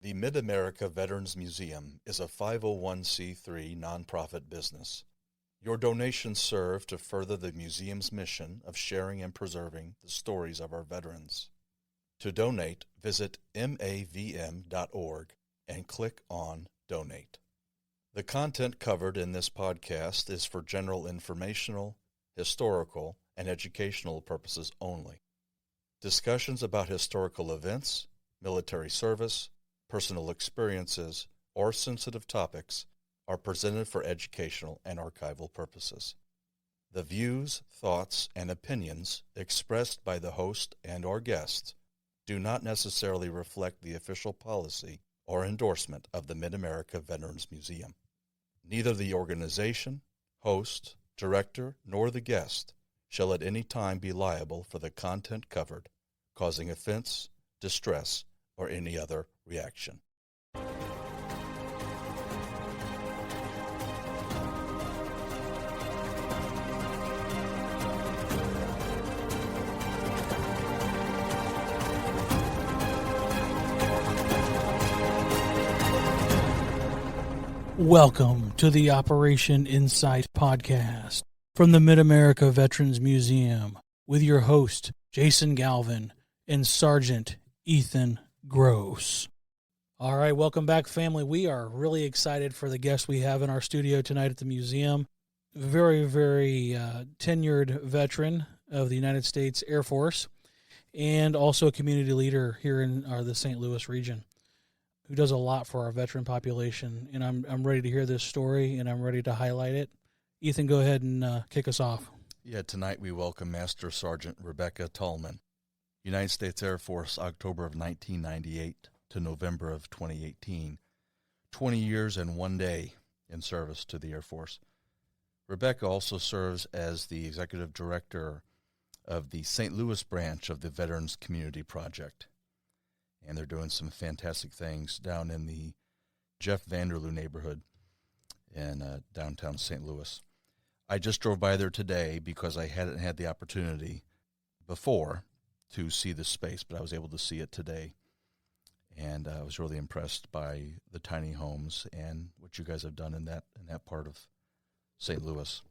The Mid-America Veterans Museum is a 501c3 nonprofit business. Your donations serve to further the museum's mission of sharing and preserving the stories of our veterans. To donate, visit mavm.org and click on Donate. The content covered in this podcast is for general informational, historical, and educational purposes only. Discussions about historical events, military service, personal experiences, or sensitive topics are presented for educational and archival purposes. The views, thoughts, and opinions expressed by the host and/or guests do not necessarily reflect the official policy or endorsement of the Mid-America Veterans Museum. Neither the organization, host, director, nor the guest shall at any time be liable for the content covered, causing offense, distress, or any other reaction. Welcome to the Operation Insight podcast from the Mid-America Veterans Museum with your host, Jason Galvin and Sergeant Ethan Gross. All right, welcome back, family. We are really excited for the guest we have in our studio tonight at the museum. Very, very tenured veteran of the United States Air Force and also a community leader here in the St. Louis region, who does a lot for our veteran population, and I'm ready to hear this story, and I'm ready to highlight it. Ethan, go ahead and kick us off. Yeah, tonight we welcome Master Sergeant Rebecca Tallman, United States Air Force, October of 1998 to November of 2018, 20 years and 1 day in service to the Air Force. Rebecca also serves as the Executive Director of the St. Louis branch of the Veterans Community Project. And they're doing some fantastic things down in the Jeff Vanderloo neighborhood in downtown St. Louis. I just drove by there today because I hadn't had the opportunity before to see the space, but I was able to see it today. And I was really impressed by the tiny homes and what you guys have done in that part of St. Louis.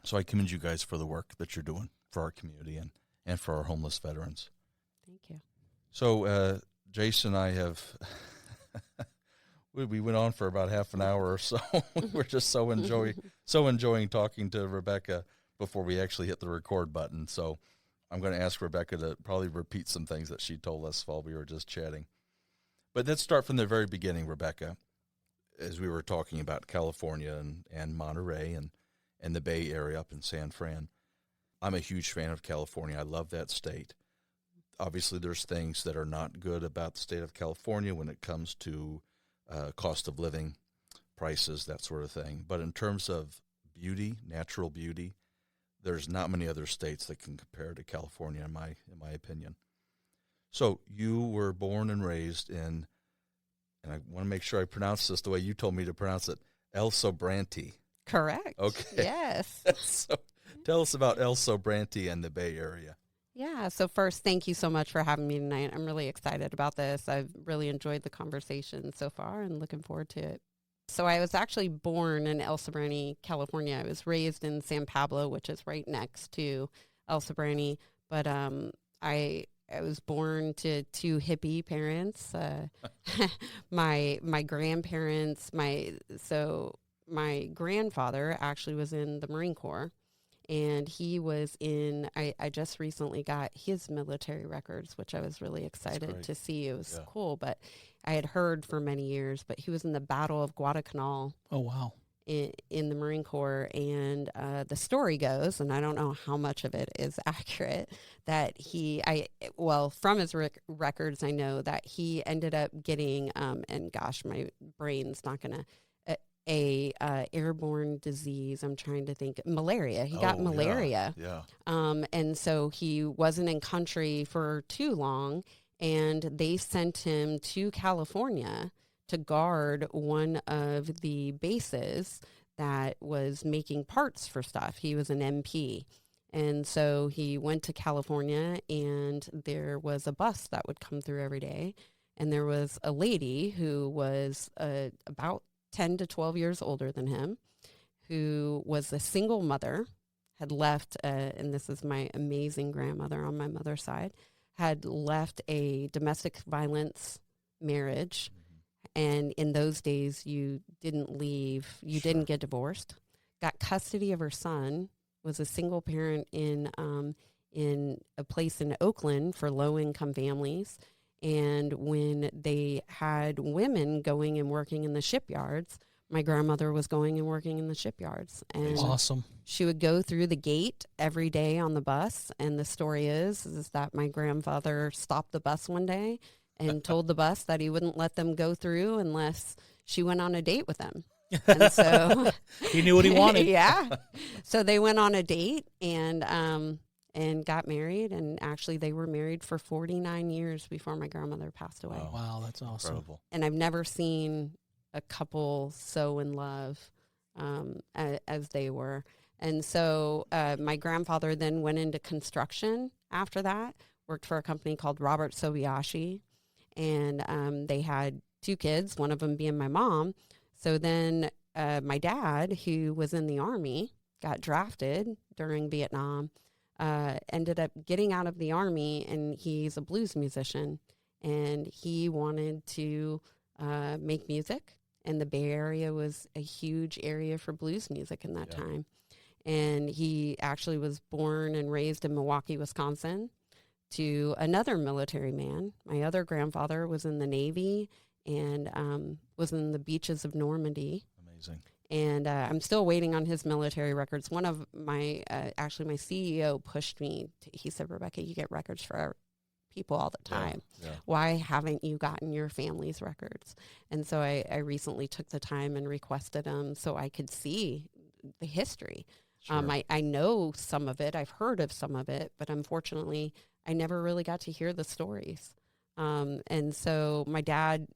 So I commend you guys for the work that you're doing for our community and for our homeless veterans. Thank you. So, Jason and I have, we went on for about half an hour or so. We're just so enjoying talking to Rebecca before we actually hit the record button. So I'm going to ask Rebecca to probably repeat some things that she told us while we were just chatting. But let's start from the very beginning, Rebecca, as we were talking about California and Monterey and the Bay Area up in San Fran. I'm a huge fan of California. I love that state. Obviously, there's things that are not good about the state of California when it comes to cost of living, prices, that sort of thing. But in terms of beauty, natural beauty, there's not many other states that can compare to California, in my opinion. So you were born and raised in, and I want to make sure I pronounce this the way you told me to pronounce it, El Sobrante. Correct. Okay. Yes. So tell us about El Sobrante and the Bay Area. Yeah. So first, thank you so much for having me tonight. I'm really excited about this. I've really enjoyed the conversation so far and looking forward to it. So I was actually born in El Sobrante, California. I was raised in San Pablo, which is right next to El Sobrante. But I was born to two hippie parents. My grandparents, my grandfather actually was in the Marine Corps. And he was in, I just recently got his military records, which I was really excited to see. It was cool, but I had heard for many years, but he was in the Battle of Guadalcanal. Oh, wow. In the Marine Corps. And the story goes, and I don't know how much of it is accurate, that from his records, I know that he ended up getting, and gosh, my brain's not going to, a airborne disease. I'm trying to think. Malaria. He got malaria. Yeah. And so he wasn't in country for too long, and they sent him to California to guard one of the bases that was making parts for stuff. He was an MP. And so he went to California, and there was a bus that would come through every day. And there was a lady who was about 10 to 12 years older than him, who was a single mother, had left, and this is my amazing grandmother on my mother's side, had left a domestic violence marriage. And in those days, you didn't leave, you Sure. didn't get divorced, got custody of her son, was a single parent in a place in Oakland for low-income families. And when they had women going and working in the shipyards, my grandmother was going and working in the shipyards. And Awesome. she would go through the gate every day on the bus. And the story is that my grandfather stopped the bus one day and told the bus that he wouldn't let them go through unless she went on a date with him. And so He knew what he wanted. Yeah. So they went on a date and got married. And actually they were married for 49 years before my grandmother passed away. Wow, that's awesome. Incredible. And I've never seen a couple so in love as they were. And so my grandfather then went into construction after that, worked for a company called Robert Sobiashi, and they had 2 kids, one of them being my mom. So then my dad, who was in the Army, got drafted during Vietnam, ended up getting out of the Army, and he's a blues musician, and he wanted to make music. And the Bay Area was a huge area for blues music in that time. And he actually was born and raised in Milwaukee, Wisconsin, to another military man. My other grandfather was in the Navy and was in the beaches of Normandy. Amazing. And I'm still waiting on his military records. One of my, actually my CEO pushed me. He said, Rebecca, you get records for our people all the time. Yeah. Why haven't you gotten your family's records? And so I recently took the time and requested them so I could see the history. Sure. I know some of it. I've heard of some of it, but unfortunately, I never really got to hear the stories. And so my dad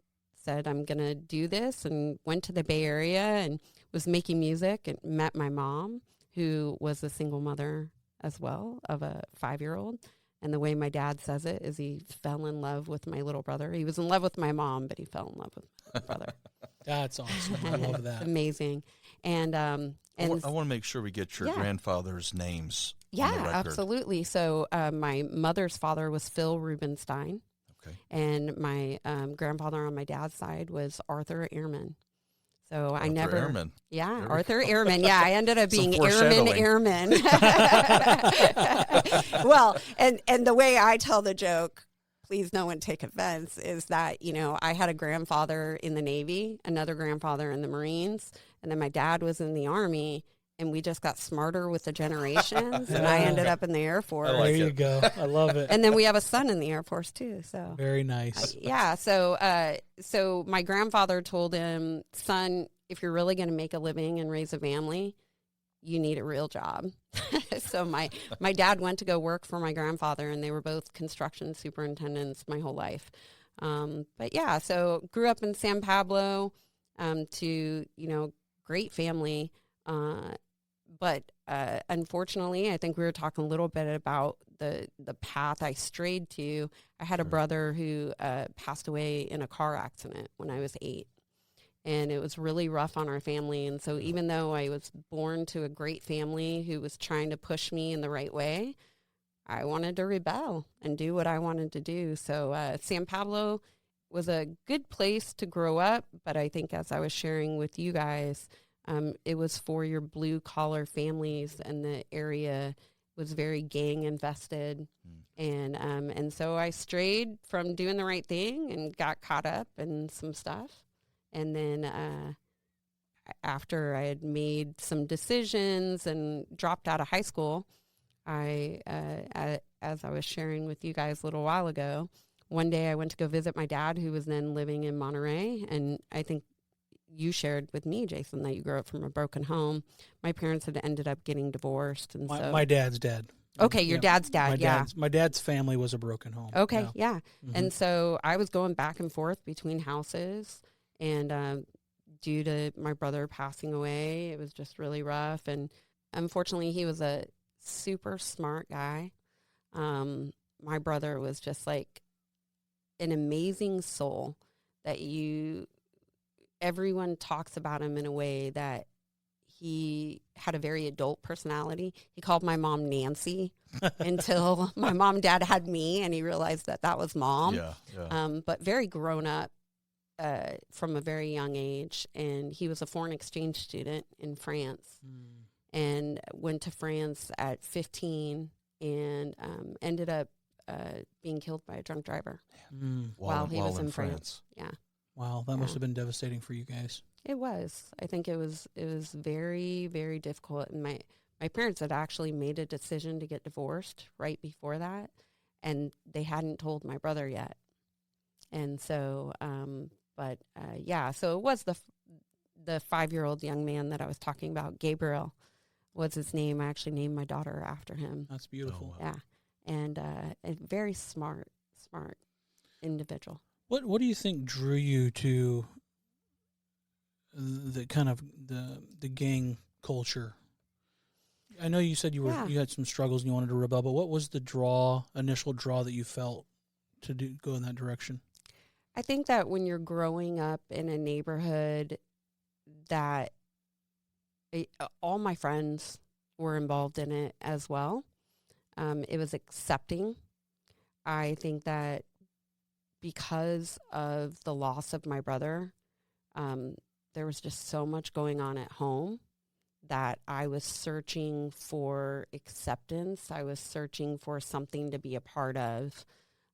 said, I'm going to do this, and went to the Bay Area and was making music and met my mom, who was a single mother as well of a 5-year-old. And the way my dad says it is he fell in love with my little brother. He was in love with my mom, but he fell in love with my brother. That's awesome. I love that. Amazing. And I want to make sure we get your grandfather's names on the yeah, record. absolutely. So my mother's father was Phil Rubenstein. Okay. And my grandfather on my dad's side was Arthur Ehrman. So I Arthur never, Ehrman. yeah, Arthur Ehrman. Yeah, I ended up being Some Ehrman. Well, and the way I tell the joke, please no one take offense, is that, you know, I had a grandfather in the Navy, another grandfather in the Marines, and then my dad was in the Army, and we just got smarter with the generations, and I ended up in the Air Force. There you go. I love it. And then we have a son in the Air Force too. So Very nice. yeah. So my grandfather told him, son, if you're really going to make a living and raise a family, you need a real job. So my dad went to go work for my grandfather, and they were both construction superintendents my whole life. But yeah, so grew up in San Pablo, to, you know, great family. But unfortunately, I think we were talking a little bit about the path I strayed to. I had a brother who passed away in a car accident when I was 8. And it was really rough on our family. And so even though I was born to a great family who was trying to push me in the right way, I wanted to rebel and do what I wanted to do. So San Pablo was a good place to grow up. But I think, as I was sharing with you guys, it was for your blue collar families, and the area was very gang invested. And so I strayed from doing the right thing and got caught up in some stuff. And then after I had made some decisions and dropped out of high school, as I was sharing with you guys a little while ago, one day I went to go visit my dad, who was then living in Monterey. And I think you shared with me, Jason, that you grew up from a broken home. My parents had ended up getting divorced. And my dad's dad. Okay, your dad's dad, My dad's family was a broken home. Okay, yeah. Mm-hmm. And so I was going back and forth between houses. And due to my brother passing away, it was just really rough. And unfortunately, he was a super smart guy. My brother was just like an amazing soul that everyone talks about him in a way that he had a very adult personality. He called my mom Nancy until my mom and dad had me, and he realized that was mom. Yeah. But very grown up from a very young age. And he was a foreign exchange student in France and went to France at 15 and ended up being killed by a drunk driver while he was in France. Yeah. Wow, that must have been devastating for you guys. It was. I think it was very, very difficult. And my parents had actually made a decision to get divorced right before that, and they hadn't told my brother yet. And so, so it was the 5-year-old young man that I was talking about. Gabriel was his name. I actually named my daughter after him. That's beautiful. Oh, wow. Yeah, and a very smart individual. What do you think drew you to the kind of the gang culture? I know you said you had some struggles and you wanted to rebel, but what was the initial draw that you felt to go in that direction? I think that when you're growing up in a neighborhood that all my friends were involved in it as well, it was accepting. I think that because of the loss of my brother, there was just so much going on at home that I was searching for acceptance. I was searching for something to be a part of.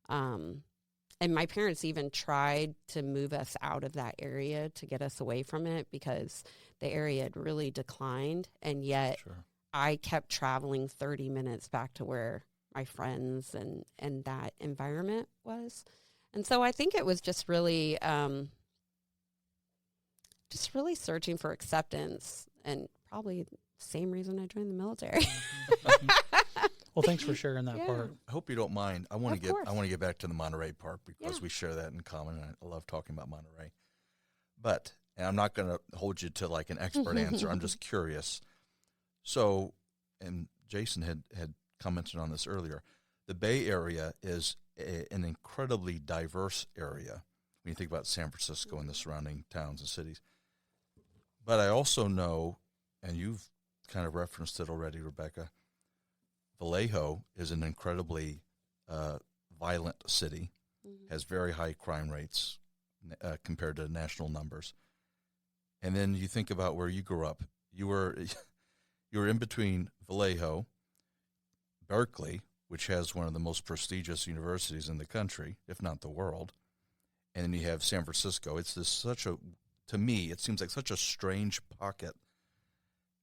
And my parents even tried to move us out of that area to get us away from it because the area had really declined. And yet I kept traveling 30 minutes back to where my friends and that environment was. And so I think it was just really searching for acceptance, and probably the same reason I joined the military. Well, thanks for sharing that part. I hope you don't mind. I want to get back to the Monterey part because we share that in common. And I love talking about Monterey. But, and I'm not going to hold you to like an expert answer. I'm just curious. So, and Jason had commented on this earlier. The Bay Area is an incredibly diverse area when you think about San Francisco and the surrounding towns and cities. But I also know, and you've kind of referenced it already, Rebecca, Vallejo is an incredibly violent city, has very high crime rates compared to national numbers. And then you think about where you grew up. You were in between Vallejo, Berkeley, which has one of the most prestigious universities in the country, if not the world, and then you have San Francisco. It's to me, it seems like such a strange pocket,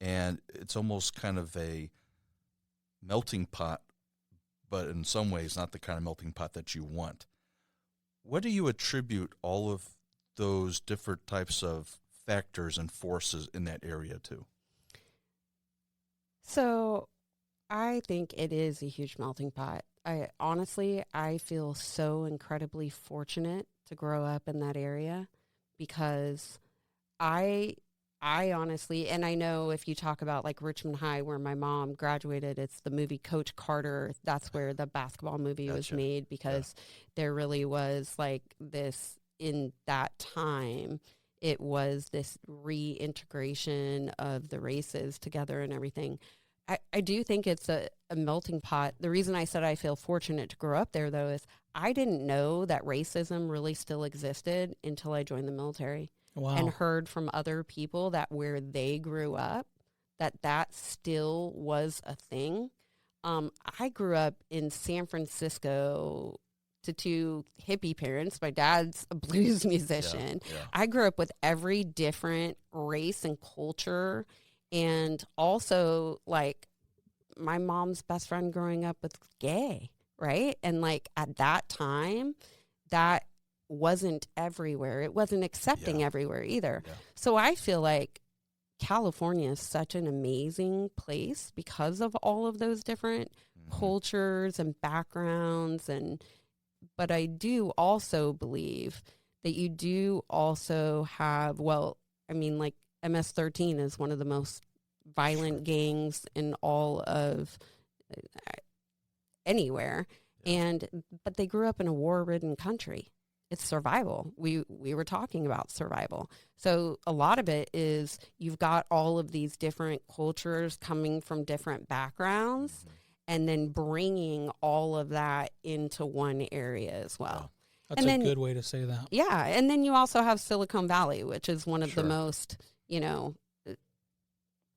and it's almost kind of a melting pot, but in some ways not the kind of melting pot that you want. What do you attribute all of those different types of factors and forces in that area to? So I think it is a huge melting pot. I feel so incredibly fortunate to grow up in that area because I honestly, and I know if you talk about like Richmond High, where my mom graduated, it's the movie Coach Carter. That's where the basketball movie was made because there really was like this in that time. It was this reintegration of the races together and everything. I do think it's a melting pot. The reason I said I feel fortunate to grow up there, though, is I didn't know that racism really still existed until I joined the military. Wow. And heard from other people that where they grew up, that still was a thing. I grew up in San Francisco to two hippie parents. My dad's a blues musician. I grew up with every different race and culture. And also, like, my mom's best friend growing up was gay, right? And, like, at that time, that wasn't everywhere. It wasn't accepting everywhere either. Yeah. So I feel like California is such an amazing place because of all of those different cultures and backgrounds. But I do also believe that you do also have, like, MS-13 is one of the most violent gangs in all of anywhere. But they grew up in a war-ridden country. It's survival. We were talking about survival. So a lot of it is you've got all of these different cultures coming from different backgrounds and then bringing all of that into one area as well. That's and a then, good way to say that. Yeah. And then you also have Silicon Valley, which is one of the most,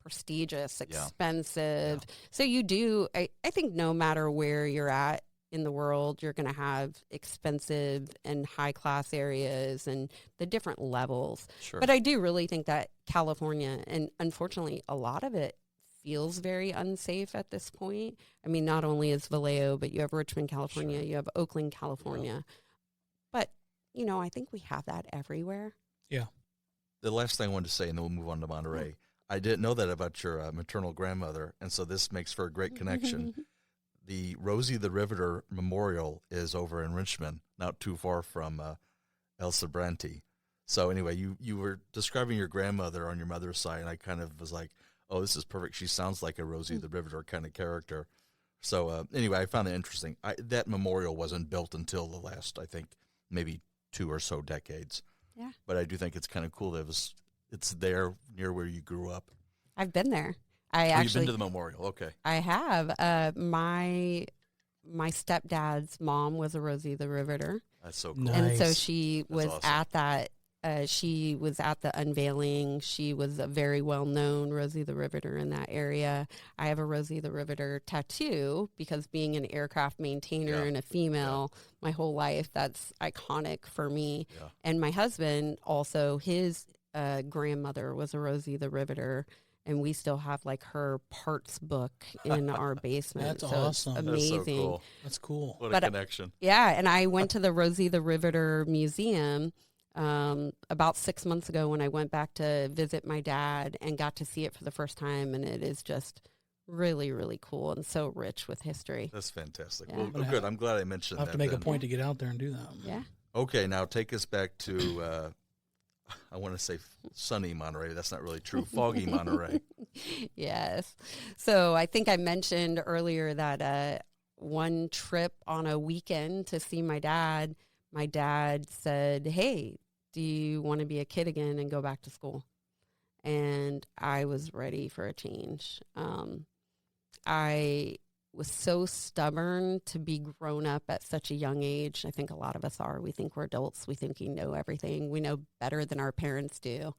prestigious, expensive. Yeah. So you do, I think no matter where you're at in the world, you're going to have expensive and high class areas and the different levels. Sure. But I do really think that California, and unfortunately a lot of it feels very unsafe at this point. I mean, not only is Vallejo, but you have Richmond, California, you have Oakland, California. Yeah. But, I think we have that everywhere. Yeah. The last thing I wanted to say, and then we'll move on to Monterey. I didn't know that about your maternal grandmother, and so this makes for a great connection. The Rosie the Riveter Memorial is over in Richmond, not too far from El Sobrante. So anyway, you were describing your grandmother on your mother's side, and I kind of was like, oh, this is perfect. She sounds like a Rosie the Riveter kind of character. So anyway, I found it interesting. That memorial wasn't built until the last, I think, maybe 2 or so decades. Yeah. But I do think it's kind of cool that it's there near where you grew up. I've been there. You've been to the memorial. Okay. I have. My stepdad's mom was a Rosie the Riveter. That's so cool. Nice. And so she was awesome. at that. She was at the unveiling. She was a very well-known Rosie the Riveter in that area. I have a Rosie the Riveter tattoo because being an aircraft maintainer and a female my whole life, that's iconic for me. Yeah. And my husband also, his grandmother was a Rosie the Riveter. And we still have like her parts book in our basement. That's so awesome. It's amazing. That's so cool. That's cool. What a connection. Yeah, and I went to the Rosie the Riveter Museum about 6 months ago when I went back to visit my dad and got to see it for the first time. And it is just really, really cool and so rich with history. That's fantastic. Yeah. Well, good. I'm glad I mentioned that. I have to make a point to get out there and do that. Yeah. Okay, now take us back to... I want to say sunny Monterey. That's not really true. Foggy Monterey. Yes. So I think I mentioned earlier that one trip on a weekend to see my dad said, hey, do you want to be a kid again and go back to school? And I was ready for a change. I was so stubborn to be grown up at such a young age. I think a lot of us are. We think we're adults. We think we know everything. We know better than our parents do.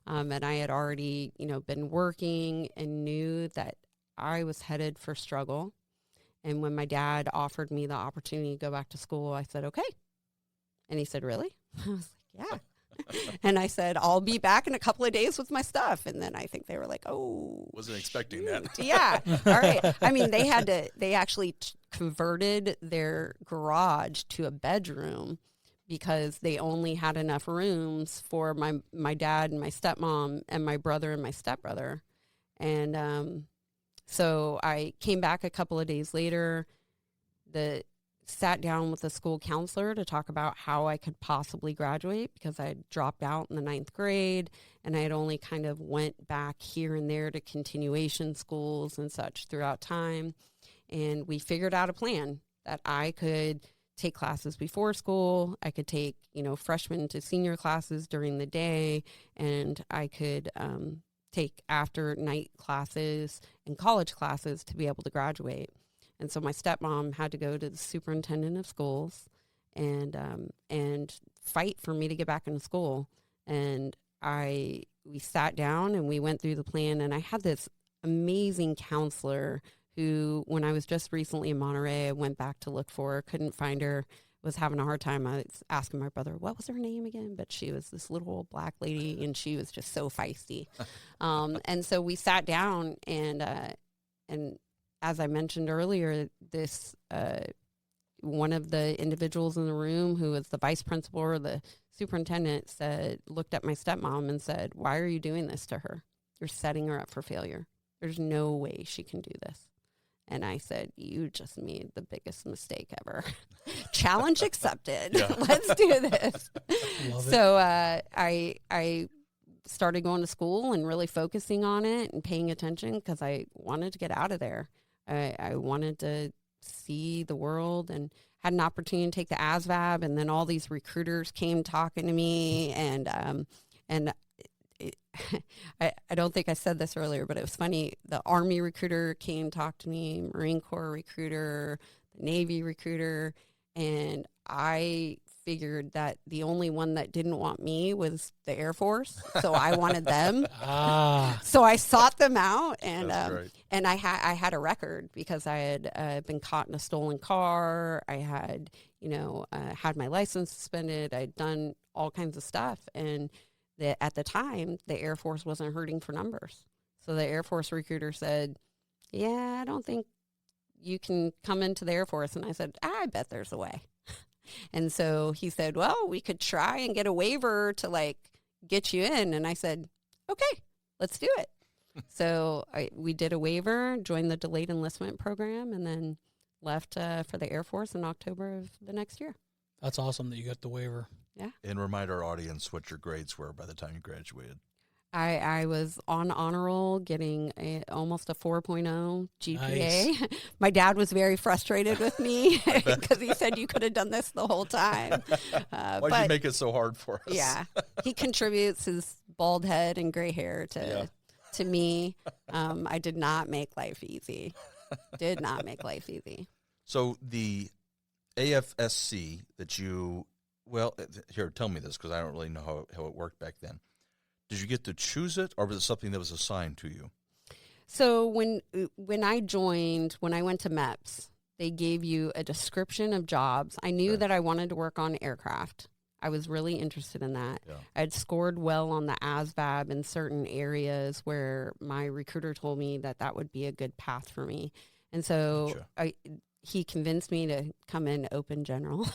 Yeah. And I had already, been working and knew that I was headed for struggle. And when my dad offered me the opportunity to go back to school, I said, okay. And he said, really? I was like, yeah. And I said, I'll be back in a couple of days with my stuff. And then I think they were like, oh. Wasn't expecting that. Yeah. All right. I mean, they actually converted their garage to a bedroom because they only had enough rooms for my dad and my stepmom and my brother and my stepbrother. And so I came back a couple of days later. Sat down with a school counselor to talk about how I could possibly graduate because I had dropped out in the 9th grade and I had only kind of went back here and there to continuation schools and such throughout time. And we figured out a plan that I could take classes before school. I could take, freshman to senior classes during the day, and I could take after night classes and college classes to be able to graduate. And so my stepmom had to go to the superintendent of schools and fight for me to get back into school. And we sat down and we went through the plan. And I had this amazing counselor who, when I was just recently in Monterey, I went back to look for her, couldn't find her, was having a hard time. I was asking my brother, what was her name again? But she was this little old black lady, and she was just so feisty. And so we sat down and as I mentioned earlier, this one of the individuals in the room who was the vice principal or the superintendent looked at my stepmom and said, why are you doing this to her? You're setting her up for failure. There's no way she can do this. And I said, you just made the biggest mistake ever. Challenge accepted. Yeah. Let's do this. So I started going to school and really focusing on it and paying attention because I wanted to get out of there. I wanted to see the world, and had an opportunity to take the ASVAB, and then all these recruiters came talking to me, and I don't think I said this earlier, but it was funny. The Army recruiter came talk to me, Marine Corps recruiter, the Navy recruiter, and I figured that the only one that didn't want me was the Air Force, so I wanted them. So I sought them out, and I had a record because I had been caught in a stolen car. I had had my license suspended. I'd done all kinds of stuff, and at the time the Air Force wasn't hurting for numbers. So the Air Force recruiter said, "Yeah, I don't think you can come into the Air Force." And I said, "I bet there's a way." And so he said, "Well, we could try and get a waiver to get you in." And I said, "Okay, let's do it." So we did a waiver, joined the delayed enlistment program, and then left for the Air Force in October of the next year. That's awesome that you got the waiver. Yeah. And remind our audience what your grades were by the time you graduated. I was on honor roll, getting almost a 4.0 GPA. Nice. My dad was very frustrated with me because he said, "You could have done this the whole time." Why'd you make it so hard for us? Yeah, he contributes his bald head and gray hair to me. I did not make life easy. Did not make life easy. So the AFSC that you, here, tell me this because I don't really know how it worked back then. Did you get to choose it, or was it something that was assigned to you? So when I joined, when I went to MEPS, they gave you a description of jobs. I knew that I wanted to work on aircraft. I was really interested in that. Yeah. I had scored well on the ASVAB in certain areas where my recruiter told me that would be a good path for me. And so he convinced me to come in open general,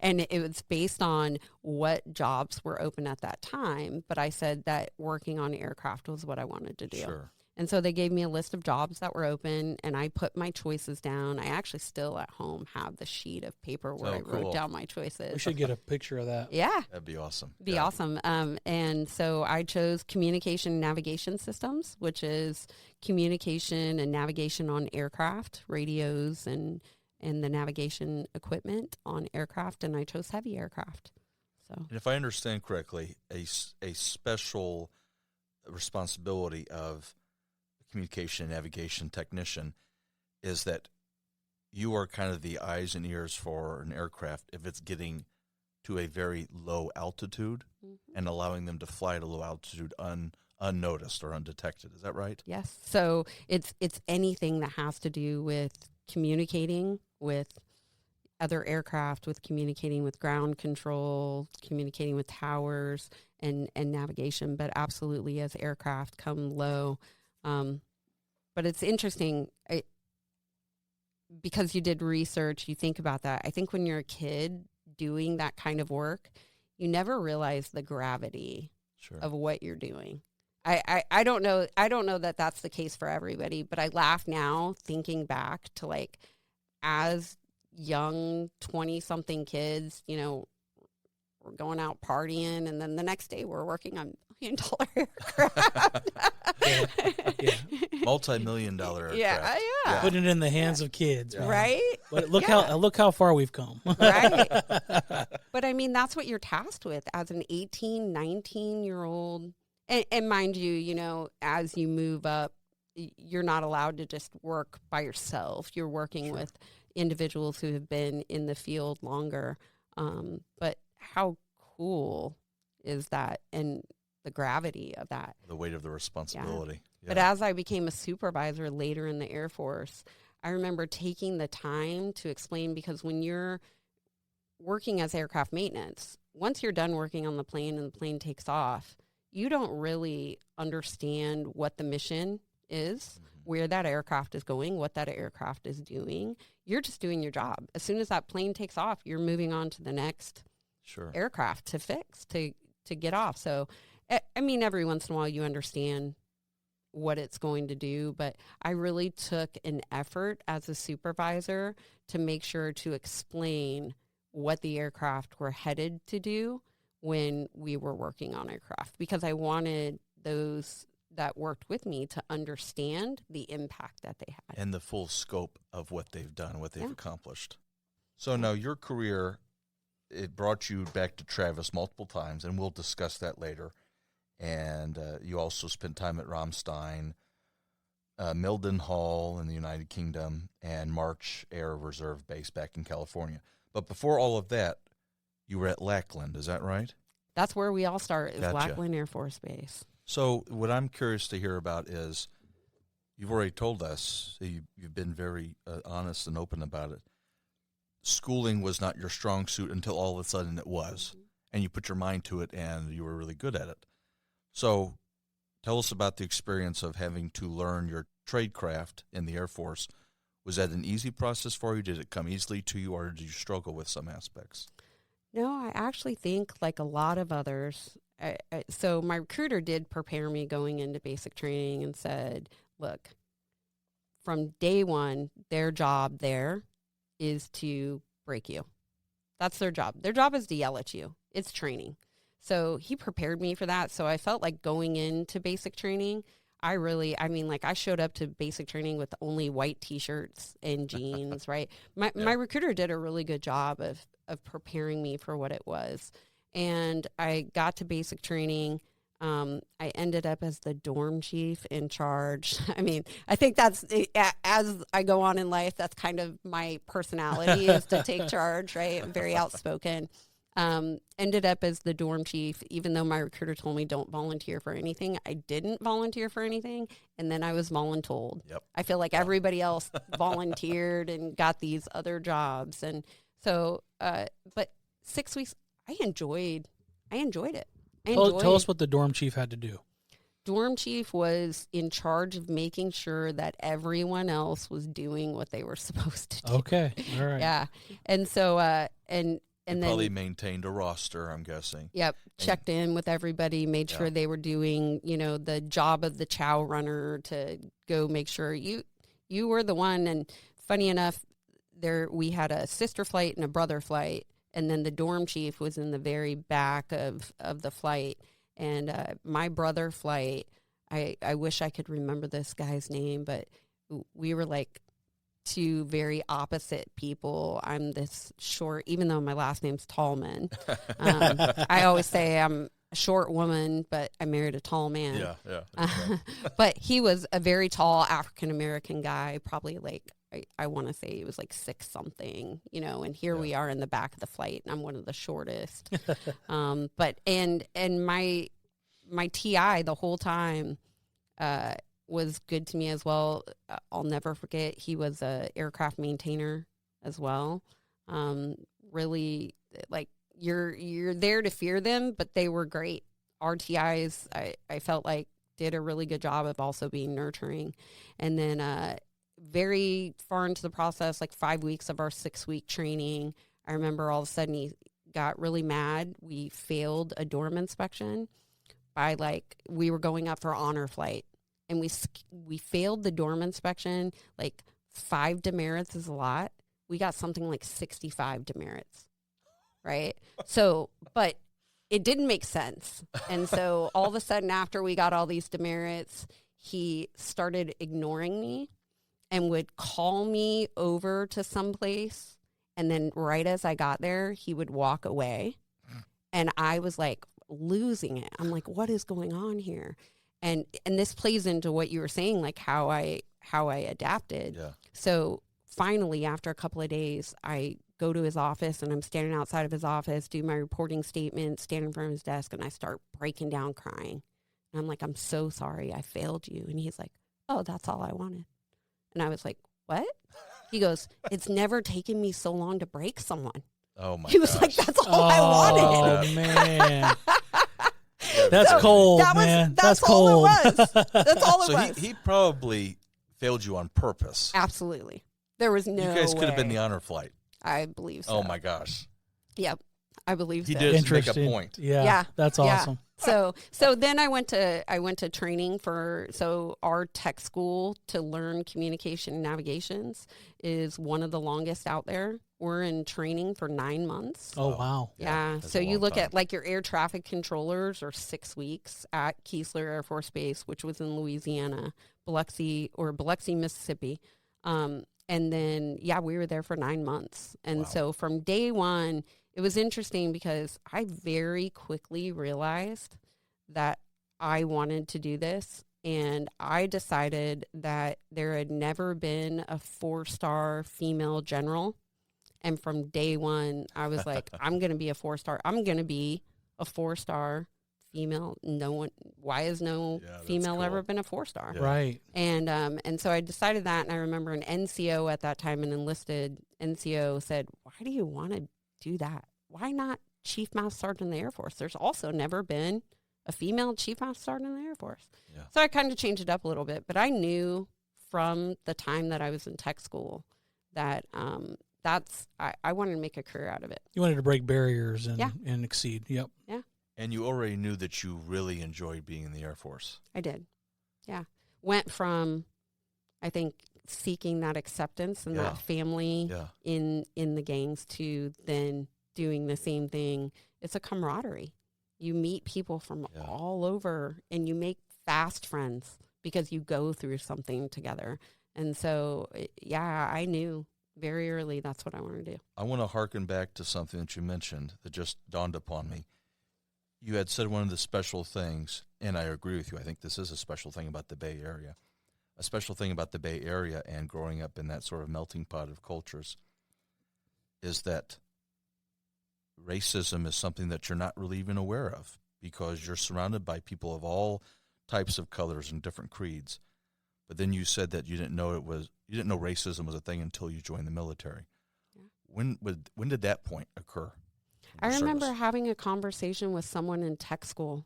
and it was based on what jobs were open at that time. But I said that working on aircraft was what I wanted to do. Sure. And so they gave me a list of jobs that were open, and I put my choices down. I actually still at home have the sheet of paper where I wrote down my choices. We should get a picture of that. Yeah. That'd be awesome. Be awesome. And so I chose communication and navigation systems, which is communication and navigation on aircraft, radios and the navigation equipment on aircraft, and I chose heavy aircraft. So, and if I understand correctly, a special responsibility of communication and navigation technician is that you are kind of the eyes and ears for an aircraft if it's getting to a very low altitude and allowing them to fly at a low altitude unnoticed or undetected. Is that right? Yes. So it's anything that has to do with communicating with other aircraft, with communicating with ground control, communicating with towers and navigation, but absolutely as aircraft come low. But it's interesting because you did research, you think about that. I think when you're a kid doing that kind of work, you never realize the gravity of what you're doing. I don't know that that's the case for everybody, but I laugh now thinking back to as young 20-something kids, we're going out partying, and then the next day we're working on $1 million aircraft. Multi-million-dollar aircraft. Yeah. Putting it in the hands of kids, right? But look how far we've come. Right. But I mean, that's what you're tasked with as an 18, 19-year-old. And mind you, as you move up, you're not allowed to just work by yourself. You're working with individuals who have been in the field longer. But how cool is that, and the gravity of that? The weight of the responsibility. Yeah. But as I became a supervisor later in the Air Force, I remember taking the time to explain, because when you're working as aircraft maintenance, once you're done working on the plane and the plane takes off, you don't really understand what the mission is, where that aircraft is going, what that aircraft is doing. You're just doing your job. As soon as that plane takes off, you're moving on to the next aircraft to fix, to get off. So, I mean, every once in a while you understand what it's going to do, but I really took an effort as a supervisor to make sure to explain what the aircraft were headed to do when we were working on aircraft, because I wanted those that worked with me to understand the impact that they had. And the full scope of what they've done, what they've accomplished. So now your career, it brought you back to Travis multiple times, and we'll discuss that later. And you also spent time at Rammstein, Mildenhall in the United Kingdom, and March Air Reserve Base back in California. But before all of that, you were at Lackland, is that right? That's where we all start, is Gotcha. Lackland Air Force Base. So what I'm curious to hear about is, you've already told us, you've been very honest and open about it. Schooling was not your strong suit until all of a sudden it was, and you put your mind to it, and you were really good at it. So tell us about the experience of having to learn your trade craft in the Air Force. Was that an easy process for you? Did it come easily to you, or did you struggle with some aspects? No, I actually think, like a lot of others, so my recruiter did prepare me going into basic training and said, look, from day one, their job there is to break you. That's their job. Their job is to yell at you. It's training. So he prepared me for that. So I felt like going into basic training, I showed up to basic training with only white T-shirts and jeans, right? My recruiter did a really good job of preparing me for what it was. And I got to basic training. I ended up as the dorm chief in charge. I mean, I think that's, as I go on in life, that's kind of my personality, is to take charge, right? I'm very outspoken. Ended up as the dorm chief, even though my recruiter told me don't volunteer for anything. I didn't volunteer for anything, and then I was voluntold. Yep. I feel like everybody else volunteered and got these other jobs. And so, but 6 weeks, I enjoyed it. Tell us what the dorm chief had to do. Dorm chief was in charge of making sure that everyone else was doing what they were supposed to do. Okay. All right. Yeah. And so, and then probably maintained a roster, I'm guessing. Yep. Checked in with everybody, made sure they were doing, the job of the chow runner to go make sure you were the one. And funny enough, we had a sister flight and a brother flight. And then the dorm chief was in the very back of the flight. And my brother flight, I wish I could remember this guy's name, but we were like two very opposite people. I'm this short, even though my last name's Tallman. I always say I'm a short woman, but I married a tall man. Yeah. But he was a very tall African-American guy, probably like, I want to say he was like 6 something, and here we are in the back of the flight, and I'm one of the shortest. But my TI the whole time was good to me as well. I'll never forget, he was a aircraft maintainer as well. Really, like, you're there to fear them, but they were great. RTIs, I felt like, did a really good job of also being nurturing. And then very far into the process, like 5 weeks of our 6-week training, I remember all of a sudden he got really mad. We failed a dorm inspection by, like, we were going up for honor flight, and we failed the dorm inspection. Like, 5 demerits is a lot. We got something like 65 demerits, right? So, but it didn't make sense. And so all of a sudden, after we got all these demerits, he started ignoring me and would call me over to someplace. And then right as I got there, he would walk away. And I was like losing it. I'm like, what is going on here? And this plays into what you were saying, like how I adapted. Yeah. So finally, after a couple of days, I go to his office, and I'm standing outside of his office, do my reporting statement, stand in front of his desk, and I start breaking down crying. And I'm like, I'm so sorry, I failed you. And he's like, oh, that's all I wanted. And I was like, what? He goes, it's never taken me so long to break someone. Oh, my He was like, that's all I wanted. Oh, man. That's cold, man. That's cold. All it was. That's all it So was. he probably failed you on purpose. Absolutely. There was no You guys could have been way. the honor flight. I believe so. Oh, my gosh. Yep. I believe He so. did make a Interesting. point. Yeah. That's awesome. So then I went to training so our tech school to learn communication and navigations is one of the longest out there. were in training for 9 months. Oh, wow. Yeah. That's So a you long look time. at like your air traffic controllers are 6 weeks at Keesler Air Force Base, which was in Louisiana, Biloxi, Mississippi. And then, we were there for 9 months. And Wow. so from day one, it was interesting because I very quickly realized that I wanted to do this. And I decided that there had never been a 4-star female general. And from day one, I was like, I'm going to be a 4-star. I'm going to be a 4-star female. Why has no female cool. ever been a 4-star? Yeah. Right. And so I decided that. And I remember an NCO at that time, an enlisted NCO said, why do you want to do that? Why not Chief Master Sergeant in the Air Force? There's also never been a female Chief Master Sergeant in the Air Force. Yeah. So I kind of changed it up a little bit, but I knew from the time that I was in tech school that I wanted to make a career out of it. You wanted to break barriers and exceed. Yep. Yeah. And you already knew that you really enjoyed being in the Air Force. I did. Yeah. Went from, I think, seeking that acceptance and that family in the gangs to then doing the same thing. It's a camaraderie. You meet people from all over and you make fast friends because you go through something together. And so, I knew very early that's what I wanted to do. I want to hearken back to something that you mentioned that just dawned upon me. You had said one of the special things, and I agree with you, I think this is a special thing about the Bay Area. A special thing about the Bay Area and growing up in that sort of melting pot of cultures is that racism is something that you're not really even aware of because you're surrounded by people of all types of colors and different creeds. But then you said that you didn't know racism was a thing until you joined the military. Yeah. When did that point occur? I remember having a conversation with someone in tech school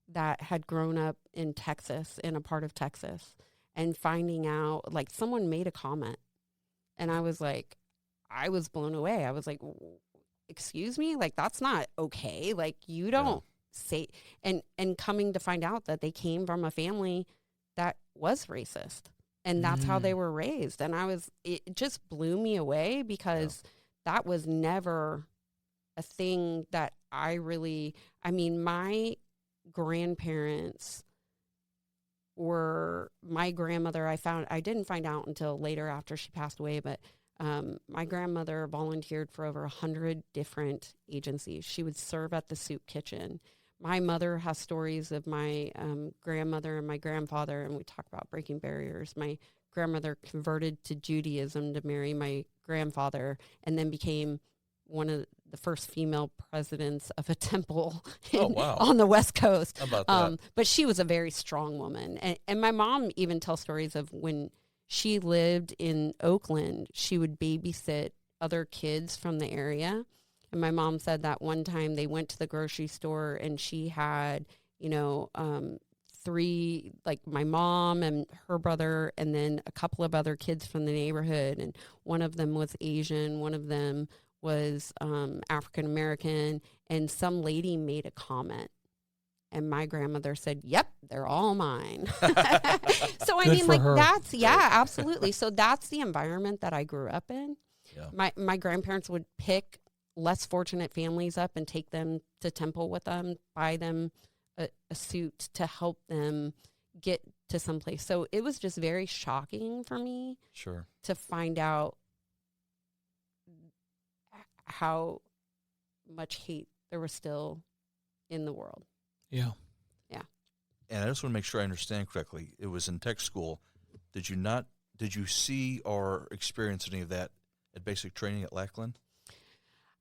that had grown up in Texas, in a part of Texas, and finding out, like, someone made a comment. And I was like, I was blown away. I was like, excuse me? Like, that's not okay. Like, you don't say, and coming to find out that they came from a family that was racist. And that's how they were raised. And it just blew me away because that was never a thing that my grandparents were, my grandmother, I didn't find out until later after she passed away, but my grandmother volunteered for over 100 different agencies. She would serve at the soup kitchen. My mother has stories of my grandmother and my grandfather, and we talk about breaking barriers. My grandmother converted to Judaism to marry my grandfather and then became one of the first female presidents of a temple on the West Coast. How about that? But she was a very strong woman. And my mom even tells stories of when she lived in Oakland, she would babysit other kids from the area. And my mom said that one time they went to the grocery store and she had, 3, like my mom and her brother, and then a couple of other kids from the neighborhood. And one of them was Asian, one of them was African American, and some lady made a comment. And my grandmother said, yep, they're all mine. So, that's, absolutely. So that's the environment that I grew up in. Yeah. My grandparents would pick less fortunate families up and take them to temple with them, buy them a suit to help them get to someplace. So it was just very shocking for me to find out how much hate there was still in the world. Yeah. Yeah. And I just want to make sure I understand correctly. It was in tech school. Did you see or experience any of that at basic training at Lackland?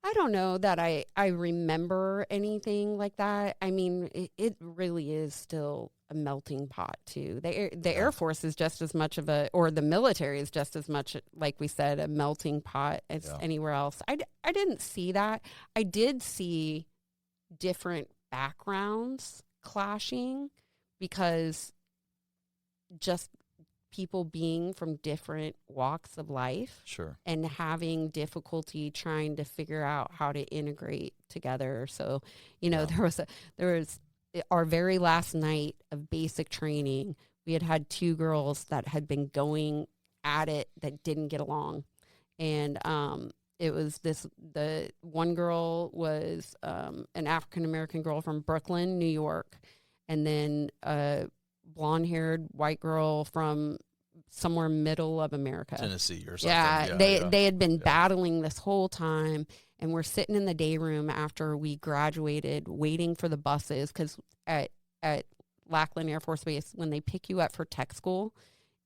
I don't know that I remember anything like that. I mean, it really is still a melting pot too. The Air Force is just as much of or the military is just as much, like we said, a melting pot as anywhere else. I didn't see that. I did see different backgrounds clashing because just people being from different walks of life and having difficulty trying to figure out how to integrate together. So, there was our very last night of basic training, we had 2 girls that had been going at it that didn't get along. And it was the one girl was an African-American girl from Brooklyn, New York, and then a blonde-haired white girl from somewhere middle of America. Tennessee or something. Yeah, they had been battling this whole time, and we're sitting in the day room after we graduated, waiting for the buses, because at Lackland Air Force Base, when they pick you up for tech school,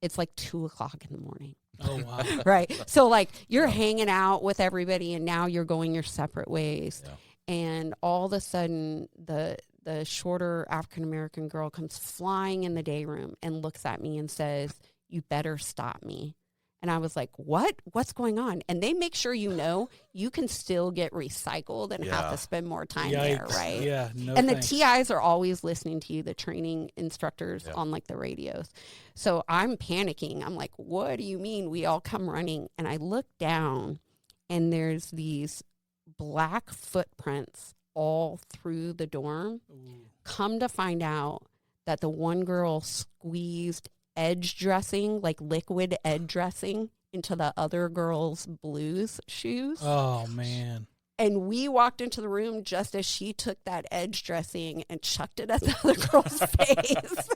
it's like 2:00 in the morning. Oh, wow. Right. So like you're hanging out with everybody, and now you're going your separate ways. Yeah. And all of a sudden the shorter African-American girl comes flying in the day room and looks at me and says, "You better stop me." And I was like, what? What's going on? And they make sure you can still get recycled and have to spend more time there, right? Yeah, no and thanks. the TIs are always listening to you, the training instructors on like the radios. So I'm panicking. I'm like, what do you mean? We all come running. And I look down, and there's these black footprints all through the dorm. Ooh. Come to find out that the one girl squeezed edge dressing, like liquid edge dressing, into the other girl's blues shoes. Oh, man. And we walked into the room just as she took that edge dressing and chucked it at the other girl's face.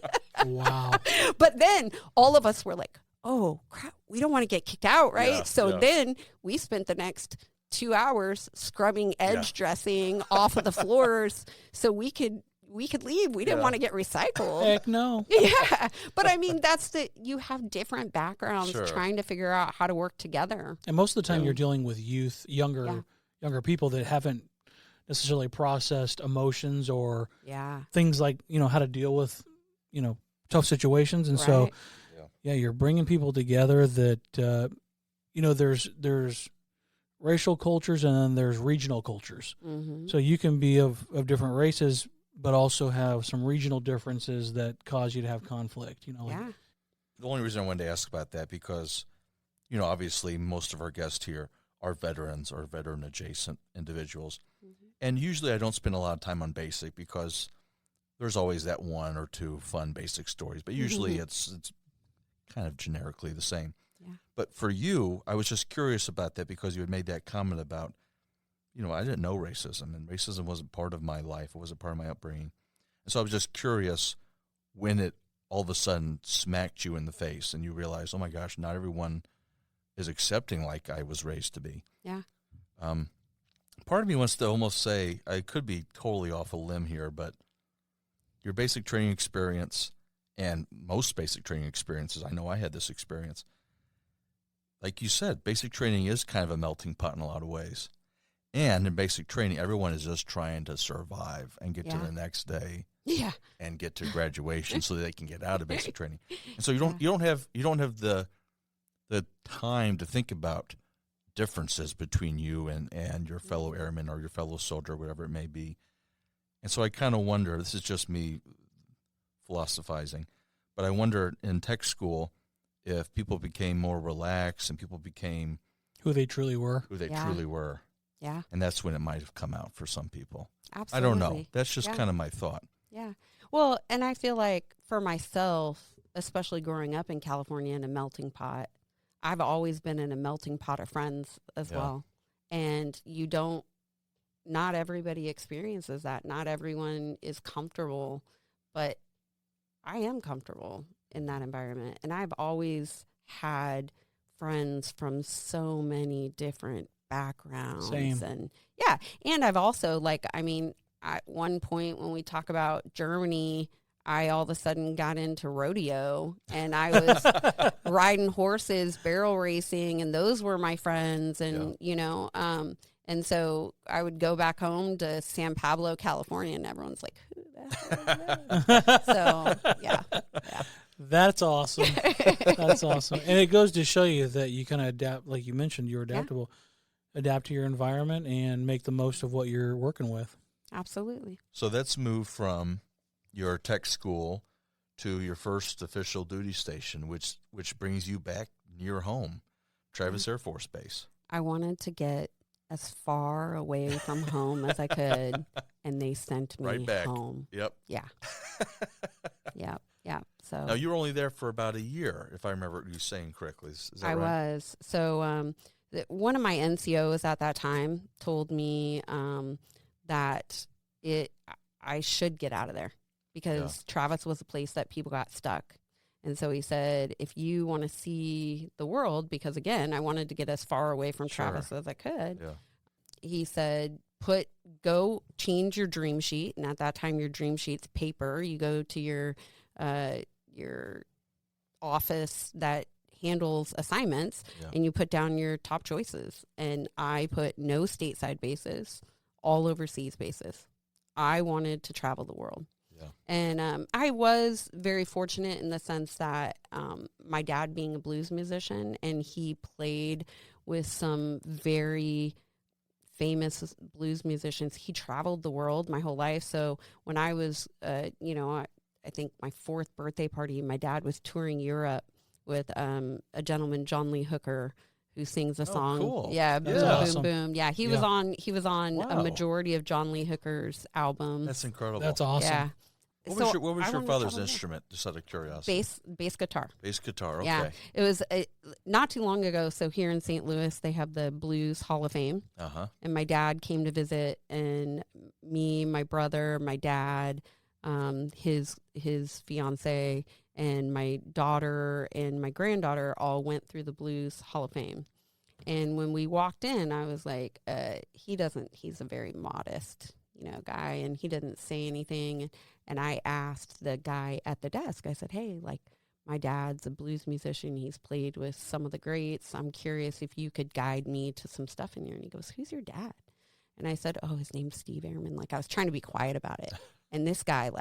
Wow. But then all of us were like, oh, crap, we don't want to get kicked out, right? Then we spent the next 2 hours scrubbing edge dressing off of the floors so we could leave. We didn't want to get recycled. Heck no. Yeah. But I mean, you have different backgrounds trying to figure out how to work together. And most of the time you're dealing with younger people that haven't necessarily processed emotions or things like, how to deal with, tough situations. And so, you're bringing people together that, there's racial cultures and then there's regional cultures. Mm-hmm. So you can be of different races, but also have some regional differences that cause you to have conflict, The only reason I wanted to ask about that, because, obviously most of our guests here are veterans or veteran-adjacent individuals. Mm-hmm. And usually I don't spend a lot of time on basic because there's always that one or two fun basic stories, but usually it's kind of generically the same. Yeah. But for you, I was just curious about that because you had made that comment about, I didn't know racism, and racism wasn't part of my life. It wasn't part of my upbringing. And so I was just curious when it all of a sudden smacked you in the face and you realized, oh my gosh, not everyone is accepting like I was raised to be. Yeah. Part of me wants to almost say, I could be totally off a limb here, but your basic training experience and most basic training experiences, I know I had this experience. Like you said, basic training is kind of a melting pot in a lot of ways. And in basic training, everyone is just trying to survive and get to the next day, and get to graduation so they can get out of basic training. And so you don't have the time to think about differences between you and your fellow airman or your fellow soldier, whatever it may be. And so I kind of wonder. This is just me philosophizing, but I wonder in tech school if people became more relaxed and people became who they truly were. Yeah. And that's when it might have come out for some people. Absolutely. I don't know. That's just kind of my thought. Yeah. Well, and I feel like for myself, especially growing up in California in a melting pot, I've always been in a melting pot of friends as well. And not everybody experiences that. Not everyone is comfortable, but I am comfortable in that environment. And I've always had friends from so many different backgrounds. Same. And I've also at one point when we talk about Germany, I all of a sudden got into rodeo and I was riding horses, barrel racing, and those were my friends. And and so I would go back home to San Pablo, California, and everyone's like, who the hell is that? So yeah. That's awesome. That's awesome. And it goes to show you that you kind of adapt, like you mentioned, you're adaptable. Adapt to your environment and make the most of what you're working with. Absolutely. So let's move from your tech school to your first official duty station, which brings you back near home, Travis Air Force Base. I wanted to get as far away from home as I could, and they sent me right back home. Yep. Yeah. Yeah. So now you were only there for about a year, if I remember you saying correctly. Is that right? I was. So one of my NCOs at that time told me that I should get out of there because Travis was a place that people got stuck. And so he said, if you want to see the world, because again, I wanted to get as far away from Travis as I could. Yeah. He said, go change your dream sheet. And at that time, your dream sheet's paper. You go to your office that handles assignments and you put down your top choices. And I put no stateside bases, all overseas bases. I wanted to travel the world. Yeah. And I was very fortunate in the sense that my dad being a blues musician, and he played with some very famous blues musicians. He traveled the world my whole life. So when I was, I think my 4th birthday party, my dad was touring Europe with a gentleman, John Lee Hooker, who sings a song. Cool. Yeah, Boom, awesome. Boom, Boom. Yeah, he was on a majority of John Lee Hooker's albums. That's incredible. That's awesome. Yeah. What was your father's instrument, just out of curiosity? Bass guitar. Bass guitar, okay. Yeah, it was not too long ago. So here in St. Louis, they have the Blues Hall of Fame. And my dad came to visit, and me, my brother, my dad, his fiance, and my daughter and my granddaughter all went through the Blues Hall of Fame. And when we walked in, I was like, he's a very modest, guy, and he didn't say anything. And I asked the guy at the desk, I said, hey, my dad's a blues musician. He's played with some of the greats. I'm curious if you could guide me to some stuff in here. And he goes, who's your dad? And I said, oh, his name's Steve Ehrman. I was trying to be quiet about it. And this guy,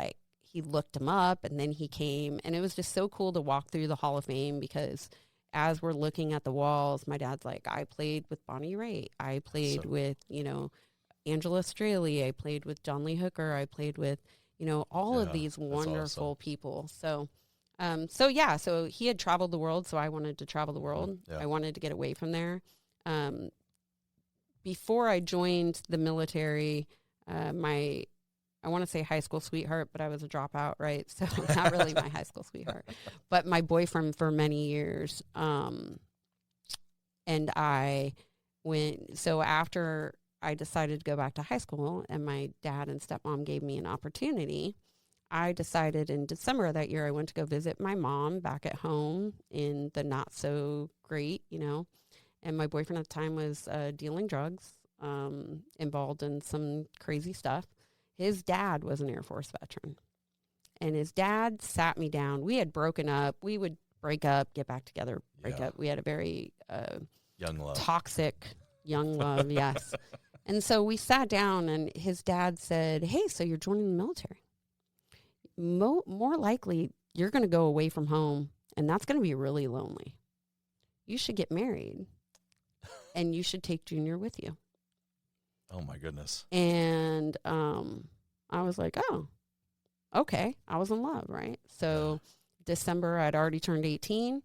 he looked him up, and then he came. And it was just so cool to walk through the Hall of Fame, because as we're looking at the walls, my dad's like, I played with Bonnie Raitt. I played with, Angela Straley. I played with John Lee Hooker. I played with, all of these wonderful people. So, so he had traveled the world. So I wanted to travel the world. Yeah. I wanted to get away from there. Before I joined the military, I want to say high school sweetheart, but I was a dropout, right? So not really my high school sweetheart, but my boyfriend for many years. And I went, so after I decided to go back to high school and my dad and stepmom gave me an opportunity, I decided in December of that year, I went to go visit my mom back at home in the not so great, and my boyfriend at the time was dealing drugs, involved in some crazy stuff. His dad was an Air Force veteran, and his dad sat me down. We had broken up. We would break up, get back together, break up. We had a very young love, toxic young love, yes. And so we sat down, and his dad said, hey, so you're joining the military. More likely, you're going to go away from home, and that's going to be really lonely. You should get married, and you should take Junior with you. Oh, my goodness. And I was like, oh, okay. I was in love, right? So December, I'd already turned 18.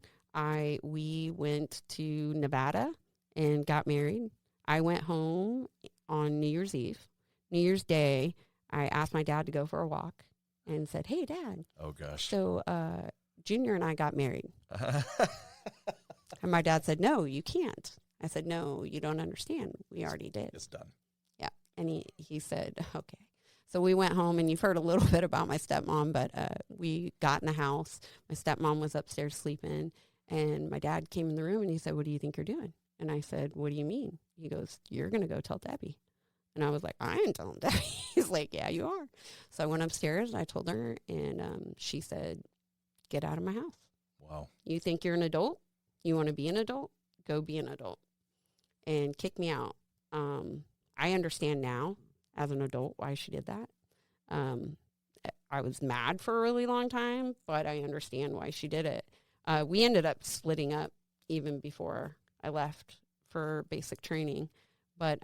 We went to Nevada and got married. I went home on New Year's Eve. New Year's Day, I asked my dad to go for a walk and said, hey, Dad. Oh, gosh. So Junior and I got married. And my dad said, no, you can't. I said, no, you don't understand. We already did. It's done. Yeah. And he said, okay. So we went home, and you've heard a little bit about my stepmom, but we got in the house. My stepmom was upstairs sleeping, and my dad came in the room, and he said, what do you think you're doing? And I said, what do you mean? He goes, you're going to go tell Debbie. And I was like, I ain't telling Debbie. He's like, yeah, you are. So I went upstairs, I told her, and she said, get out of my house. Wow. You think you're an adult? You want to be an adult? Go be an adult. And kick me out. I understand now as an adult why she did that. I was mad for a really long time, but I understand why she did it. We ended up splitting up even before I left for basic training, but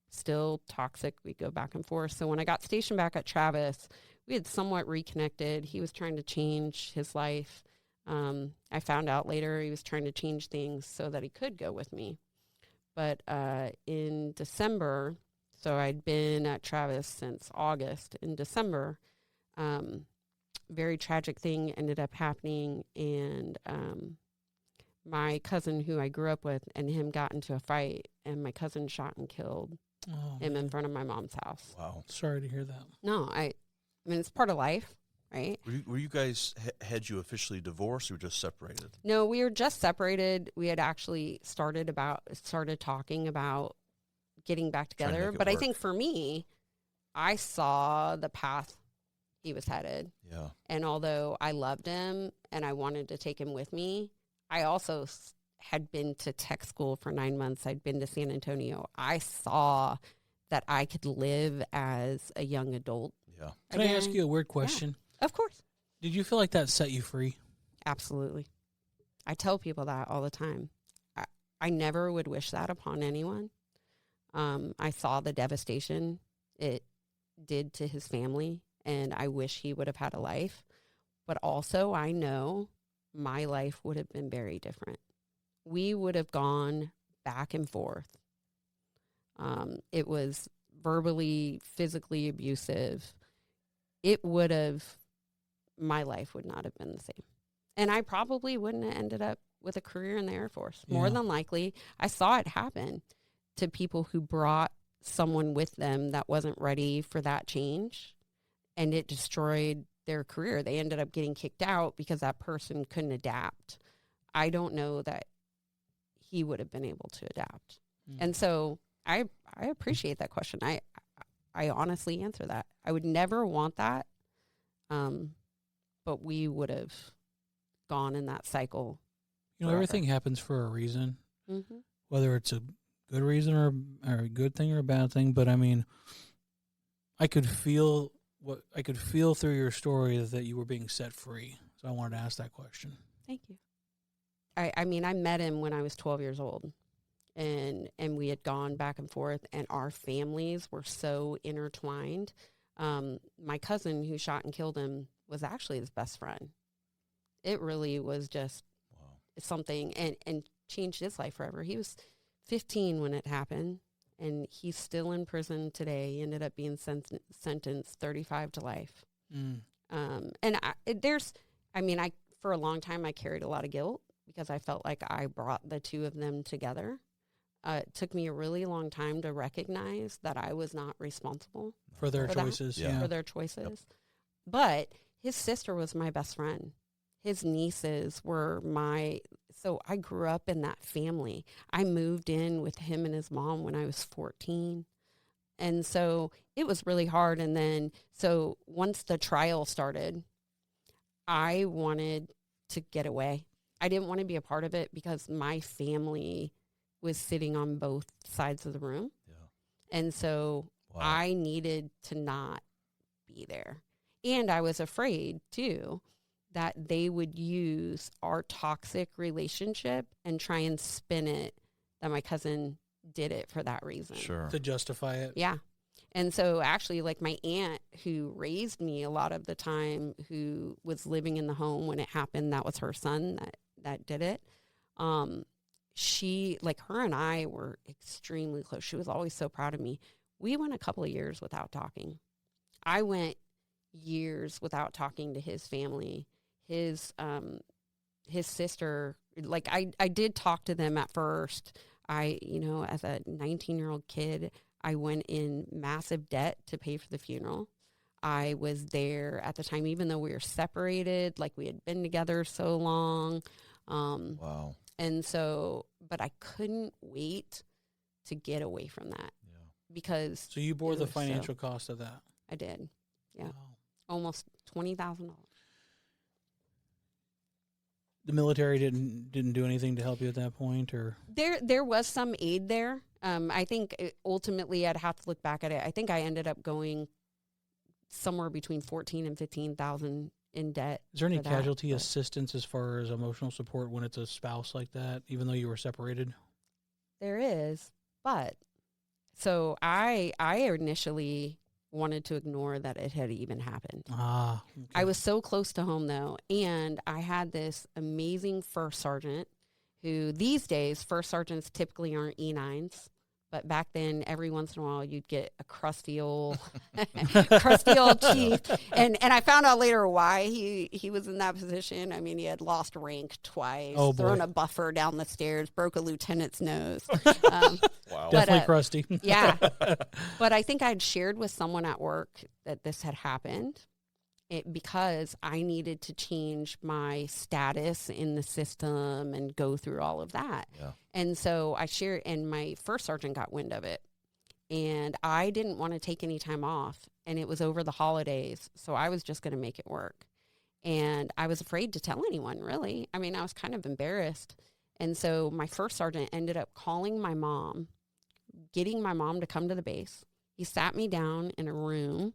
still toxic. We go back and forth. So when I got stationed back at Travis, we had somewhat reconnected. He was trying to change his life. I found out later he was trying to change things so that he could go with me. But in December, so I'd been at Travis since August. In December, very tragic thing ended up happening, and my cousin who I grew up with and him got into a fight, and my cousin shot and killed him in front of my mom's house. Wow. Sorry to hear that. No, I mean, it's part of life, right? Were you guys, had you officially divorced or just separated? No, we were just separated. We had actually started talking about getting back together. But I think for me, I saw the path he was headed. Yeah. And although I loved him and I wanted to take him with me, I also had been to tech school for 9 months. I'd been to San Antonio. I saw that I could live as a young adult. Yeah. Can I ask you a weird question? Yeah, of course. Did you feel like that set you free? Absolutely. I tell people that all the time. I never would wish that upon anyone. I saw the devastation it did to his family, and I wish he would have had a life. But also, I know my life would have been very different. We would have gone back and forth. It was verbally, physically abusive. My life would not have been the same. And I probably wouldn't have ended up with a career in the Air Force. More than likely, I saw it happen to people who brought someone with them that wasn't ready for that change, and it destroyed their career. They ended up getting kicked out because that person couldn't adapt. I don't know that he would have been able to adapt. And so I appreciate that question. I honestly answer that. I would never want that, but we would have gone in that cycle. You know, everything happens for a reason, Mm-hmm. whether it's a good reason or a good thing or a bad thing. But I mean, I could feel through your story that you were being set free. So I wanted to ask that question. Thank you. I mean, I met him when I was 12 years old, and we had gone back and forth, and our families were so intertwined. My cousin who shot and killed him was actually his best friend. It really was just something, and changed his life forever. He was 15 when it happened, and he's still in prison today. He ended up being sentenced 35 to life. And for a long time, I carried a lot of guilt because I felt like I brought the two of them together. It took me a really long time to recognize that I was not responsible for their choices. For their choices. Yep. But his sister was my best friend. His nieces were so I grew up in that family. I moved in with him and his mom when I was 14. And so it was really hard. And then, so once the trial started, I wanted to get away. I didn't want to be a part of it because my family was sitting on both sides of the room. Yeah. And so I needed to not be there. And I was afraid, too, that they would use our toxic relationship and try and spin it that my cousin did it for that reason. Sure. To justify it. Yeah. And so actually, like, my aunt who raised me a lot of the time, who was living in the home when it happened, that was her son that did it. She, like, her and I were extremely close. She was always so proud of me. We went a couple of years without talking. I went years without talking to his family. His sister, like, I did talk to them at first. As a 19-year-old kid, I went in massive debt to pay for the funeral. I was there at the time, even though we were separated, like, we had been together so long. Wow. And so, but I couldn't wait to get away from that. Yeah. Because. So you bore the financial cost of that? I did. Yeah. Wow. Almost $20,000. The military didn't do anything to help you at that point, or there was some aid there. I think ultimately I'd have to look back at it. I think I ended up going somewhere between $14,000 and $15,000 in debt. Is there any casualty assistance as far as emotional support when it's a spouse like that, even though you were separated? There is, but so I initially wanted to ignore that it had even happened. Okay. I was so close to home, though, and I had this amazing first sergeant who, these days, first sergeants typically aren't E9s, But back then, every once in a while, you'd get a crusty old chief. And I found out later why he was in that position. I mean, he had lost rank twice, thrown a buffer down the stairs, broke a lieutenant's nose. Wow. Definitely crusty. Yeah. But I think I'd shared with someone at work that this had happened. Because I needed to change my status in the system and go through all of that. Yeah. And so I shared, and my first sergeant got wind of it. And I didn't want to take any time off. And it was over the holidays. So I was just going to make it work. And I was afraid to tell anyone, really. I mean, I was kind of embarrassed. And so my first sergeant ended up calling my mom, getting my mom to come to the base. He sat me down in a room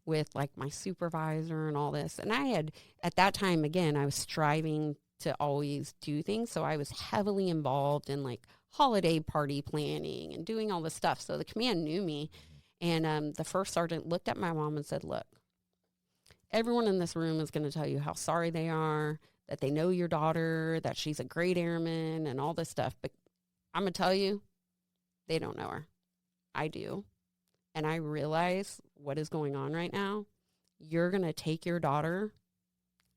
with like my supervisor and all this. And I had, at that time, again, I was striving to always do things. So I was heavily involved in like holiday party planning and doing all this stuff. So the command knew me. And the first sergeant looked at my mom and said, look, everyone in this room is going to tell you how sorry they are, that they know your daughter, that she's a great airman and all this stuff. But I'm going to tell you, they don't know her. I do. And I realize what is going on right now. You're going to take your daughter,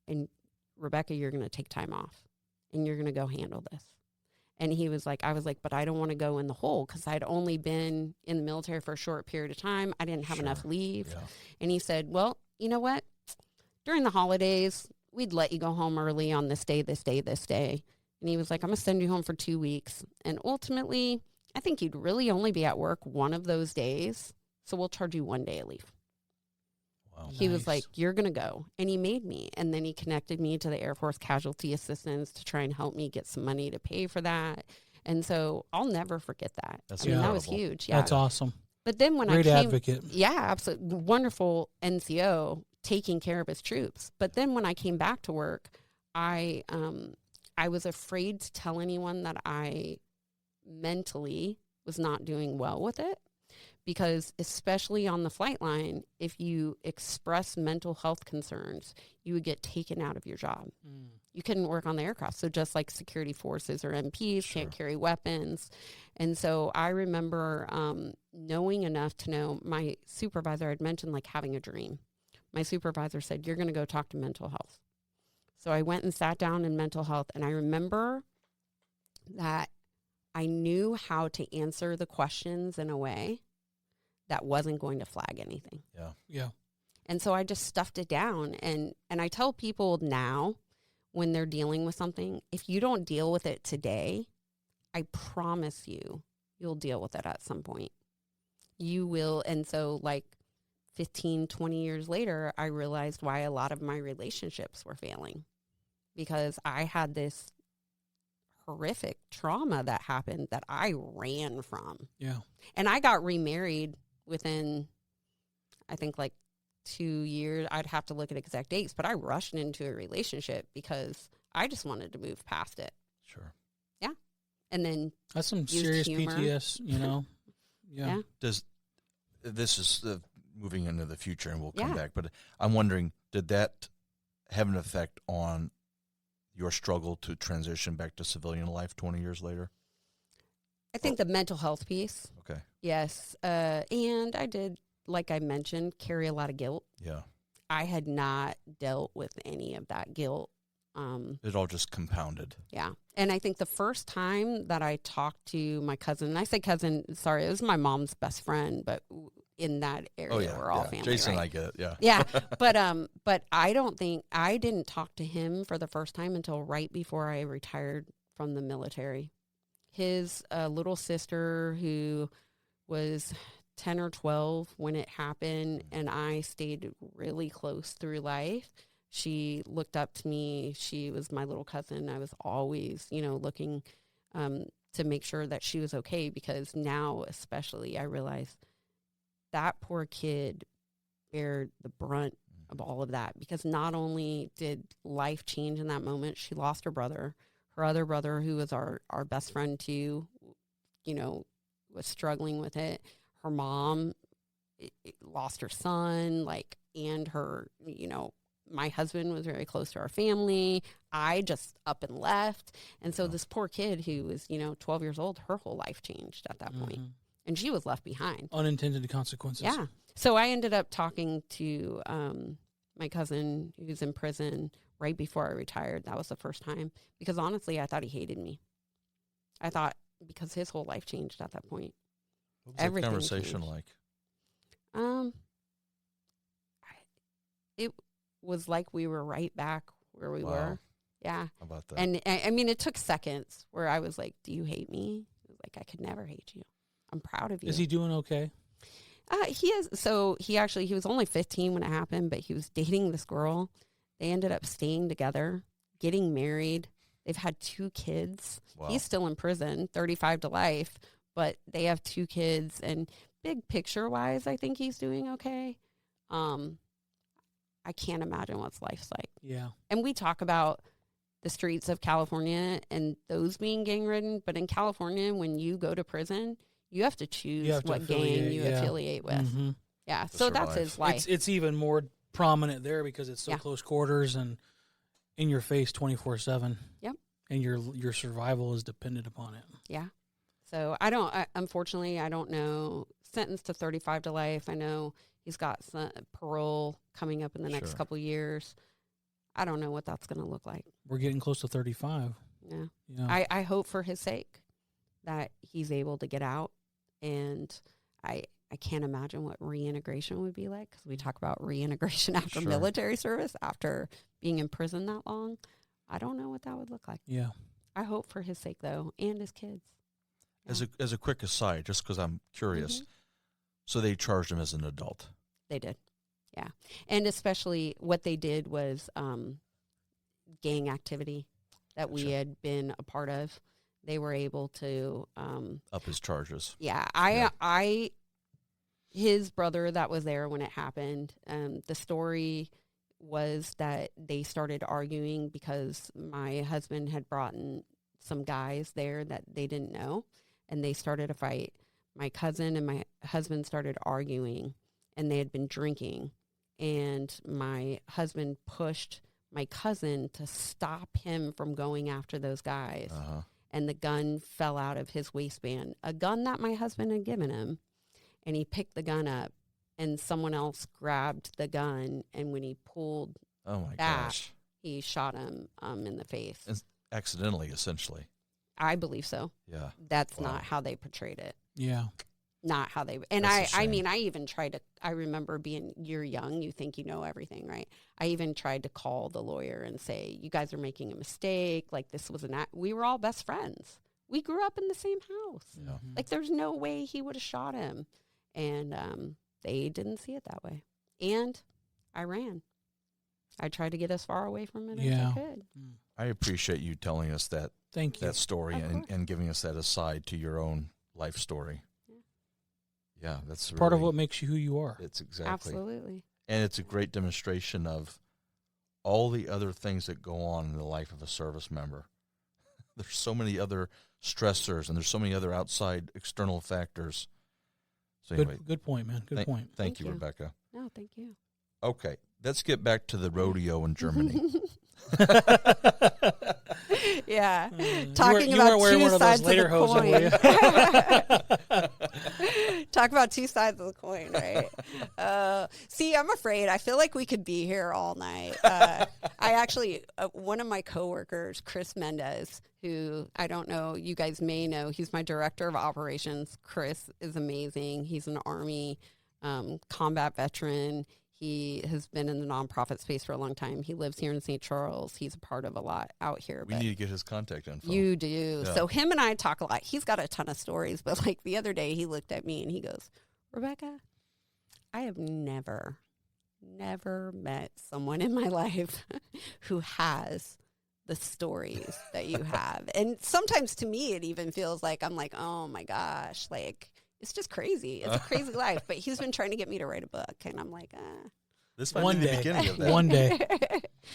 and Rebecca, you're going to take time off, and you're going to go handle this. And he was like, I was like, but I don't want to go in the hole because I'd only been in the military for a short period of time. I didn't have enough leave. Yeah. And he said, well, you know what? During the holidays, we'd let you go home early on this day, this day, this day. And he was like, I'm going to send you home for 2 weeks. And ultimately, I think you'd really only be at work one of those days. So we'll charge you 1 day of leave. Wow. He was like, you're going to go. And he made me. And then he connected me to the Air Force Casualty Assistance to try and help me get some money to pay for that. And so I'll never forget that. That's that was huge. Yeah. That's awesome. But then when Great I came, advocate. Yeah, absolutely. Wonderful NCO taking care of his troops. But then when I came back to work, I was afraid to tell anyone that I mentally was not doing well with it. Because especially on the flight line, if you express mental health concerns, you would get taken out of your job. Mm. You couldn't work on the aircraft. So just like security forces or MPs can't carry weapons. And so I remember knowing enough to know my supervisor had mentioned like having a dream. My supervisor said, you're going to go talk to mental health. So I went and sat down in mental health. And I remember that I knew how to answer the questions in a way that wasn't going to flag anything. Yeah. Yeah. And so I just stuffed it down. And I tell people now when they're dealing with something, if you don't deal with it today, I promise you, you'll deal with it at some point. You will. And so like 15, 20 years later, I realized why a lot of my relationships were failing because I had this horrific trauma that happened that I ran from. Yeah. And I got remarried within, I think, like 2 years. I'd have to look at exact dates, but I rushed into a relationship because I just wanted to move past it. Sure. Yeah. And then that's some serious humor. PTS, you know? Yeah. This is moving into the future and we'll come back, but I'm wondering, did that have an effect on your struggle to transition back to civilian life 20 years later? I think the mental health piece. Okay. Yes. And I did, like I mentioned, carry a lot of guilt. Yeah. I had not dealt with any of that guilt. It all just compounded. Yeah. And I think the first time that I talked to my cousin, and I say cousin, sorry, it was my mom's best friend, but in that area, we're all family. Jason right? and I get it. Yeah. Yeah. But I didn't talk to him for the first time until right before I retired from the military. His little sister, who was 10 or 12 when it happened, and I stayed really close through life. She looked up to me. She was my little cousin. I was always, looking to make sure that she was okay, because now especially I realize that poor kid bared the brunt of all of that, because not only did life change in that moment, she lost her brother. Her other brother, who was our best friend too, was struggling with it. Her mom lost her son, and her, my husband was very close to our family. I just up and left. And so this poor kid who was, 12 years old, her whole life changed at that point. and she was left behind. Unintended consequences. Yeah. So I ended up talking to my cousin who's in prison right before I retired. That was the first time, because honestly, I thought he hated me. I thought, because his whole life changed at that point. What was the conversation like? It was like we were right back where we were. Yeah. How about that? And I mean, it took seconds where I was like, do you hate me? Like, I could never hate you. I'm proud of you. Is he doing okay? He is. So he was only 15 when it happened, but he was dating this girl. They ended up staying together, getting married. They've had 2 kids. Wow. He's still in prison, 35 to life, but they have 2 kids. And big picture wise, I think he's doing okay. I can't imagine what life's like. Yeah. And we talk about the streets of California and those being gang ridden, but in California, when you go to prison, you have to choose what gang you affiliate with. Mm-hmm. Yeah. So that's his life. It's even more prominent there because it's so close quarters and in your face 24/7. Yep. And your survival is dependent upon it. Yeah. So unfortunately, I don't know. Sentenced to 35 to life. I know he's got some parole coming up in the next couple years. I don't know what that's going to look like. We're getting close to 35. Yeah. I hope for his sake that he's able to get out. And I can't imagine what reintegration would be like, because we talk about reintegration after military service, after being in prison that long. I don't know what that would look like. Yeah. I hope for his sake, though, and his kids. Yeah. As a quick aside, just because I'm curious, so they charged him as an adult. They did. Yeah. And especially what they did was gang activity that we had been a part of. They were able to up his charges. Yeah. His brother that was there when it happened, the story was that they started arguing because my husband had brought in some guys there that they didn't know, and they started a fight. My cousin and my husband started arguing, and they had been drinking, and my husband pushed my cousin to stop him from going after those guys. And the gun fell out of his waistband, a gun that my husband had given him. And he picked the gun up, and someone else grabbed the gun. And when he pulled back, he shot him in the face. Accidentally, essentially. I believe so. Yeah. That's not how they portrayed it. Yeah. Not how they, and I mean, I even tried to, I remember you're young, you think you know everything, right? I even tried to call the lawyer and say, you guys are making a mistake. Like, this was we were all best friends. We grew up in the same house. Yeah. Like, there's no way he would have shot him. And they didn't see it that way. And I ran. I tried to get as far away from it as I could. I appreciate you telling us that. Thank you. That story and giving us that aside to your own life story. Yeah, that's part of what makes you who you are. It's exactly. Absolutely. And it's a great demonstration of all the other things that go on in the life of a service member. There's so many other stressors, and there's so many other outside external factors. So anyway, good point, man. Good point. Thank you, Rebecca. No, thank you. Okay, let's get back to the rodeo in Germany. Yeah, talking about two sides of the coin. Talk about two sides of the coin, right? See, I'm afraid. I feel like we could be here all night. I actually, one of my coworkers, Chris Mendez, who I don't know, you guys may know, he's my director of operations. Chris is amazing. He's an Army combat veteran. He has been in the nonprofit space for a long time. He lives here in St. Charles. He's a part of a lot out here. We need to get his contact info. You do. Yeah. So him and I talk a lot. He's got a ton of stories, but like the other day he looked at me and he goes, Rebecca, I have never met someone in my life who has the stories that you have. And sometimes to me it even feels like I'm like, oh my gosh, like, it's just crazy. It's a crazy life. But he's been trying to get me to write a book, and I'm like, This might be the beginning of that. One day.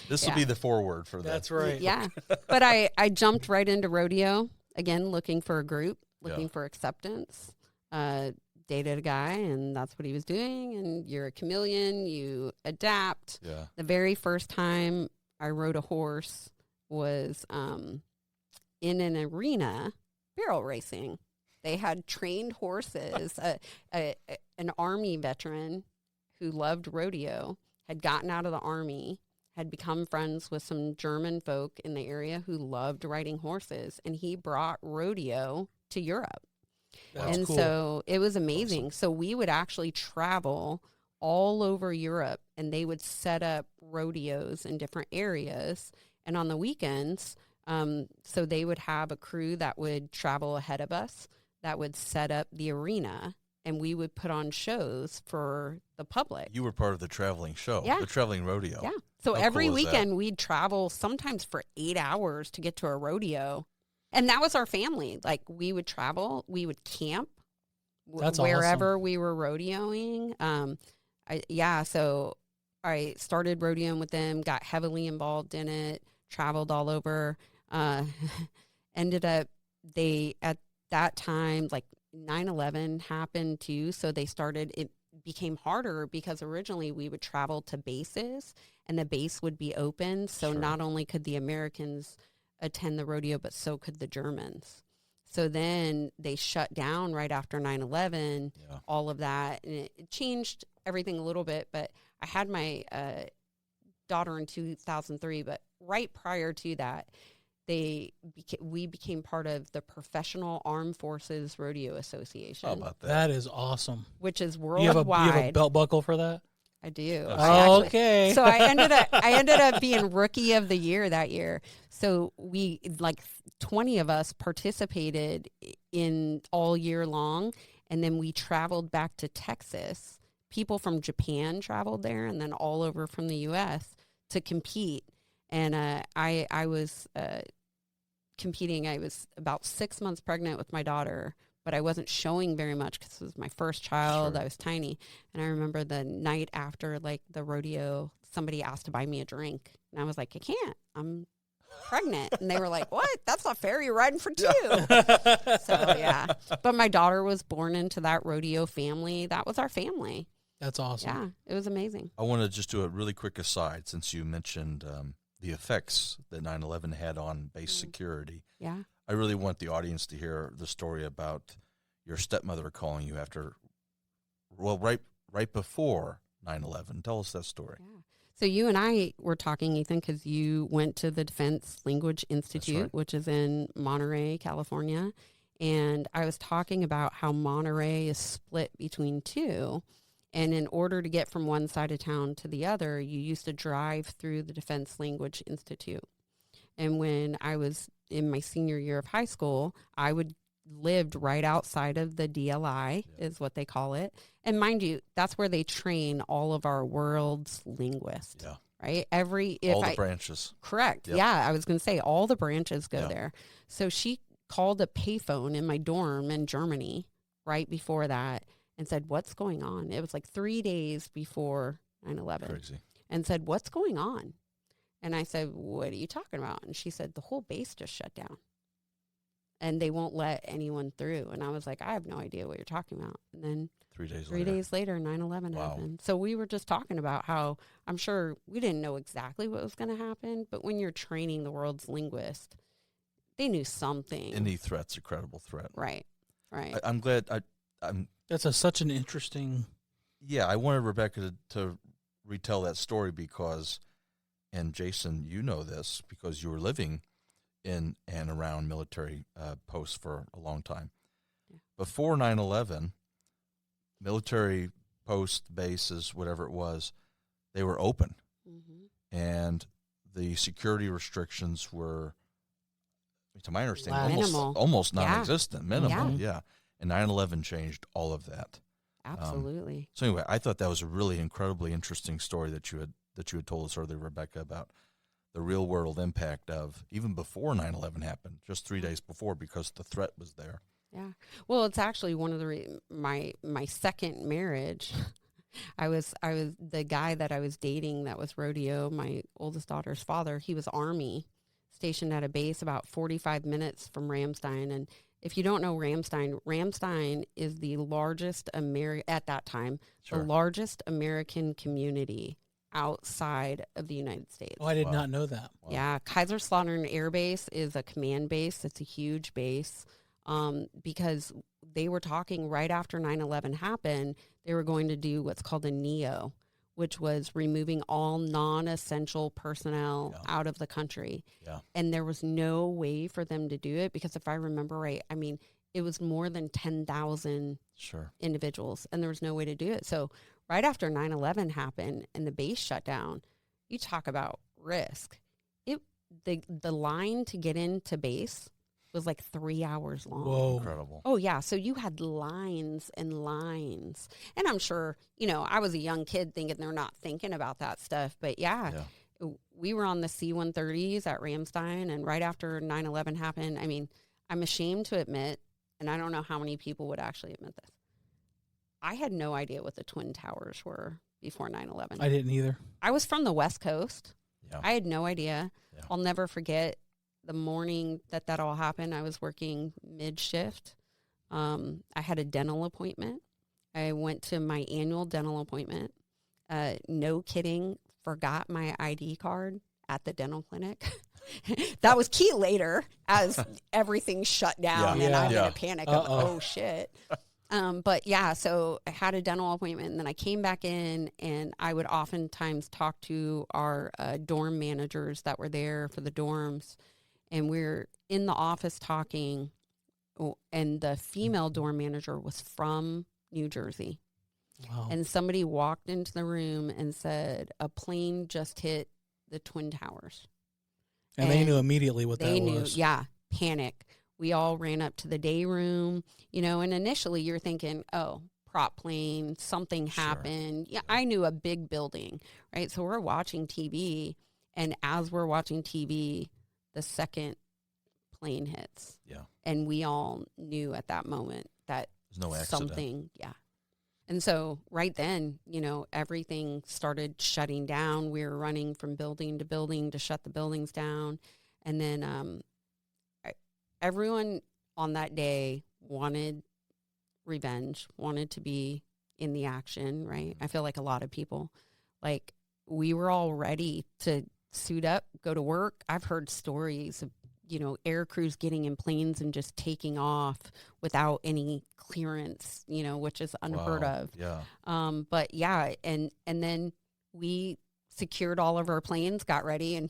This will be the foreword for that. That's right. Yeah. But I jumped right into rodeo, again, looking for a group, looking for acceptance. Dated a guy, and that's what he was doing. And you're a chameleon. You adapt. Yeah. The very first time I rode a horse was in an arena, barrel racing. They had trained horses. An Army veteran who loved rodeo had gotten out of the Army, had become friends with some German folk in the area who loved riding horses, and he brought rodeo to Europe. That's and cool. So it was amazing. Awesome. So we would actually travel all over Europe, and they would set up rodeos in different areas. And on the weekends, so they would have a crew that would travel ahead of us that would set up the arena, and we would put on shows for the public. You were part of the traveling show, Yeah. the traveling rodeo. Yeah. So How every cool is that? weekend we'd travel sometimes for 8 hours to get to a rodeo. And that was our family. Like, we would travel, we would camp That's wherever we were rodeoing. So I started rodeoing with them, got heavily involved in it, traveled all over. Ended up, at that time, like 9/11 happened too. So it became harder because originally we would travel to bases and the base would be open. So Sure. not only could the Americans attend the rodeo, but so could the Germans. So then they shut down right after 9/11, Yeah. all of that. And it changed everything a little bit. But I had my daughter in 2003, but right prior to that, we became part of the Professional Armed Forces Rodeo Association, How about that? That is awesome. which is You worldwide. have a belt buckle for that? I do. Oh, I actually- okay. So I ended up being Rookie of the Year that year. So we, like 20 of us, participated in all year long, and then we traveled back to Texas. People from Japan traveled there, and then all over from the U.S. to compete. And I was competing. I was about 6 months pregnant with my daughter, but I wasn't showing very much because it was my first child. Sure. I was tiny. And I remember the night after, like, the rodeo, somebody asked to buy me a drink. And I was like, I can't. I'm pregnant. And they were like, what? That's not fair. You're riding for two. So, yeah. But my daughter was born into that rodeo family. That was our family. That's awesome. Yeah. It was amazing. I want to just do a really quick aside since you mentioned the effects that 9/11 had on base security. Yeah. I really want the audience to hear the story about your stepmother calling you right before 9/11. Tell us that story. Yeah. So you and I were talking, Ethan, because you went to the Defense Language Institute, right. which is in Monterey, California. And I was talking about how Monterey is split between two. And in order to get from one side of town to the other, you used to drive through the Defense Language Institute. And when I was in my senior year of high school, I lived right outside of the DLI, is what they call it. And mind you, that's where they train all of our world's linguists, Yeah. right? All the branches. Correct. Yep. Yeah, I was going to say all the branches go Yeah. there. So she called a payphone in my dorm in Germany right before that and said, what's going on? It was like 3 days before 9/11. Crazy. And said, what's going on? And I said, what are you talking about? And she said, the whole base just shut down. And they won't let anyone through. And I was like, I have no idea what you're talking about. And then 3 days 3 later. days later, 9/11 Wow. happened. So we were just talking about how I'm sure we didn't know exactly what was going to happen. But when you're training the world's linguist, they knew something. Any threat's a credible threat. Right. I'm glad. I'm That's such an interesting. Yeah, I wanted Rebecca to retell that story because, and Jason, you know this because you were living in and around military posts for a long time. Yeah. Before 9/11, military post bases, whatever it was, they were open. Mm-hmm. And the security restrictions were, to my understanding, Minimal. almost Yeah. non-existent, minimal, Yeah. yeah. And 9/11 changed all of that. Absolutely. So anyway, I thought that was a really incredibly interesting story that you had told us earlier, Rebecca, about the real world impact of even before 9/11 happened, just 3 days before, because the threat was there. Yeah. Well, it's actually one of the my second marriage. I was the guy that I was dating that was rodeo, my oldest daughter's father. He was Army, stationed at a base about 45 minutes from Rammstein. And if you don't know Rammstein is the largest at that time, Sure. the largest American community outside of the United States. Oh, I did Wow. not know that. Wow. Yeah, Kaiserslautern Air Base is a command base. It's a huge base because they were talking right after 9/11 happened, they were going to do what's called a NEO, which was removing all non-essential personnel out of the country. Yeah. And there was no way for them to do it because if I remember right, I mean, it was more than 10,000 individuals, and there was no way to do it. So right after 9/11 happened and the base shut down, you talk about risk. The line to get into base was like 3 hours long. Whoa. Incredible. Oh, yeah. So you had lines and lines. And I'm sure, I was a young kid thinking they're not thinking about that stuff. But, we were on the C-130s at Rammstein. And right after 9/11 happened, I mean, I'm ashamed to admit, and I don't know how many people would actually admit this, I had no idea what the Twin Towers were before 9/11. I didn't either. I was from the West Coast. Yeah. I had no idea. Yeah. I'll never forget the morning that all happened. I was working mid-shift. I had a dental appointment. I went to my annual dental appointment. No kidding, forgot my ID card at the dental clinic. That was key later as everything shut down and I'm in a panic of, oh, shit. But so I had a dental appointment and then I came back in and I would oftentimes talk to our dorm managers that were there for the dorms. And we're in the office talking and the female dorm manager was from New Jersey. Wow. And somebody walked into the room and said, a plane just hit the Twin Towers. And they knew immediately what that was. They knew, panic. We all ran up to the day room, and initially you're thinking, oh, prop plane, something happened. Yeah, I knew a big building, right? So we're watching TV, and as we're watching TV, the second plane hits. Yeah. And we all knew at that moment that there's no accident. Something, And so right then, everything started shutting down. We were running from building to building to shut the buildings down. And then everyone on that day wanted revenge, wanted to be in the action, right? I feel like a lot of people, like we were all ready to suit up, go to work. I've heard stories of, air crews getting in planes and just taking off without any clearance, which is unheard of. Yeah. But and then we secured all of our planes, got ready, and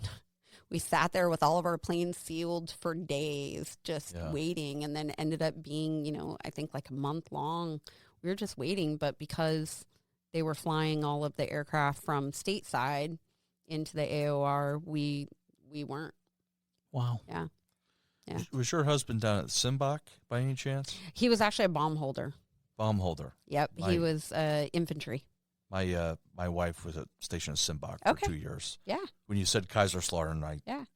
we sat there with all of our planes sealed for days, just waiting, and then ended up being, I think like a month long. We were just waiting, but because they were flying all of the aircraft from stateside into the AOR, we weren't. Wow. Yeah. Was your husband down at Simbach by any chance? He was actually a bomb holder. Bomb holder. Yep. He was infantry. My wife was at stationed at Simbach for 2 years. Yeah. When you said Kaiserslautern,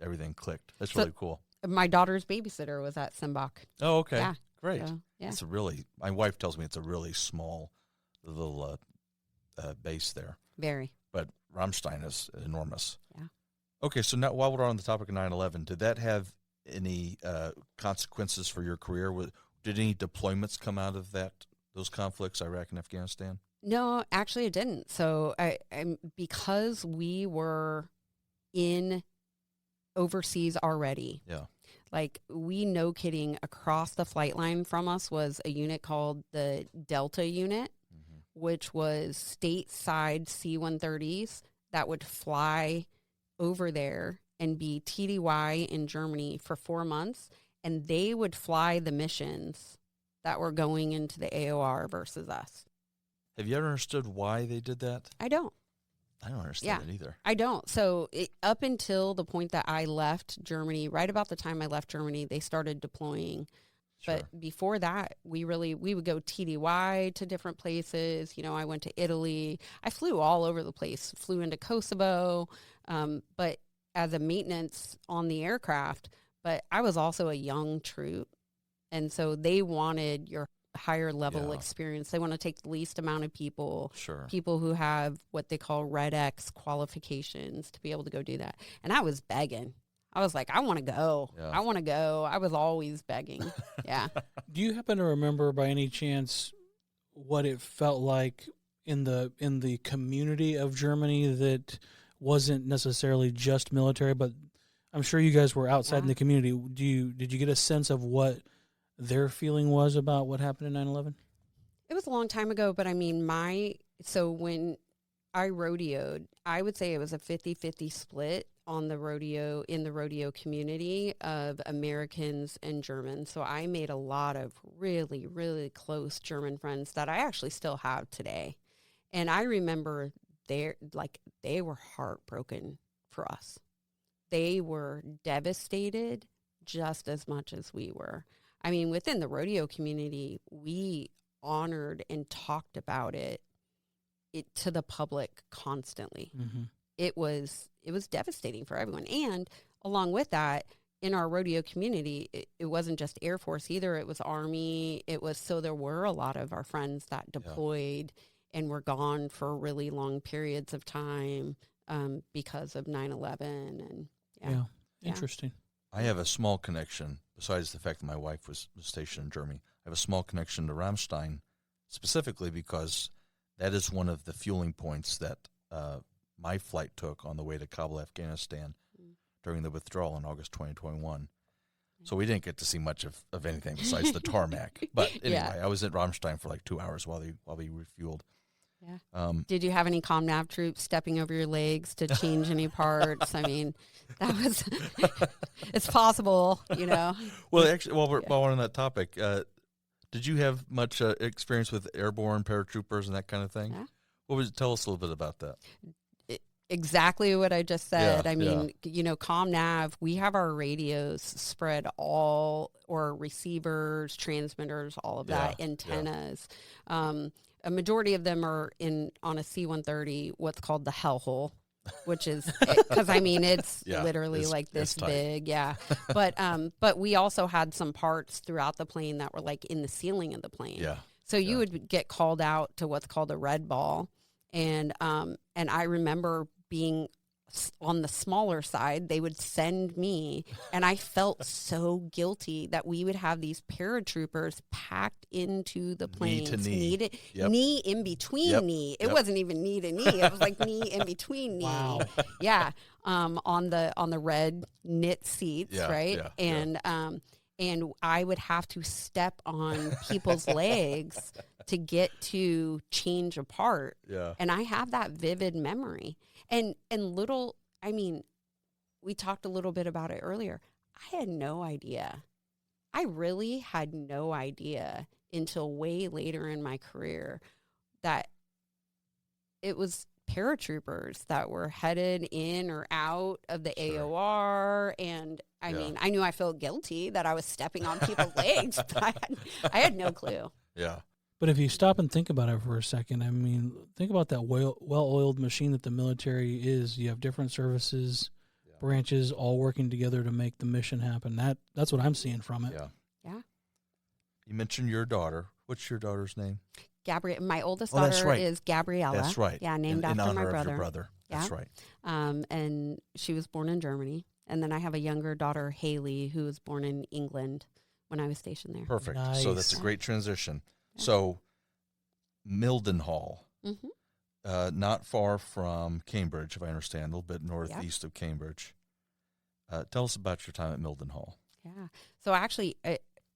everything clicked. That's really cool. My daughter's babysitter was at Simbach. Oh, okay. Yeah. Great. So, it's my wife tells me it's a really small little base there. Very. But Rammstein is enormous. Yeah. Okay, so now while we're on the topic of 9/11, did that have any consequences for your career? Did any deployments come out of those conflicts, Iraq and Afghanistan? No, actually it didn't. So because we were in overseas already. Yeah. Like no kidding, across the flight line from us was a unit called the Delta unit, which was stateside C-130s that would fly over there and be TDY in Germany for 4 months, and they would fly the missions that were going into the AOR versus us. Have you ever understood why they did that? I don't. I don't understand it either. I don't. So up until the point that I left Germany, right about the time I left Germany, they started deploying. Sure. But before that, we would go TDY to different places. I went to Italy. I flew all over the place, flew into Kosovo, but as a maintenance on the aircraft. But I was also a young troop. And so they wanted your higher level experience. They want to take the least amount of people, people who have what they call Red X qualifications to be able to go do that. And I was begging. I was like, I want to go. Yeah. I want to go. I was always begging. Yeah. Do you happen to remember by any chance what it felt like in the community of Germany that wasn't necessarily just military, but I'm sure you guys were outside in the community. Did you get a sense of what their feeling was about what happened in 9/11? It was a long time ago, but I mean, so when I rodeoed, I would say it was a 50-50 split on the rodeo, in the rodeo community, of Americans and Germans. So I made a lot of really, really close German friends that I actually still have today. And I remember they were heartbroken for us. They were devastated just as much as we were. I mean, within the rodeo community, we honored and talked about it to the public constantly. Mm-hmm. It was devastating for everyone. And along with that, in our rodeo community, it wasn't just Air Force either. It was Army. So there were a lot of our friends that deployed and were gone for really long periods of time because of 9/11. And Interesting. I have a small connection, besides the fact that my wife was stationed in Germany. I have a small connection to Rammstein, specifically because that is one of the fueling points that my flight took on the way to Kabul, Afghanistan, during the withdrawal in August 2021. So we didn't get to see much of anything besides the tarmac. But anyway, I was at Rammstein for like 2 hours while we refueled. Yeah. Did you have any ComNav troops stepping over your legs to change any parts? I mean, that was, it's possible, you know. Well, actually, while we're on that topic, did you have much experience with airborne paratroopers and that kind of thing? Yeah. Tell us a little bit about that. Exactly what I just said. Yeah, I mean, you know, ComNav, we have our radios spread or receivers, transmitters, all of that, antennas. A majority of them are on a C-130, what's called the hellhole, which is, because I mean, it's literally it's, like this big. Yeah. But we also had some parts throughout the plane that were like in the ceiling of the plane. Yeah. So you would get called out to what's called a red ball. And I remember being on the smaller side. They would send me, and I felt so guilty that we would have these paratroopers packed into the planes. Knee to knee. Knee in between knee. It wasn't even knee to knee. It was like knee in between knee. Wow. Yeah. On the red knit seats, right? Yeah, and I would have to step on people's legs to get to change a part. Yeah. And I have that vivid memory. And I mean, we talked a little bit about it earlier. I had no idea. I really had no idea until way later in my career that it was paratroopers that were headed in or out of the AOR. And I mean, I knew I felt guilty that I was stepping on people's legs, but I had no clue. Yeah. But if you stop and think about it for a second, I mean, think about that well-oiled machine that the military is. You have different services, branches, all working together to make the mission happen. That's what I'm seeing from it. Yeah. Yeah. You mentioned your daughter. What's your daughter's name? Gabrielle. My oldest daughter is Gabriella. That's right. Yeah, named after my brother. Of your brother. Yeah. That's right. And she was born in Germany. And then I have a younger daughter, Haley, who was born in England when I was stationed there. Perfect. Nice. So that's a great transition. So, Mildenhall, not far from Cambridge, if I understand, a little bit northeast of Cambridge. Tell us about your time at Mildenhall. Yeah. So actually,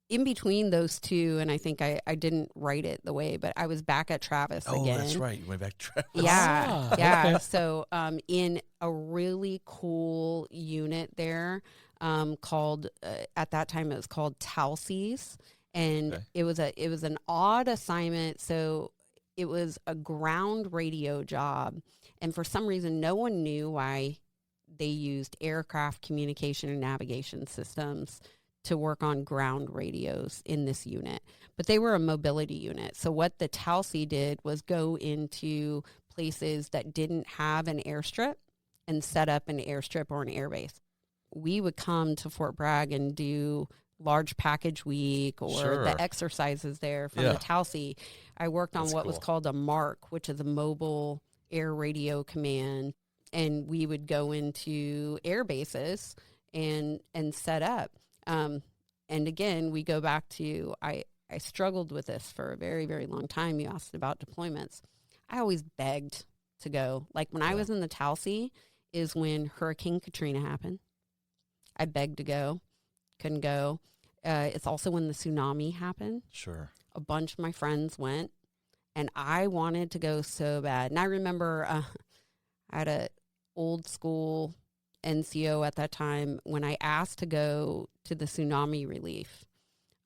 in between those two, and I think I didn't write it the way, but I was back at Travis again. Oh, that's right. You went back to Travis. Yeah. Okay. So in a really cool unit there called, at that time it was called Talsies. And it was an odd assignment. So it was a ground radio job. And for some reason, no one knew why they used aircraft communication and navigation systems to work on ground radios in this unit. But they were a mobility unit. So what the Talsi did was go into places that didn't have an airstrip and set up an airstrip or an airbase. We would come to Fort Bragg and do large package week or the exercises there from the Talsi. I worked on what was called a MARC, which is a mobile air radio command. And we would go into air bases and set up. And again, we go back to, I struggled with this for a very, very long time. You asked about deployments. I always begged to go. Like when I was in the Talsi is when Hurricane Katrina happened. I begged to go, couldn't go. It's also when the tsunami happened. Sure. A bunch of my friends went, and I wanted to go so bad. And I remember I had a old school NCO at that time. When I asked to go to the tsunami relief,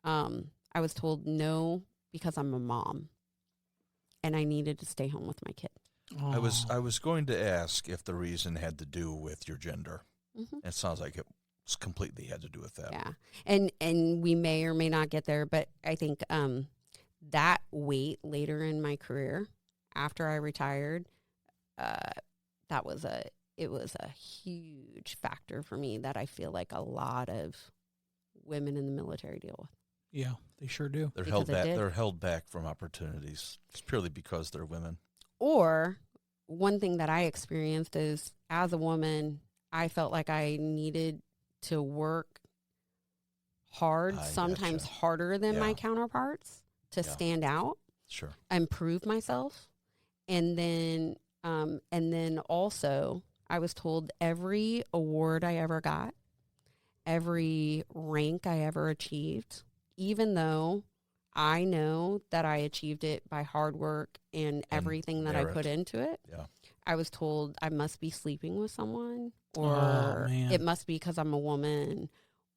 I was told no because I'm a mom, and I needed to stay home with my kid. I was going to ask if the reason had to do with your gender. Mm-hmm. It sounds like it completely had to do with that. Yeah. And we may or may not get there, but I think that weight later in my career, after I retired, it was a huge factor for me that I feel like a lot of women in the military deal with. Yeah, they sure do. They're held back. They're held back from opportunities. It's purely because they're women. Or one thing that I experienced is, as a woman, I felt like I needed to work hard, sometimes harder than my counterparts, to stand out, and prove myself. And then also, I was told every award I ever got, every rank I ever achieved, even though I know that I achieved it by hard work and everything that I put into it. Yeah. I was told I must be sleeping with someone, or it must be because I'm a woman,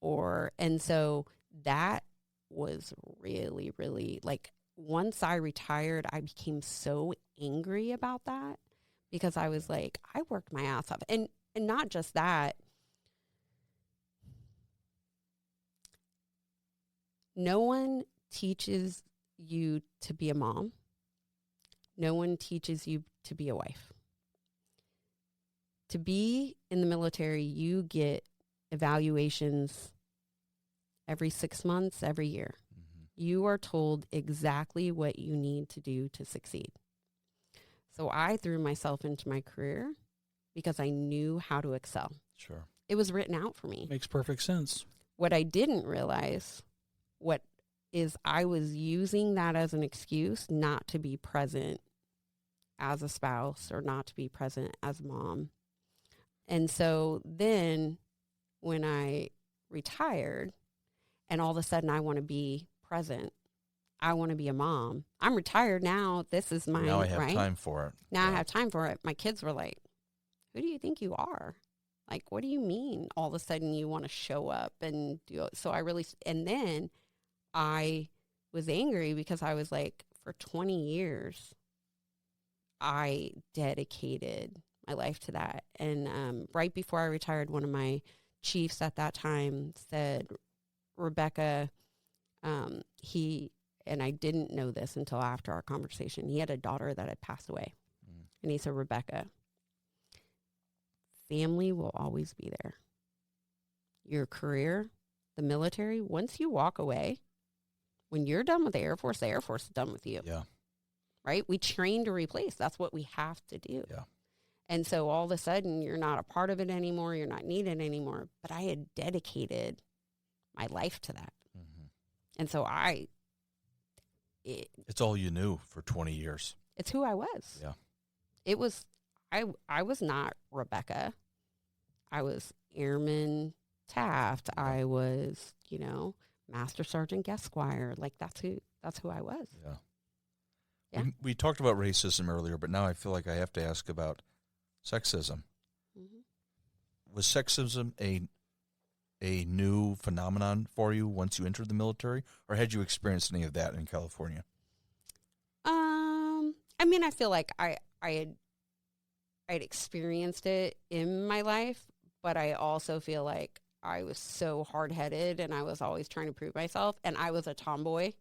and so that was really, really, like, once I retired, I became so angry about that, because I was like, I worked my ass off. And not just that. No one teaches you to be a mom. No one teaches you to be a wife. To be in the military, you get evaluations every 6 months, every year. Mm-hmm. You are told exactly what you need to do to succeed. So I threw myself into my career because I knew how to excel. Sure. It was written out for me. Makes perfect sense. What I didn't realize, I was using that as an excuse not to be present as a spouse or not to be present as a mom. And so then when I retired and all of a sudden I want to be present, I want to be a mom. I'm retired now. This is my, now I have time for it. Now I have time for it. My kids were like, who do you think you are? Like, what do you mean all of a sudden you want to show up and do it? So and then I was angry because I was like, for 20 years, I dedicated my life to that. And right before I retired, one of my chiefs at that time said, Rebecca, and I didn't know this until after our conversation, he had a daughter that had passed away. And he said, Rebecca, family will always be there. Your career, the military, once you walk away, when you're done with the Air Force is done with you. Yeah. Right? We train to replace. That's what we have to do. Yeah. And so all of a sudden, you're not a part of it anymore. You're not needed anymore. But I had dedicated my life to that. Mm-hmm. And so it's all you knew for 20 years. It's who I was. Yeah. It was, I was not Rebecca. I was Airman Taft. Yeah. I was, Master Sergeant Esquire. Like, that's who I was. Yeah. Yeah. We talked about racism earlier, but now I feel like I have to ask about sexism. Mm-hmm. Was sexism a new phenomenon for you once you entered the military, or had you experienced any of that in California? I feel like I had experienced it in my life, but I also feel like I was so hard-headed and I was always trying to prove myself, and I was a tomboy.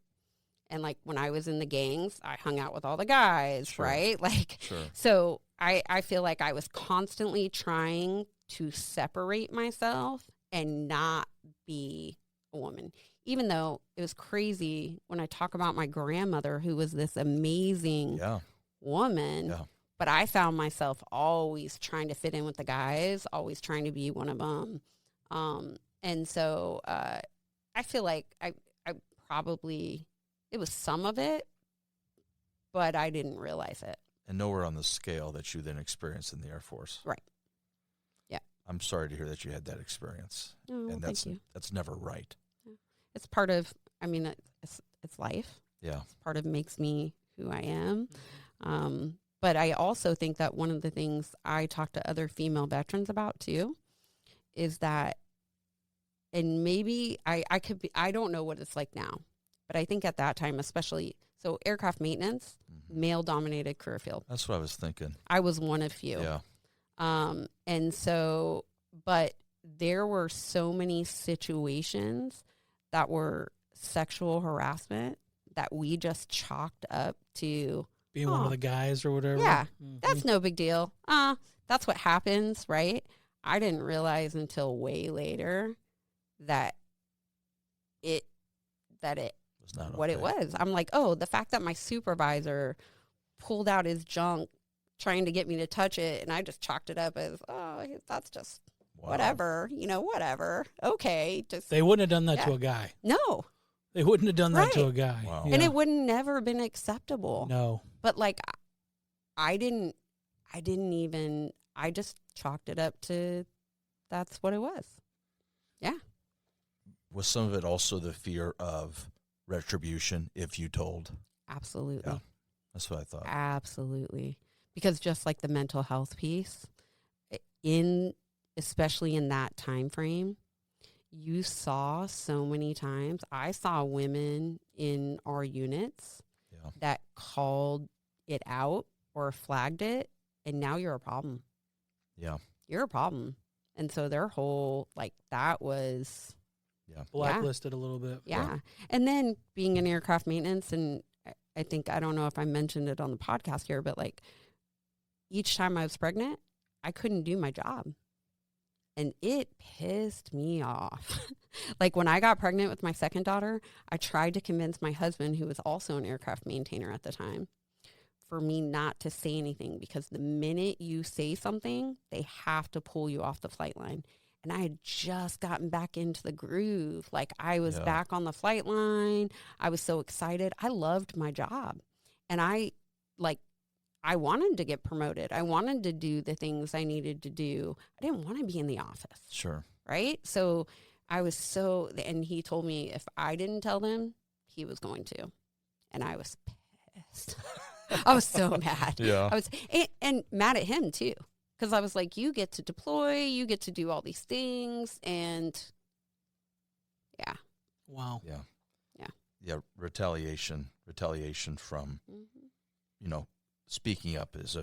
And, like, when I was in the gangs, I hung out with all the guys, sure. Right? Like, sure. So I feel like I was constantly trying to separate myself and not be a woman. Even though it was crazy when I talk about my grandmother, who was this amazing woman, but I found myself always trying to fit in with the guys, always trying to be one of them. And so I feel like I probably... It was some of it, but I didn't realize it. And nowhere on the scale that you then experienced in the Air Force. Right. Yeah. I'm sorry to hear that you had that experience. Oh, and thank you. That's never right. Yeah. it's part of, I mean, it's life. Yeah. It's part of makes me who I am. But I also think that one of the things I talk to other female veterans about too is that, and maybe I could be, I don't know what it's like now, but I think at that time, especially, so aircraft maintenance, male dominated career field. That's what I was thinking. I was one of few. Yeah. And so, but there were so many situations that were sexual harassment that we just chalked up to being one of the guys or whatever. Yeah, that's no big deal. That's what happens, right? I didn't realize until way later that it was not what okay. it was. I'm like, oh, the fact that my supervisor pulled out his junk trying to get me to touch it, and I just chalked it up as, oh, that's just whatever, whatever. Okay, just they wouldn't have done that to a guy. No, they wouldn't have done that to a guy. Wow. Yeah. And it would never been acceptable. No, but like, I didn't even. I just chalked it up to that's what it was. Yeah. Was some of it also the fear of retribution if you told? Absolutely. Yeah, that's what I thought. Absolutely. Because just like the mental health piece, especially in that time frame, you saw so many times. I saw women in our units that called it out or flagged it, and now you're a problem. Yeah. You're a problem. And so their whole, like, that was... blacklisted a little bit. Yeah. And then being in aircraft maintenance, and I think, I don't know if I mentioned it on the podcast here, but like each time I was pregnant, I couldn't do my job. And it pissed me off. Like when I got pregnant with my second daughter, I tried to convince my husband, who was also an aircraft maintainer at the time, for me not to say anything, because the minute you say something, they have to pull you off the flight line. And I had just gotten back into the groove. Like I was back on the flight line. I was so excited. I loved my job. And I wanted to get promoted. I wanted to do the things I needed to do. I didn't want to be in the office. Sure. Right? So I was and he told me if I didn't tell them, he was going to. And I was pissed. I was so mad. Yeah. I was, and mad at him too. Because I was like, you get to deploy, you get to do all these things, and yeah. Wow. Yeah. Yeah. Yeah, retaliation from, speaking up is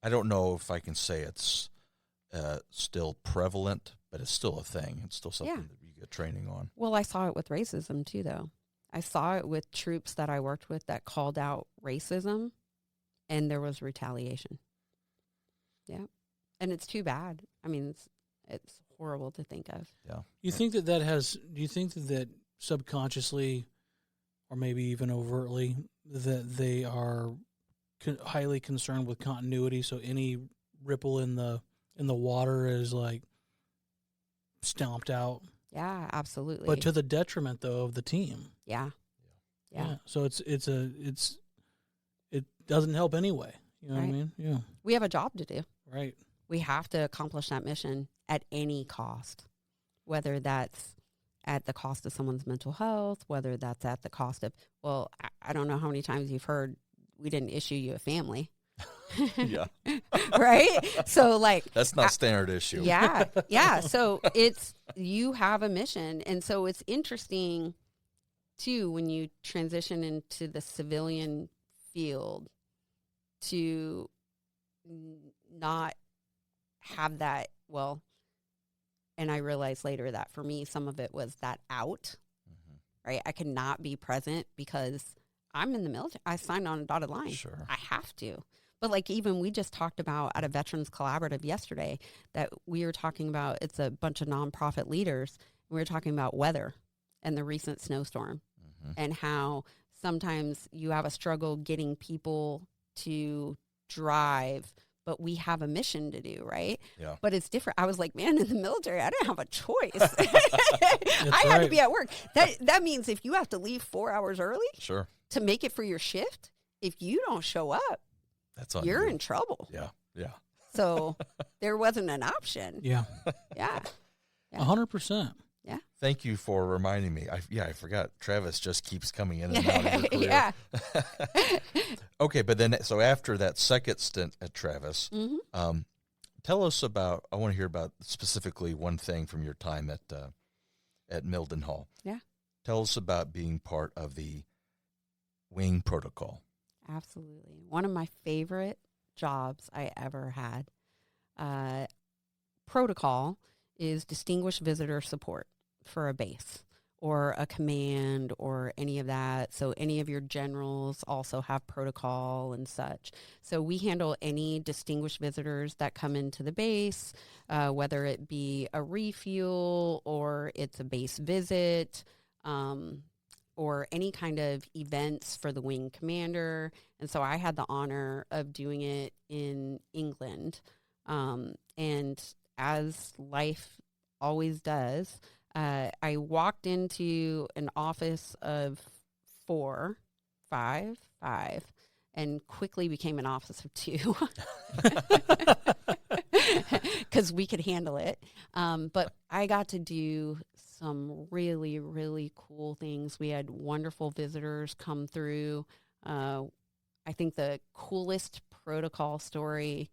I don't know if I can say it's still prevalent, but it's still a thing. It's still something that you get training on. Well, I saw it with racism too, though. I saw it with troops that I worked with that called out racism, and there was retaliation. Yeah. And it's too bad. I mean, it's horrible to think of. Yeah. Do you think that subconsciously, or maybe even overtly, that they are highly concerned with continuity? So any ripple in the water is like stomped out. Yeah, absolutely. But to the detriment though of the team. Yeah. So it doesn't help anyway. You know what I mean? Yeah. We have a job to do. Right. We have to accomplish that mission at any cost, whether that's at the cost of someone's mental health, whether that's at the cost of, well, I don't know how many times you've heard we didn't issue you a family. Yeah. Right? So like. That's not standard issue. Yeah. Yeah. So you have a mission. And so it's interesting too, when you transition into the civilian field, to not have that, and I realized later that for me, some of it was that out, right? I could not be present because I'm in the military. I signed on a dotted line. Sure. I have to. But like even we just talked about at a Veterans Collaborative yesterday that we were talking about, it's a bunch of nonprofit leaders. And we were talking about weather and the recent snowstorm and how sometimes you have a struggle getting people to drive, but we have a mission to do, right? Yeah. But it's different. I was like, man, in the military, I didn't have a choice. I had to be at work. That means if you have to leave 4 hours early Sure. to make it for your shift, if you don't show up, you're in trouble. Yeah. Yeah. So there wasn't an option. Yeah. Yeah. 100%. Yeah. Thank you for reminding me. I forgot. Travis just keeps coming in and out of your career. Yeah. Okay, but then, so after that second stint at Travis, tell us about, I want to hear about specifically one thing from your time at Mildenhall. Yeah. Tell us about being part of the wing protocol. Absolutely. One of my favorite jobs I ever had. Protocol is distinguished visitor support for a base or a command or any of that. So any of your generals also have protocol and such. So we handle any distinguished visitors that come into the base, whether it be a refuel or it's a base visit, or any kind of events for the wing commander. And so I had the honor of doing it in England. And as life always does, I walked into an office of five, and quickly became an office of 2 because we could handle it. But I got to do some really, really cool things. We had wonderful visitors come through. I think the coolest protocol story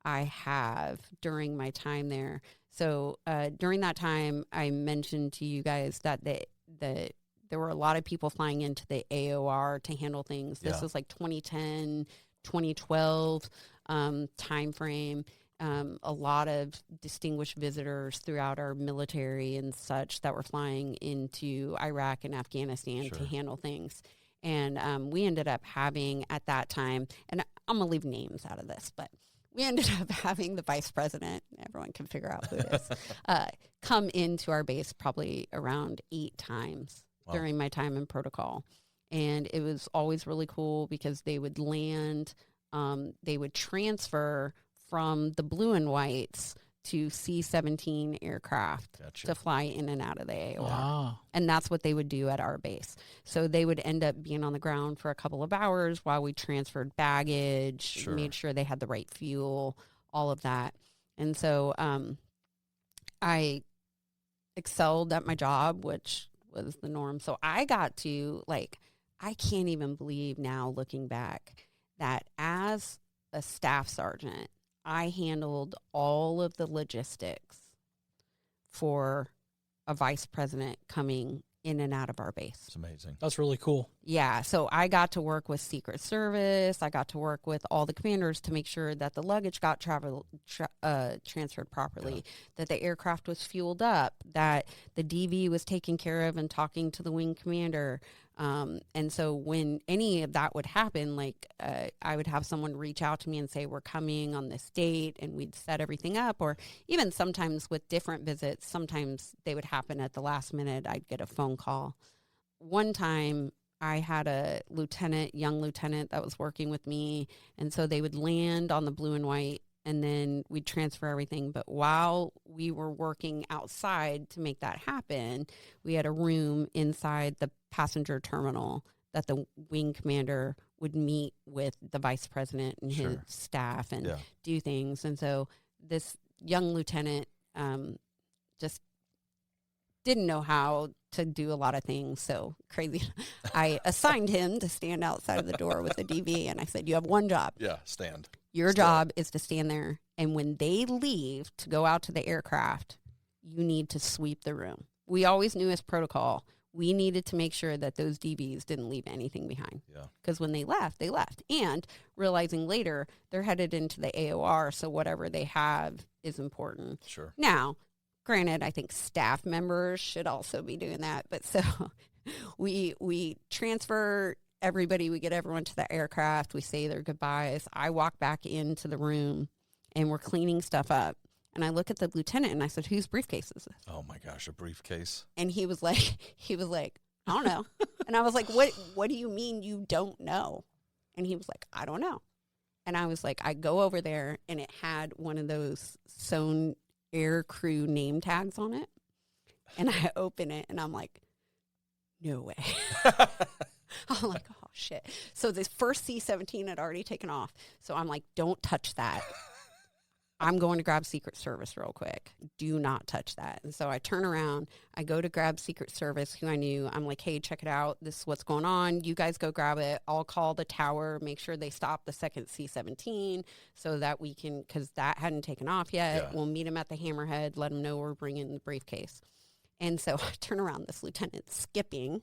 I have during my time there. So during that time, I mentioned to you guys that there were a lot of people flying into the AOR to handle things. This was like 2010, 2012 time frame. A lot of distinguished visitors throughout our military and such that were flying into Iraq and Afghanistan to handle things. And we ended up having at that time, and I'm going to leave names out of this, but we ended up having the vice president, everyone can figure out who it is, come into our base probably around 8 times during my time in protocol. And it was always really cool because they would land, they would transfer from the blue and whites to C-17 aircraft to fly in and out of the AOR. Wow. And that's what they would do at our base. So they would end up being on the ground for a couple of hours while we transferred baggage, made sure they had the right fuel, all of that. And so I excelled at my job, which was the norm. So I got to, I can't even believe now looking back that as a staff sergeant, I handled all of the logistics for a vice president coming in and out of our base. It's amazing. That's really cool. Yeah. So I got to work with Secret Service. I got to work with all the commanders to make sure that the luggage got transferred properly, that the aircraft was fueled up, that the DV was taken care of and talking to the wing commander. And so when any of that would happen, I would have someone reach out to me and say, we're coming on this date, and we'd set everything up. Or even sometimes with different visits, sometimes they would happen at the last minute. I'd get a phone call. One time I had a young lieutenant that was working with me. And so they would land on the blue and white, and then we'd transfer everything. But while we were working outside to make that happen, we had a room inside the passenger terminal that the wing commander would meet with the vice president and his staff and do things. And so this young lieutenant just didn't know how to do a lot of things. So crazy. I assigned him to stand outside of the door with the DV, and I said, you have one job. Yeah, stand. Your job is to stand there, and when they leave to go out to the aircraft, you need to sweep the room. We always knew as protocol, we needed to make sure that those DVs didn't leave anything behind. Yeah. Because when they left, they left. And realizing later, they're headed into the AOR, so whatever they have is important. Sure. Now, granted, I think staff members should also be doing that. But so we transfer everybody, we get everyone to the aircraft, we say their goodbyes. I walk back into the room, and we're cleaning stuff up. And I look at the lieutenant, and I said, whose briefcase is this? Oh my gosh, a briefcase. And he was like, I don't know. And I was like, what do you mean you don't know? And he was like, I don't know. And I was like, I go over there, and it had one of those sewn air crew name tags on it. And I open it, and I'm like, no way. I'm like, oh shit. So this first C-17 had already taken off. So I'm like, don't touch that. I'm going to grab Secret Service real quick. Do not touch that. And so I turn around. I go to grab Secret Service, who I knew. I'm like, hey, check it out. This is what's going on. You guys go grab it. I'll call the tower, make sure they stop the second C-17 so that we can, because that hadn't taken off yet. Yeah. We'll meet him at the Hammerhead, let him know we're bringing the briefcase. And so I turn around, this lieutenant skipping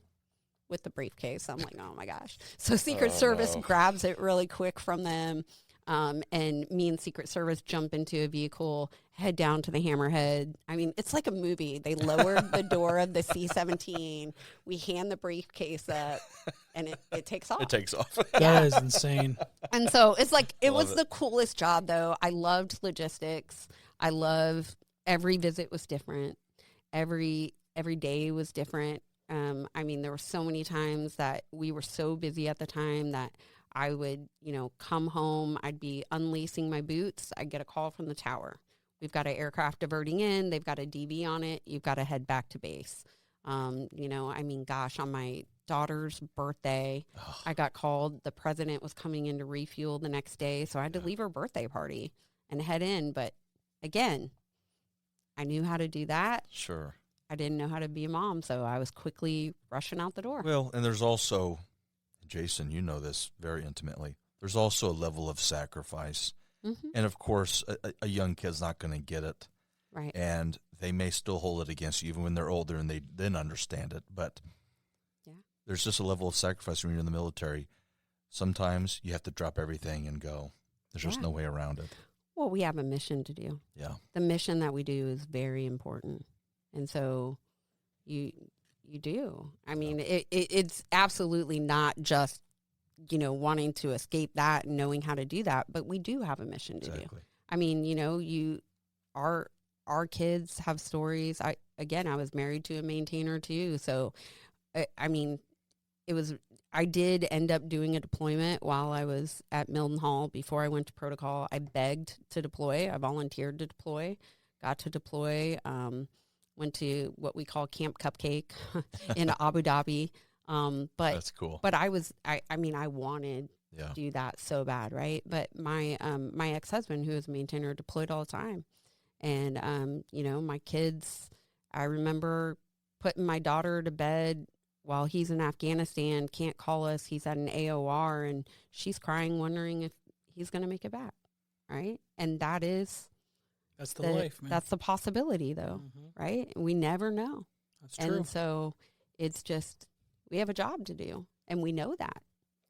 with the briefcase. I'm like, oh, my gosh. So Secret Service grabs it really quick from them. And me and Secret Service jump into a vehicle, head down to the Hammerhead. I mean, it's like a movie. They lowered the door of the C-17. We hand the briefcase up, and it takes off. It takes off. That is insane. And so it's like, it was it. the coolest job, though. I loved logistics. Every visit was different. Every day was different. I mean, there were so many times that we were so busy at the time that I would, come home. I'd be unlacing my boots. I'd get a call from the tower. We've got an aircraft diverting in. They've got a DV on it. You've got to head back to base. On my daughter's birthday, I got called. The president was coming in to refuel the next day. So I had to leave her birthday party and head in. But again, I knew how to do that. Sure. I didn't know how to be a mom. So I was quickly rushing out the door. Well, and there's also, Jason, you know this very intimately, there's also a level of sacrifice. Mm-hmm. And, of course, a young kid's not going to get it. Right. And they may still hold it against you even when they're older and they then understand it. But there's just a level of sacrifice when you're in the military. Sometimes you have to drop everything and go. There's just no way around it. Well, we have a mission to do. Yeah. The mission that we do is very important. And so you do. I mean, it's absolutely not just, wanting to escape that and knowing how to do that, but we do have a mission to do. I mean, our kids have stories. I was married to a maintainer too. So, I did end up doing a deployment while I was at Mildenhall before I went to protocol. I begged to deploy. I volunteered to deploy, got to deploy, went to what we call Camp Cupcake in Abu Dhabi. But that's cool. But I wanted to do that so bad, right? But my ex-husband, who was a maintainer, deployed all the time. And, my kids, I remember putting my daughter to bed while he's in Afghanistan, can't call us. He's at an AOR, and she's crying, wondering if he's going to make it back, right? And that's the life, man. That's the possibility, though, right? We never know. That's true. And so it's just, we have a job to do, and we know that.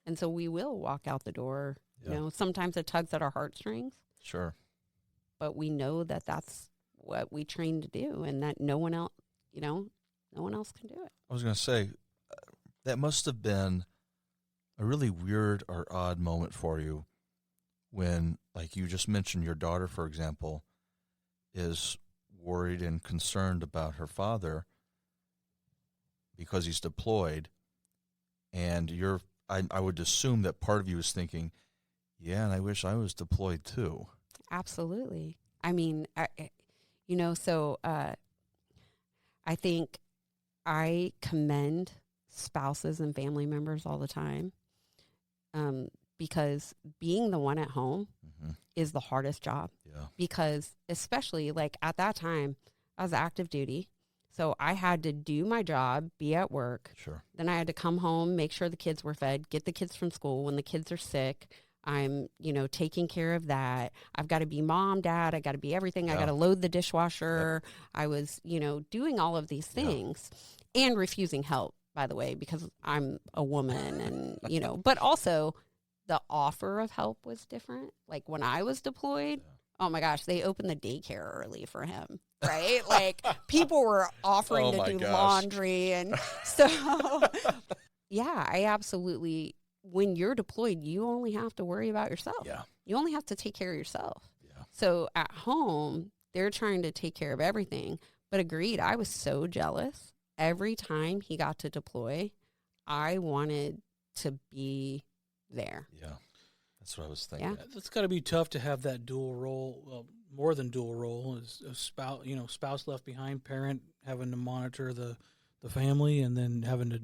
And so we will walk out the door. Yeah. Sometimes it tugs at our heartstrings. Sure. But we know that that's what we train to do, and that no one else can do it. I was going to say, that must have been a really weird or odd moment for you when, like you just mentioned, your daughter, for example, is worried and concerned about her father because he's deployed, and I would assume that part of you is thinking, yeah, and I wish I was deployed too. Absolutely. I mean, I think I commend spouses and family members all the time, because being the one at home is the hardest job. Yeah. Because especially like at that time, I was active duty. So I had to do my job, be at work. Sure. Then I had to come home, make sure the kids were fed, get the kids from school. When the kids are sick, I'm, taking care of that. I've got to be mom, dad. I got to be everything. Yeah. I got to load the dishwasher. Yep. I was, doing all of these things and refusing help, by the way, because I'm a woman and, but also the offer of help was different. Like when I was deployed, oh my gosh, they opened the daycare early for him, right? Like people were offering to do laundry. And so, I absolutely, when you're deployed, you only have to worry about yourself. Yeah. You only have to take care of yourself. Yeah. So at home, they're trying to take care of everything. But agreed, I was so jealous. Every time he got to deploy, I wanted to be there. Yeah. That's what I was thinking. Yeah. It's got to be tough to have that dual role, more than dual role, as a spouse left behind, parent having to monitor the family, and then having to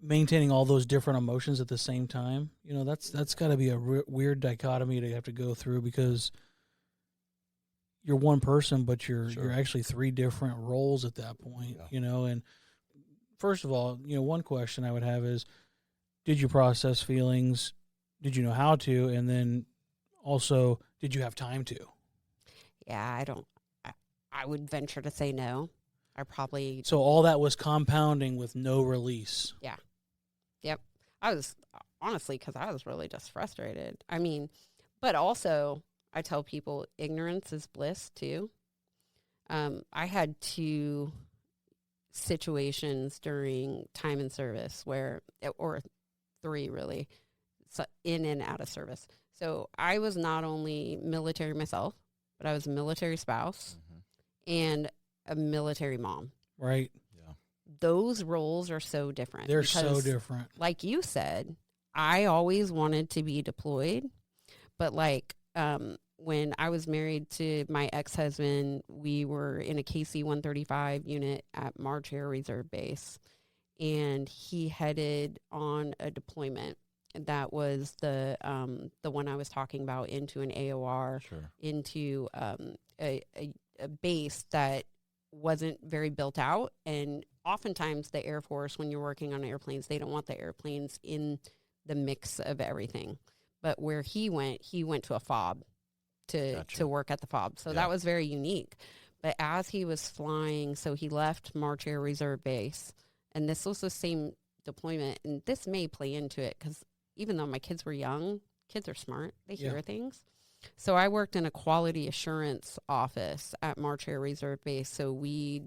maintaining all those different emotions at the same time. That's got to be a weird dichotomy to have to go through, because you're one person, but you're Sure. actually three different roles at that point, Yeah. you know. And first of all, you know, one question I would have is, did you process feelings? Did you know how to? And then also, did you have time to? Yeah, I would venture to say no. I probably, So all that was compounding with no release. yep. I was, honestly, because I was really just frustrated. I mean, but also, I tell people ignorance is bliss, too. I had 2 situations during time in service or 3 really, so in and out of service. So I was not only military myself, but I was a military spouse and a military mom. Right. Yeah. Those roles are so different. They're so because, different. like you said, I always wanted to be deployed, but like when I was married to my ex-husband, we were in a KC-135 unit at March Air Reserve Base, and he headed on a deployment. That was the one I was talking about, into an AOR, Sure. into a base that wasn't very built out. And oftentimes the Air Force, when you're working on airplanes, they don't want the airplanes in the mix of everything. But where he went to a FOB to work at the FOB. So that was very unique. But as he was flying, so he left March Air Reserve Base, and this was the same deployment. And this may play into it because even though my kids were young, kids are smart. They hear things. So I worked in a quality assurance office at March Air Reserve Base. So we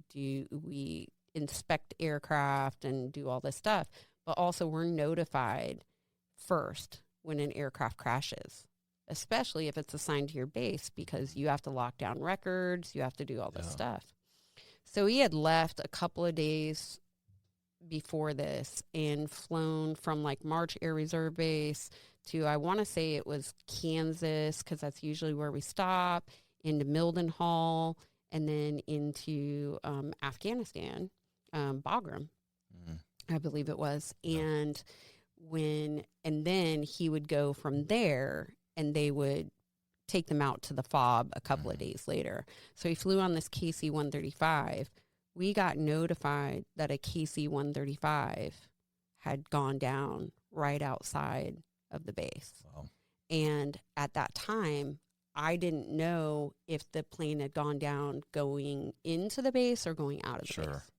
inspect aircraft and do all this stuff, but also we're notified first when an aircraft crashes, especially if it's assigned to your base, because you have to lock down records, you have to do all this stuff. So he had left a couple of days before this and flown from like March Air Reserve Base to, I want to say it was Kansas, because that's usually where we stop, into Mildenhall, and then into Afghanistan, Bagram, I believe it was. And then he would go from there, and they would take them out to the FOB a couple of days later. So he flew on this KC-135. We got notified that a KC-135 had gone down right outside of the base. Wow. And at that time, I didn't know if the plane had gone down going into the base or going out of the base.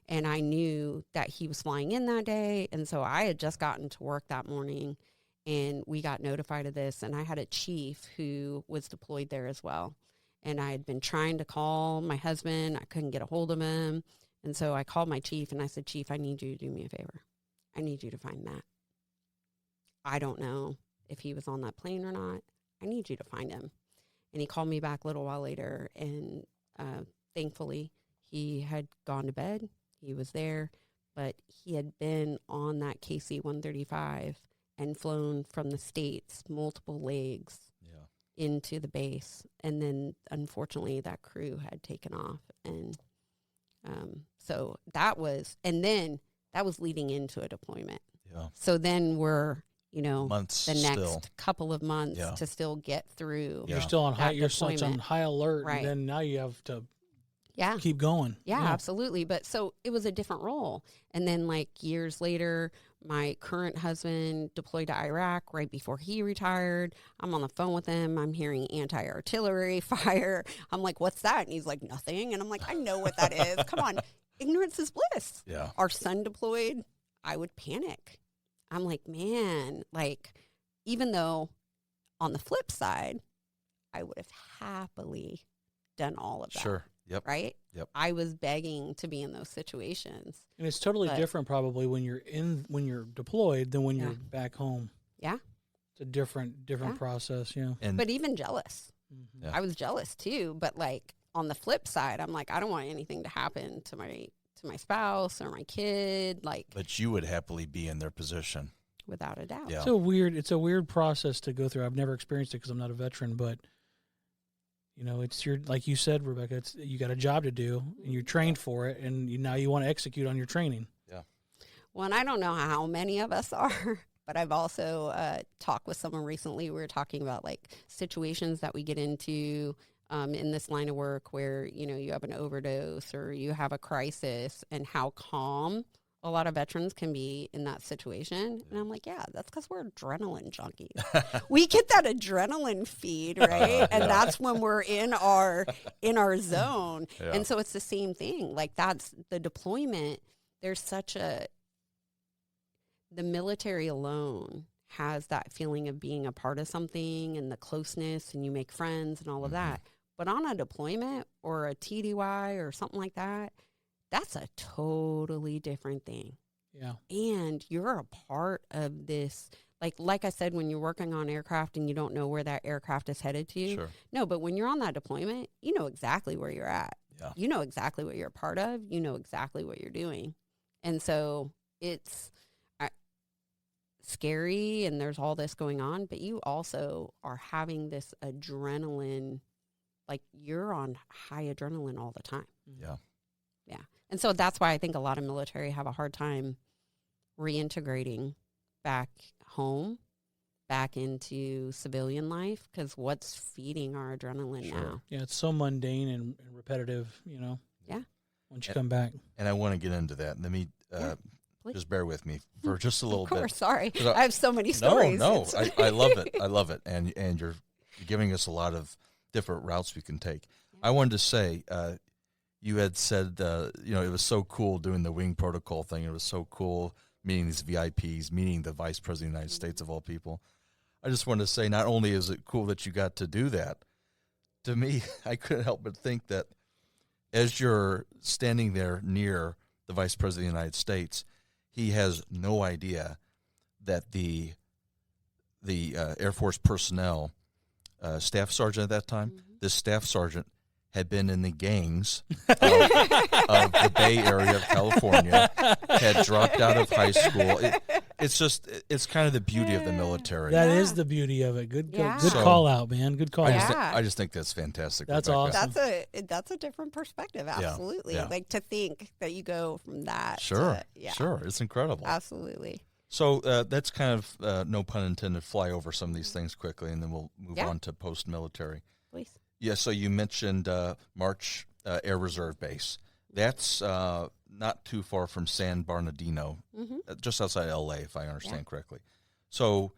And I knew that he was flying in that day. And so I had just gotten to work that morning, and we got notified of this. And I had a chief who was deployed there as well. And I had been trying to call my husband. I couldn't get a hold of him. And so I called my chief, and I said, Chief, I need you to do me a favor. I need you to find Matt. I don't know if he was on that plane or not. I need you to find him. And he called me back a little while later, and thankfully he had gone to bed. He was there, but he had been on that KC-135 and flown from the States multiple legs into the base. And then, unfortunately, that crew had taken off. And so that was leading into a deployment. Yeah. So then we're, months the next still. couple of months to still get through. You're still on that you're such on high alert, Right. and then now you have to Yeah. keep going. Yeah, absolutely. But so it was a different role. And then like years later, my current husband deployed to Iraq right before he retired. I'm on the phone with him. I'm hearing anti-artillery fire. I'm like, what's that? And he's like, nothing. And I'm like, I know what that is. Come on. Ignorance is bliss. Yeah. Our son deployed. I would panic. I'm like, man, like, even though on the flip side, I would have happily done all of that. Sure. Yep. Right? Yep. I was begging to be in those situations. And it's totally different probably when you're deployed than when you're back home. Yeah. It's a different process, But even jealous. Yeah. I was jealous too, but like on the flip side, I'm like, I don't want anything to happen to my spouse or my kid, like. But you would happily be in their position. Without a doubt. Yeah. It's a weird process to go through. I've never experienced it because I'm not a veteran, but it's like you said, Rebecca, you got a job to do and you're trained for it, and now you want to execute on your training. Yeah. Well, and I don't know how many of us are, but I've also talked with someone recently. We were talking about like situations that we get into in this line of work where, you know, you have an overdose or you have a crisis, and how calm a lot of veterans can be in that situation. And I'm like, yeah, that's because we're adrenaline junkies. We get that adrenaline feed, right? And that's when we're in our zone. Yeah. And so it's the same thing. Like, that's the deployment. There's such the military alone has that feeling of being a part of something and the closeness, and you make friends and all of that. But on a deployment or a TDY or something like that, that's a totally different thing. Yeah. And you're a part of this. Like I said, when you're working on aircraft and you don't know where that aircraft is headed to. Sure. No, but when you're on that deployment, you know exactly where you're at. Yeah. You know exactly what you're a part of. You know exactly what you're doing. And so it's scary, and there's all this going on, but you also are having this adrenaline, like you're on high adrenaline all the time. Yeah. Yeah. And so that's why I think a lot of military have a hard time reintegrating back home, back into civilian life, because what's feeding our adrenaline now? Yeah, it's so mundane and repetitive, you know. Yeah. Once you come back. And I want to get into that. Let me just bear with me for just a little Of course, bit. sorry. I have so many stories. No, I love it. I love it. And you're giving us a lot of different routes we can take. I wanted to say, you had said, you know, it was so cool doing the wing protocol thing. It was so cool meeting these VIPs, meeting the Vice President of the United States of all people. I just wanted to say, not only is it cool that you got to do that, to me, I couldn't help but think that as you're standing there near the Vice President of the United States, he has no idea that the Air Force personnel, staff sergeant at that time, this staff sergeant had been in the gangs of the Bay Area of California, had dropped out of high school. It's kind of the beauty of the military. That is the beauty of it. Good So, call out, man. Good call out. I just think that's fantastic. That's Rebecca. awesome. That's a different perspective. Absolutely. Yeah. Like, to think that you go from that. Sure. To, Sure. It's incredible. Absolutely. So that's kind of, no pun intended, fly over some of these things quickly, and then we'll move on to post-military. Please. Yeah, so you mentioned March Air Reserve Base. That's not too far from San Bernardino, just outside L.A., if I understand correctly. So,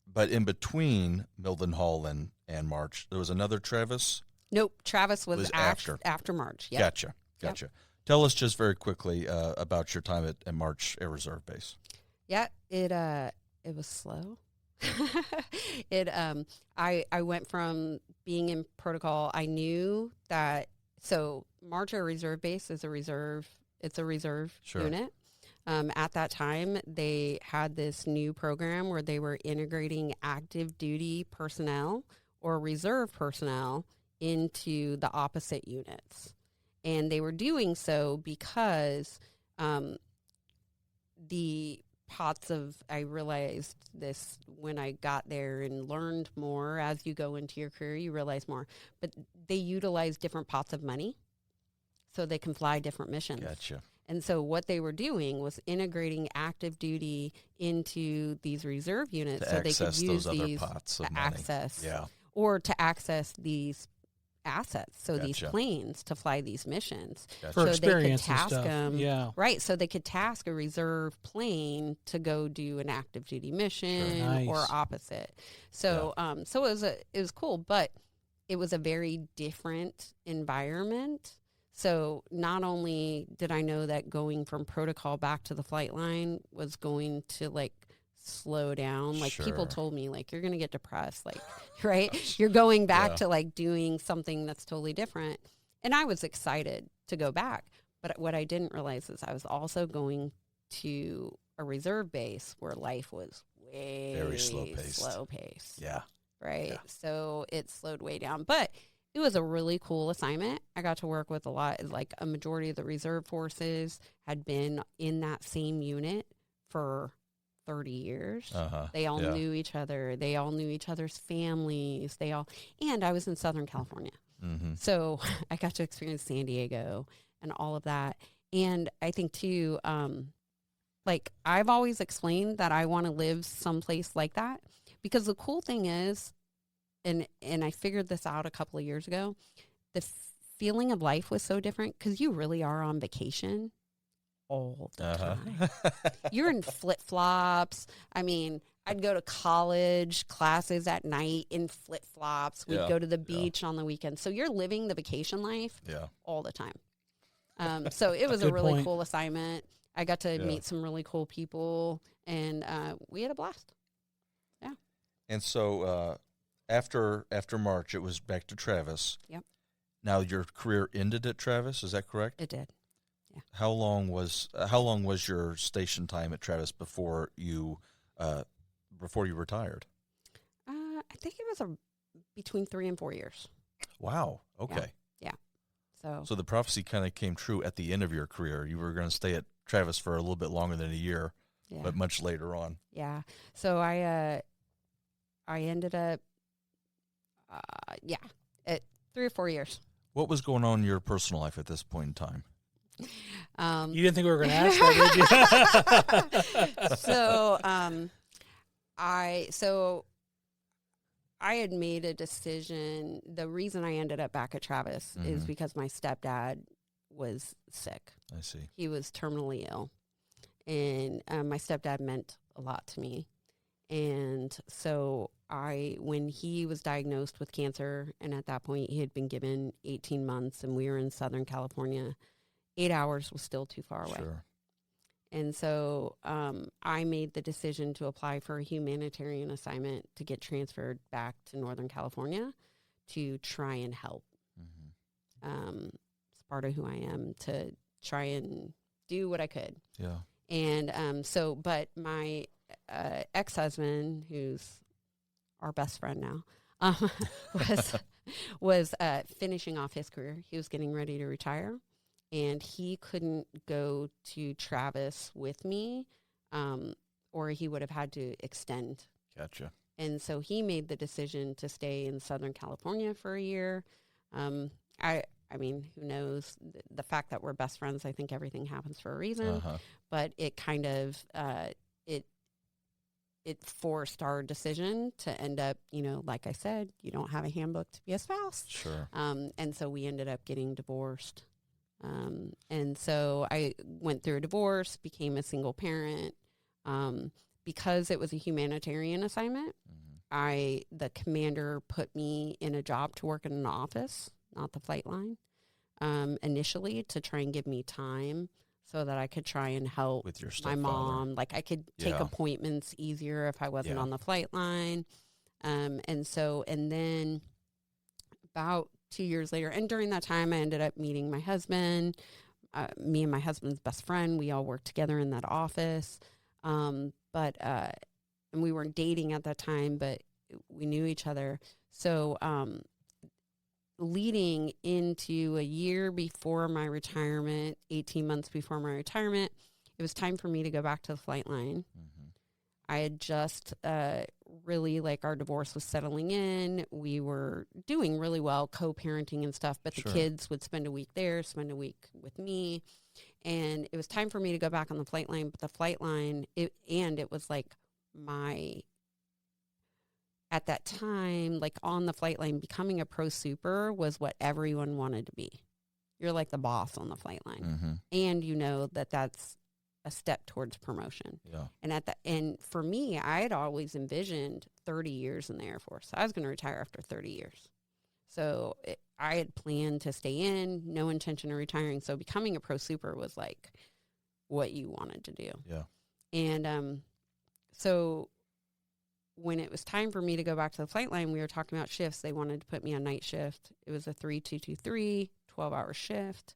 but in between Mildenhall and March, there was another Travis? Nope, Travis was after March. Yep. Gotcha. Yep. Tell us just very quickly about your time at March Air Reserve Base. Yeah, it was slow. I went from being in protocol. I knew that, so March Air Reserve Base is a reserve unit. At that time, they had this new program where they were integrating active duty personnel or reserve personnel into the opposite units. And they were doing so because I realized this when I got there and learned more. As you go into your career, you realize more. But they utilize different pots of money so they can fly different missions. Gotcha. And so what they were doing was integrating active duty into these reserve units so they could use these pots of access money. or to access these assets, so Gotcha. these planes to fly these missions. Gotcha. For so experience they could task and stuff. them, right? So they could task a reserve plane to go do an active duty mission Nice. or opposite. So, so it was cool, but it was a very different environment. So not only did I know that going from protocol back to the flight line was going to like slow down. Like people told me like, you're going to get depressed. Like, right. You're going back to like doing something that's totally different. And I was excited to go back. But what I didn't realize is I was also going to a reserve base where life was very slow paced. Yeah. Right. Yeah. So it slowed way down, but it was a really cool assignment. I got to work with like a majority of the reserve forces had been in that same unit for 30 years. They all knew each other. They all knew each other's families. And I was in Southern California. So I got to experience San Diego and all of that. And I think too, like I've always explained that I want to live someplace like that, because the cool thing is and I figured this out a couple of years ago, the feeling of life was so different because you really are on vacation all the time. You're in flip-flops. I mean, I'd go to college classes at night in flip-flops. We'd go to the beach on the weekend. So you're living the vacation life all the time. So it was a really cool assignment. I got to meet some really cool people, and we had a blast. Yeah. And so after March, it was back to Travis. Yep. Now your career ended at Travis. Is that correct? It did. Yeah. How long was your station time at Travis before you retired? I think it was between 3 and 4 years. Wow. Okay. Yeah. So the prophecy kind of came true at the end of your career. You were going to stay at Travis for a little bit longer than a year, but much later on. Yeah. So I ended up, at 3 or 4 years. What was going on in your personal life at this point in time? You didn't think we were going to ask that, did you? I had made a decision. The reason I ended up back at Travis is because my stepdad was sick. I see. He was terminally ill, and my stepdad meant a lot to me. And so when he was diagnosed with cancer, and at that point he had been given 18 months, and we were in Southern California, 8 hours was still too far away. Sure. And so I made the decision to apply for a humanitarian assignment to get transferred back to Northern California to try and help. It's part of who I am, to try and do what I could. Yeah. And but my ex-husband, who's our best friend now, was finishing off his career. He was getting ready to retire. And he couldn't go to Travis with me, or he would have had to extend. Gotcha. And so he made the decision to stay in Southern California for a year. I mean, who knows? The fact that we're best friends, I think everything happens for a reason. But it kind of it forced our decision to end up, like I said, you don't have a handbook to be a spouse. Sure. And so we ended up getting divorced. And so I went through a divorce, became a single parent. Because it was a humanitarian assignment, the commander put me in a job to work in an office, not the flight line, initially, to try and give me time so that I could try and help with your my mom. Like I could take appointments easier if I wasn't on the flight line. And then about 2 years later, and during that time, I ended up meeting my husband, me and my husband's best friend. We all worked together in that office. And we weren't dating at that time, but we knew each other. So, leading into a year before my retirement, 18 months before my retirement, it was time for me to go back to the flight line. I had just really, our divorce was settling in. We were doing really well, co-parenting and stuff, but the kids would spend a week there, spend a week with me. And it was time for me to go back on the flight line, but the flight line, it was at that time, on the flight line, becoming a pro super was what everyone wanted to be. You're like the boss on the flight line. And that's a step towards promotion. Yeah. And for me, I had always envisioned 30 years in the Air Force. I was going to retire after 30 years. So I had planned to stay in, no intention of retiring. So becoming a pro super was what you wanted to do. Yeah. And so when it was time for me to go back to the flight line, we were talking about shifts. They wanted to put me on night shift. It was a 3-2-2-3, 12-hour shift.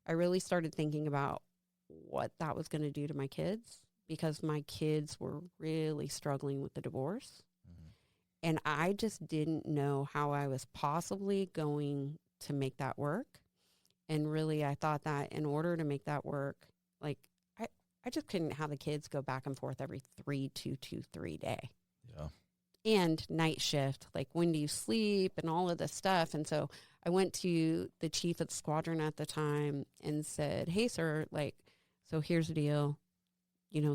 I really started thinking about what that was going to do to my kids, because my kids were really struggling with the divorce. And I just didn't know how I was possibly going to make that work. And really, I thought that in order to make that work, I just couldn't have the kids go back and forth every 3-2-2-3 day. Yeah. And night shift, when do you sleep and all of this stuff. And so I went to the chief of the squadron at the time and said, hey, sir, so here's the deal,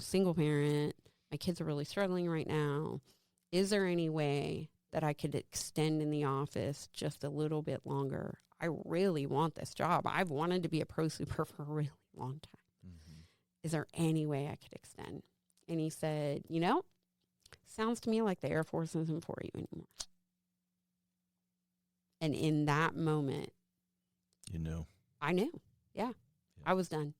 single parent, my kids are really struggling right now. Is there any way that I could extend in the office just a little bit longer. I really want this job. I've wanted to be a pro super for a really long time. Mm-hmm. Is there any way I could extend? And he said, you know, sounds to me like the Air Force isn't for you anymore. And in that moment, You knew. I knew. Yeah. I was done.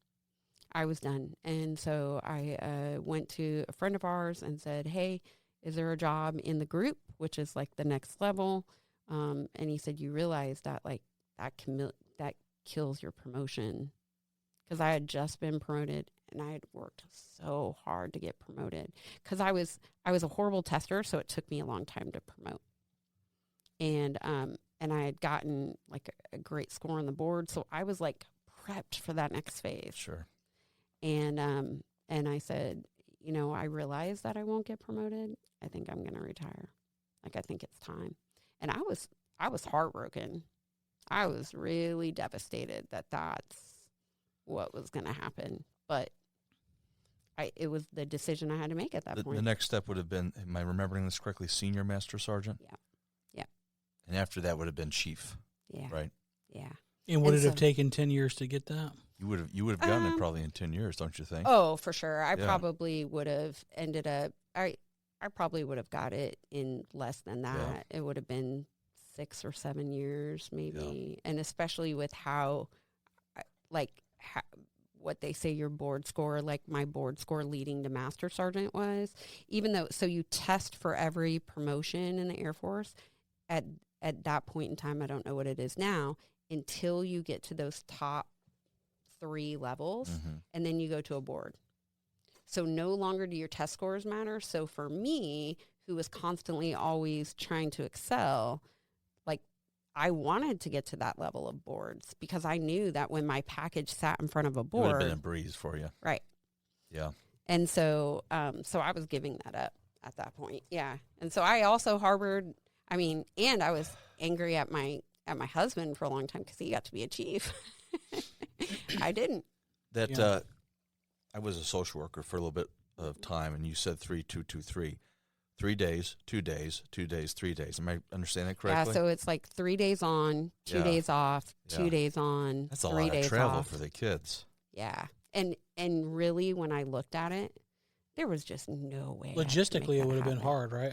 And so I went to a friend of ours and said, hey, is there a job in the group, which is like the next level? And he said, you realize that like that kills your promotion. Because I had just been promoted and I had worked so hard to get promoted. Because I was a horrible tester, so it took me a long time to promote. And I had gotten like a great score on the board, so I was like prepped for that next phase. Sure. And I said, you know, I realize that I won't get promoted. I think I'm going to retire. Like, I think it's time. And I was heartbroken. I was really devastated that that's what was going to happen. But it was the decision I had to make at that point. The next step would have been, am I remembering this correctly, senior master sergeant? Yeah. And after that would have been chief. Yeah. Right? Yeah. And would it have taken 10 years to get that? You would have gotten it probably in 10 years, don't you think? Oh, for sure. I probably would have ended up, I probably would have got it in less than that. Yeah. It would have been 6 or 7 years maybe. Yeah. And especially with how what they say your board score, like my board score leading to master sergeant was, even though, so you test for every promotion in the Air Force at that point in time, I don't know what it is now, until you get to those top 3 levels, and then you go to a board. So no longer do your test scores matter. So for me, who was constantly always trying to excel, like I wanted to get to that level of boards because I knew that when my package sat in front of a board, it would have been a breeze for you. Right. Yeah. And so, so I was giving that up at that point. Yeah. And so I also harbored, and I was angry at my husband for a long time because he got to be a chief. I didn't. I was a social worker for a little bit of time, and you said 3-2-2-3. 3 days, 2 days, 2 days, 3 days. Am I understanding that correctly? Yeah, so it's like 3 days on, 2 days off, 2 days on, That's a 3 lot days of travel off. for the kids. Yeah. And really, when I looked at it, there was just no way. Logistically, it would have been hard, right?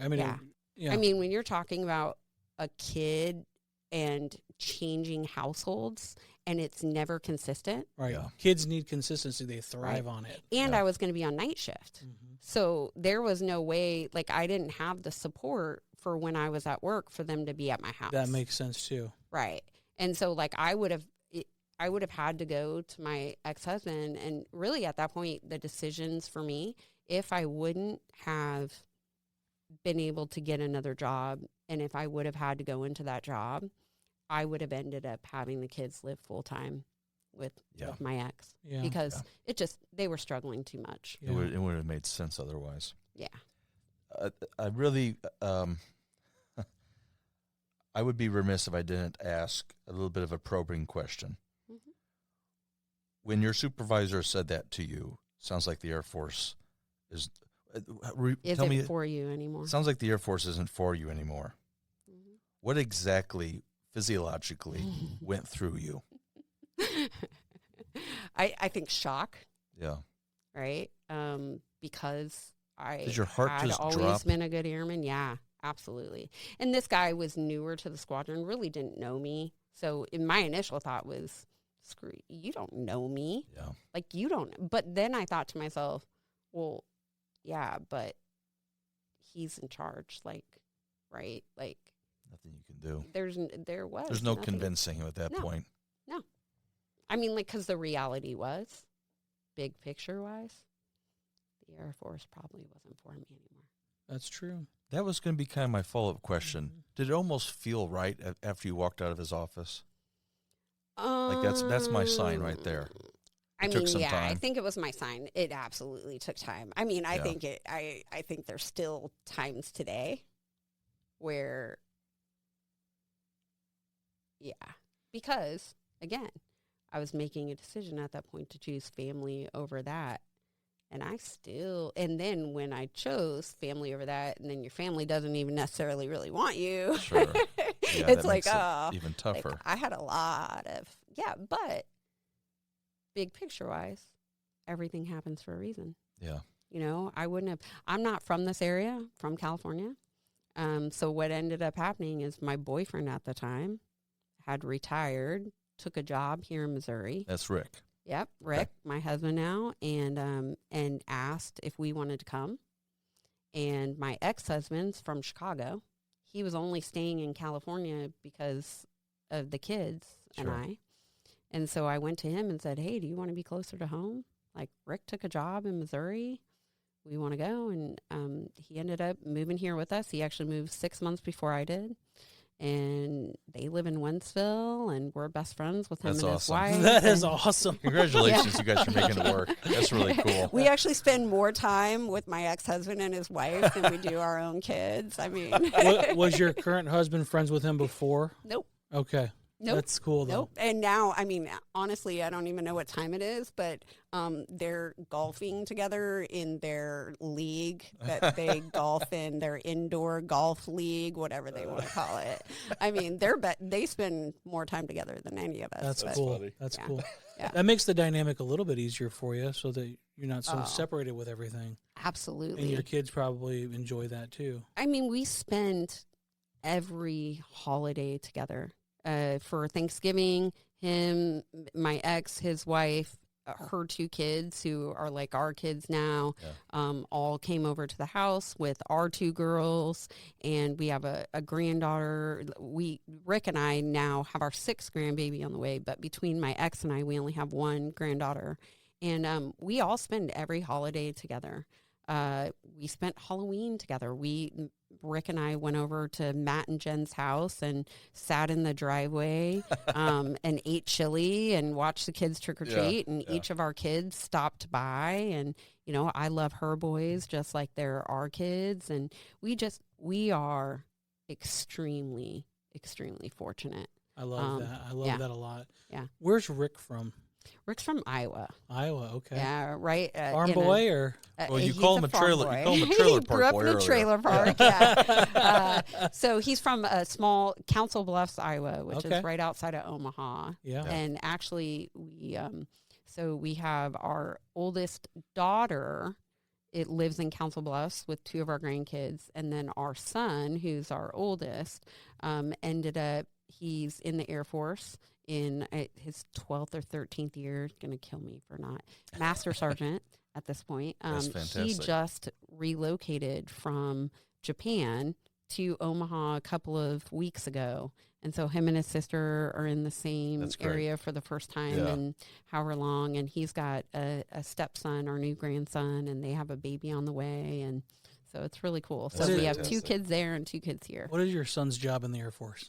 Yeah. When you're talking about a kid and changing households, and it's never consistent. Right. Yeah. Kids need consistency. They thrive on it. And I was going to be on night shift. Mm-hmm. So there was no way, like I didn't have the support for when I was at work for them to be at my house. That makes sense too. Right. And so like I would have had to go to my ex-husband, and really at that point, the decisions for me, if I wouldn't have been able to get another job, and if I would have had to go into that job, I would have ended up having the kids live full time with my ex because they were struggling too much. Yeah. It would have made sense otherwise. Yeah. I really, I would be remiss if I didn't ask a little bit of a probing question. Mm-hmm. When your supervisor said that to you, sounds like the Air Force isn't for you anymore. Sounds like the Air Force isn't for you anymore. Mm-hmm. What exactly physiologically went through you? I think shock. Yeah. Right. Because did your heart had just always drop? Been a good airman. Yeah, absolutely. And this guy was newer to the squadron, really didn't know me. So my initial thought was, screw you, don't know me. Yeah. Like you don't. But then I thought to myself, well, yeah, but he's in charge. Like, right? Like nothing you can do. There's no nothing. convincing him at that point. No. Because the reality was, big picture wise, the Air Force probably wasn't for me anymore. That's true. That was going to be kind of my follow-up question. Mm-hmm. Did it almost feel right after you walked out of his office? Like that's my sign right there. Took some time. I think it was my sign. It absolutely took time. I think there's still times today where, because again, I was making a decision at that point to choose family over that. And and then when I chose family over that, and then your family doesn't even necessarily really want you. Sure. Yeah, it's that like, makes it oh, even tougher. I had a lot of, but big picture wise, everything happens for a reason. Yeah. I'm not from this area, from California. So what ended up happening is my boyfriend at the time had retired, took a job here in Missouri. That's Rick. Yep, Rick, my husband now, and asked if we wanted to come. And my ex-husband's from Chicago. He was only staying in California because of the kids and I. And so I went to him and said, hey, do you want to be closer to home? Like, Rick took a job in Missouri. We want to go. And he ended up moving here with us. He actually moved 6 months before I did. And they live in Wentzville, and we're best friends with him. That's and awesome. His wife. That is awesome. Congratulations, you guys are making it work. That's really cool. We actually spend more time with my ex-husband and his wife than we do our own kids. I mean. Was your current husband friends with him before? Nope. Okay. Nope. That's cool, though. Nope. And now, I mean, honestly, I don't even know what time it is, but they're golfing together in their league that they golf in, their indoor golf league, whatever they want to call it. I mean, they spend more time together than any of us. That's cool. Funny. That's Yeah. cool. Yeah. That makes the dynamic a little bit easier for you so that you're not so separated with everything. Absolutely. And your kids probably enjoy that, too. I mean, we spend every holiday together. For Thanksgiving, him, my ex, his wife, her 2 kids who are like our kids now, all came over to the house with our 2 girls, and we have a granddaughter. Rick and I now have our 6th grandbaby on the way, but between my ex and I, we only have 1 granddaughter, and we all spend every holiday together. We spent Halloween together. Rick and I went over to Matt and Jen's house and sat in the driveway and ate chili and watched the kids trick or treat. And each of our kids stopped by. And, I love her boys just like they're our kids. And we are extremely, extremely fortunate. I love that. I love that a lot. Yeah. Where's Rick from? Rick's from Iowa. Iowa, okay. Yeah, right. Farm boy, or well, you call him a trailer. You call him a trailer he park grew up boy in a earlier. trailer park. Yeah. So he's from a small Council Bluffs, Iowa, which is right outside of Omaha. Yeah. And actually, we have our oldest daughter. It lives in Council Bluffs with 2 of our grandkids, and then our son, who's our oldest, ended up. He's in the Air Force. In his 12th or 13th year, going to kill me for not, Master Sergeant at this point. That's fantastic. He just relocated from Japan to Omaha a couple of weeks ago. And so him and his sister are in the same area for the first time in however long. And he's got a stepson, our new grandson, and they have a baby on the way. And so it's really cool. So we have 2 kids there and 2 kids here. What is your son's job in the Air Force?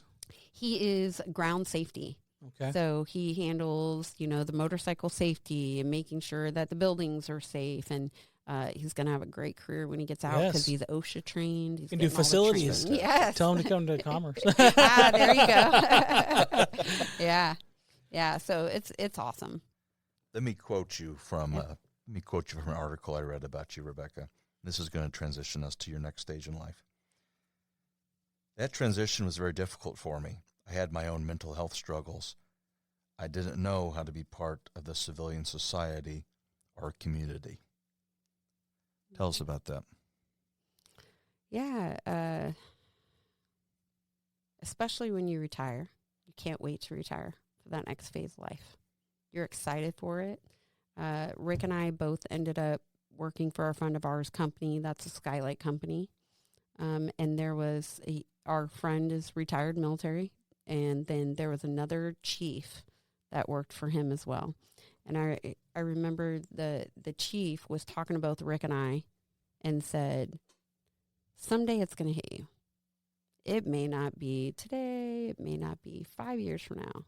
He is ground safety. Okay. So he handles, the motorcycle safety and making sure that the buildings are safe. And he's going to have a great career when he gets out because he's OSHA trained. He can do facilities. Yes. Tell him to come to Commerce. There you go. Yeah. So it's awesome. Let me quote you from an article I read about you, Rebecca. This is going to transition us to your next stage in life. That transition was very difficult for me. I had my own mental health struggles. I didn't know how to be part of the civilian society or community. Tell us about that. Yeah. Especially when you retire. You can't wait to retire for that next phase of life. You're excited for it. Rick and I both ended up working for a friend of ours company. That's a Skylight company. And there was our friend is retired military. And then there was another chief that worked for him as well. And I remember the chief was talking to both Rick and I and said, someday it's going to hit you. It may not be today. It may not be 5 years from now.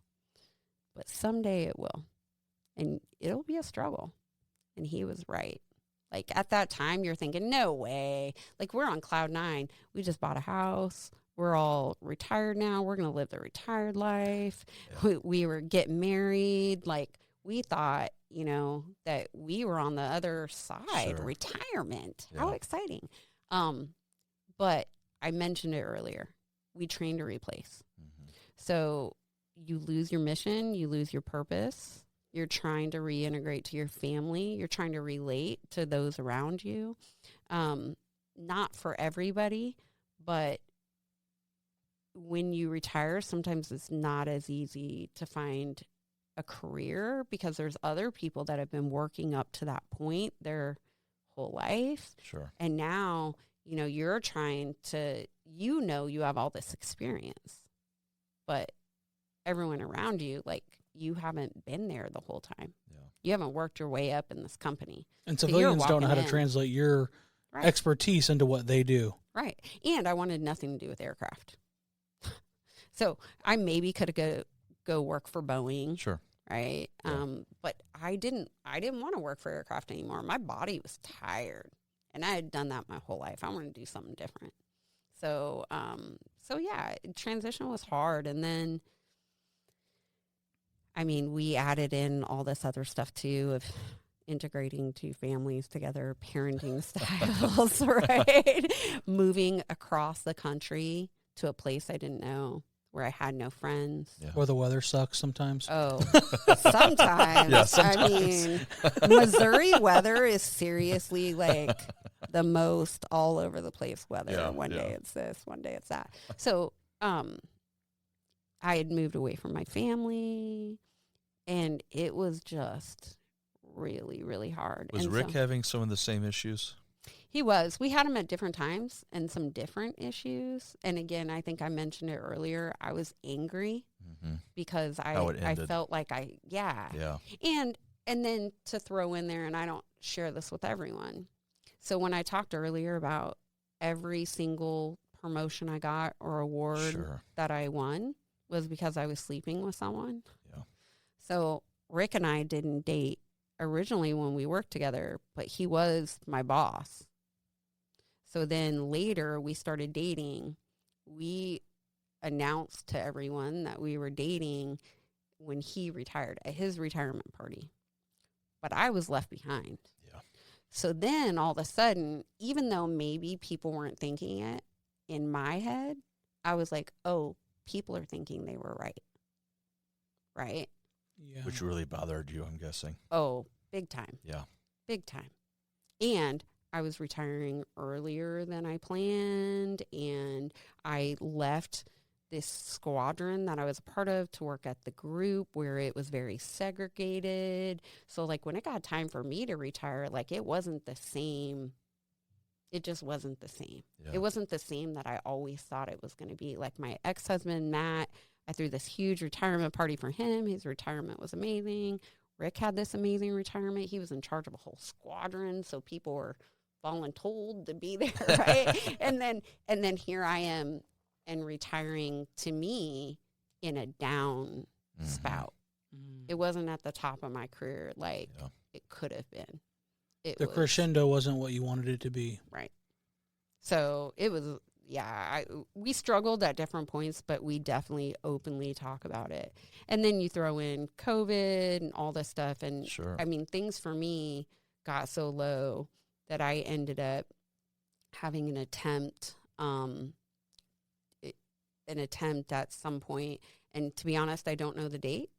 But someday it will. And it'll be a struggle. And he was right. Like at that time, you're thinking, no way. Like we're on cloud 9. We just bought a house. We're all retired now. We're going to live the retired life. Yeah. We were getting married. Like we thought, that we were on the other side, Sure. retirement. Yeah. How exciting. But I mentioned it earlier. We train to replace. Mm-hmm. So you lose your mission, you lose your purpose. You're trying to reintegrate to your family. You're trying to relate to those around you. Not for everybody, but when you retire, sometimes it's not as easy to find a career because there's other people that have been working up to that point their whole life. Sure. And now, you're trying to, you have all this experience, but everyone around you, like, you haven't been there the whole time. Yeah. You haven't worked your way up in this company. And So civilians you're don't know how to walking in. translate your Right. expertise into what they do. Right. And I wanted nothing to do with aircraft. So I maybe could have go work for Boeing. Sure. Right. Yeah. But I didn't want to work for aircraft anymore. My body was tired and I had done that my whole life. I wanted to do something different. So, yeah, transition was hard. And then, we added in all this other stuff too of integrating two families together, parenting styles, right? Moving across the country to a place I didn't know where I had no friends. Yeah. Or the weather sucks sometimes. Oh, sometimes. Yeah, sometimes. Missouri weather is seriously like the most all over the place weather. Yeah, One yeah. day it's this, one day it's that. So I had moved away from my family, and it was just really, really hard. Was And Rick so, having some of the same issues? he was. We had him at different times and some different issues. And again, I think I mentioned it earlier. I was angry Mm-hmm. because How it I ended. felt like yeah. And then to throw in there, and I don't share this with everyone. So when I talked earlier about every single promotion I got or award Sure. that I won was because I was sleeping with someone. Yeah. So Rick and I didn't date originally when we worked together, but he was my boss. So then later we started dating. We announced to everyone that we were dating when he retired at his retirement party. But I was left behind. Yeah. So then all of a sudden, even though maybe people weren't thinking it, in my head, I was like, oh, people are thinking they were right. Right? Yeah. Which really bothered you, I'm guessing. Oh, big time. Yeah. Big time. And I was retiring earlier than I planned, and I left this squadron that I was a part of to work at the group where it was very segregated. So like when it got time for me to retire, like it wasn't the same. It just wasn't the same. Yeah. It wasn't the same that I always thought it was going to be. Like my ex-husband, Matt, I threw this huge retirement party for him. His retirement was amazing. Rick had this amazing retirement. He was in charge of a whole squadron, so people were voluntold to be there, right? and then here I am, and retiring to me in a down Mhm. spout. Mm. It wasn't at the top of my career like Yeah. it could have been. It The was, crescendo wasn't what you wanted it to be. right. So it was, yeah, we struggled at different points, but we definitely openly talk about it. And then you throw in COVID and all this stuff. And Sure. I mean, things for me got so low that I ended up having an attempt at some point. And to be honest, I don't know the date.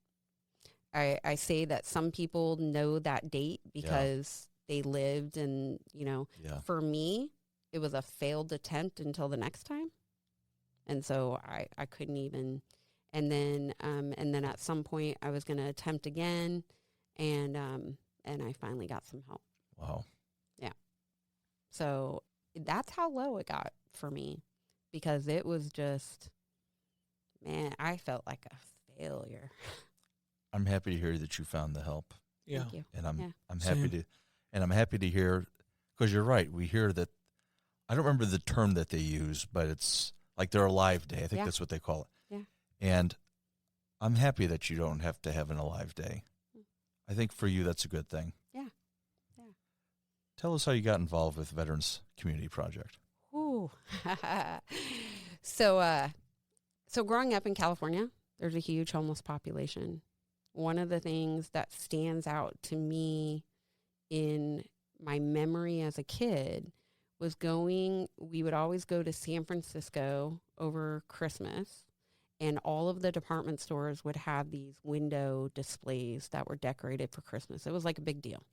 I say that some people know that date because they lived, and, Yeah. for me, it was a failed attempt until the next time. And so I couldn't even, and then at some point I was going to attempt again, and I finally got some help. Wow. So that's how low it got for me, because it was just, man, I felt like a failure. I'm happy to hear that you found the help, Yeah. Thank you. and I'm Yeah. happy to hear, because you're right. We hear that. I don't remember the term that they use, but it's like their Alive Day. I think Yeah. that's what they call it. Yeah. And I'm happy that you don't have to have an Alive Day. I think for you that's a good thing. Yeah. Tell us how you got involved with Veterans Community Project. Ooh. So growing up in California, there's a huge homeless population. one of the things that stands out to me in my memory as a kid was we would always go to San Francisco over Christmas, and all of the department stores would have these window displays that were decorated for Christmas. It was like a big deal.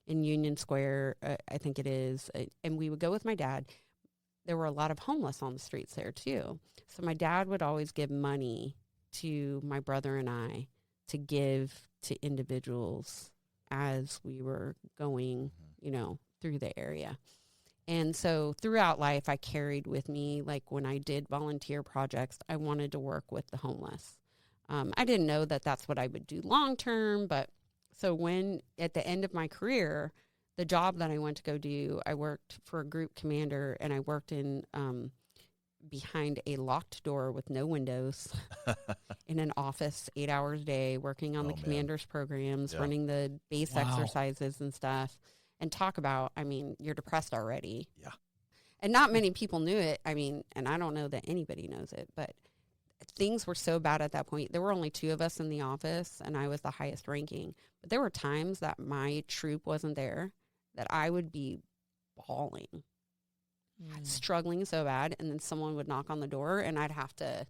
In Union Square, I think it is. And we would go with my dad. There were a lot of homeless on the streets there too. So my dad would always give money to my brother and I to give to individuals as we were going, through the area. And so throughout life, I carried with me, like when I did volunteer projects, I wanted to work with the homeless. I didn't know that that's what I would do long term, but so when at the end of my career, the job that I went to go do, I worked for a group commander, and I worked in behind a locked door with no windows in an office 8 hours a day, working on the commander's programs, running the base exercises and stuff. And talk about, you're depressed already. Yeah. And not many people knew it. And I don't know that anybody knows it, but things were so bad at that point. There were only 2 of us in the office, and I was the highest ranking. But there were times that my troop wasn't there, that I would be bawling, struggling so bad, and then someone would knock on the door, and I'd have to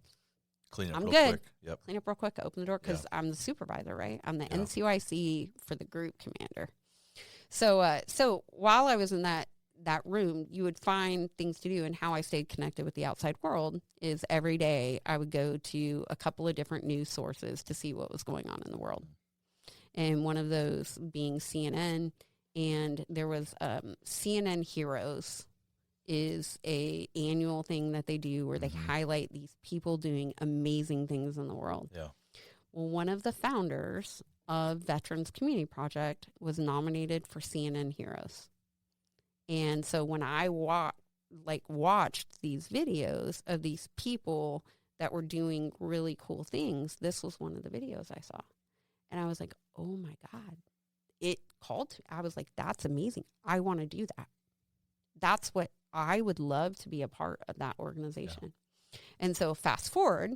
clean up I'm real good. quick. Yep. Clean up real quick, open the door, because I'm the supervisor, right? I'm the NCOIC for the group commander. So while I was in that room, you would find things to do, and how I stayed connected with the outside world is every day I would go to a couple of different news sources to see what was going on in the world. And one of those being CNN, and there was CNN Heroes is a annual thing that they do where they highlight these people doing amazing things in the world. Yeah. Well, one of the founders of Veterans Community Project was nominated for CNN Heroes. And so when I watched these videos of these people that were doing really cool things, this was one of the videos I saw. And I was like, oh my God. It called to, I was like, that's amazing. I want to do that. That's what I would love to be a part of, that organization. Yeah. And so fast forward,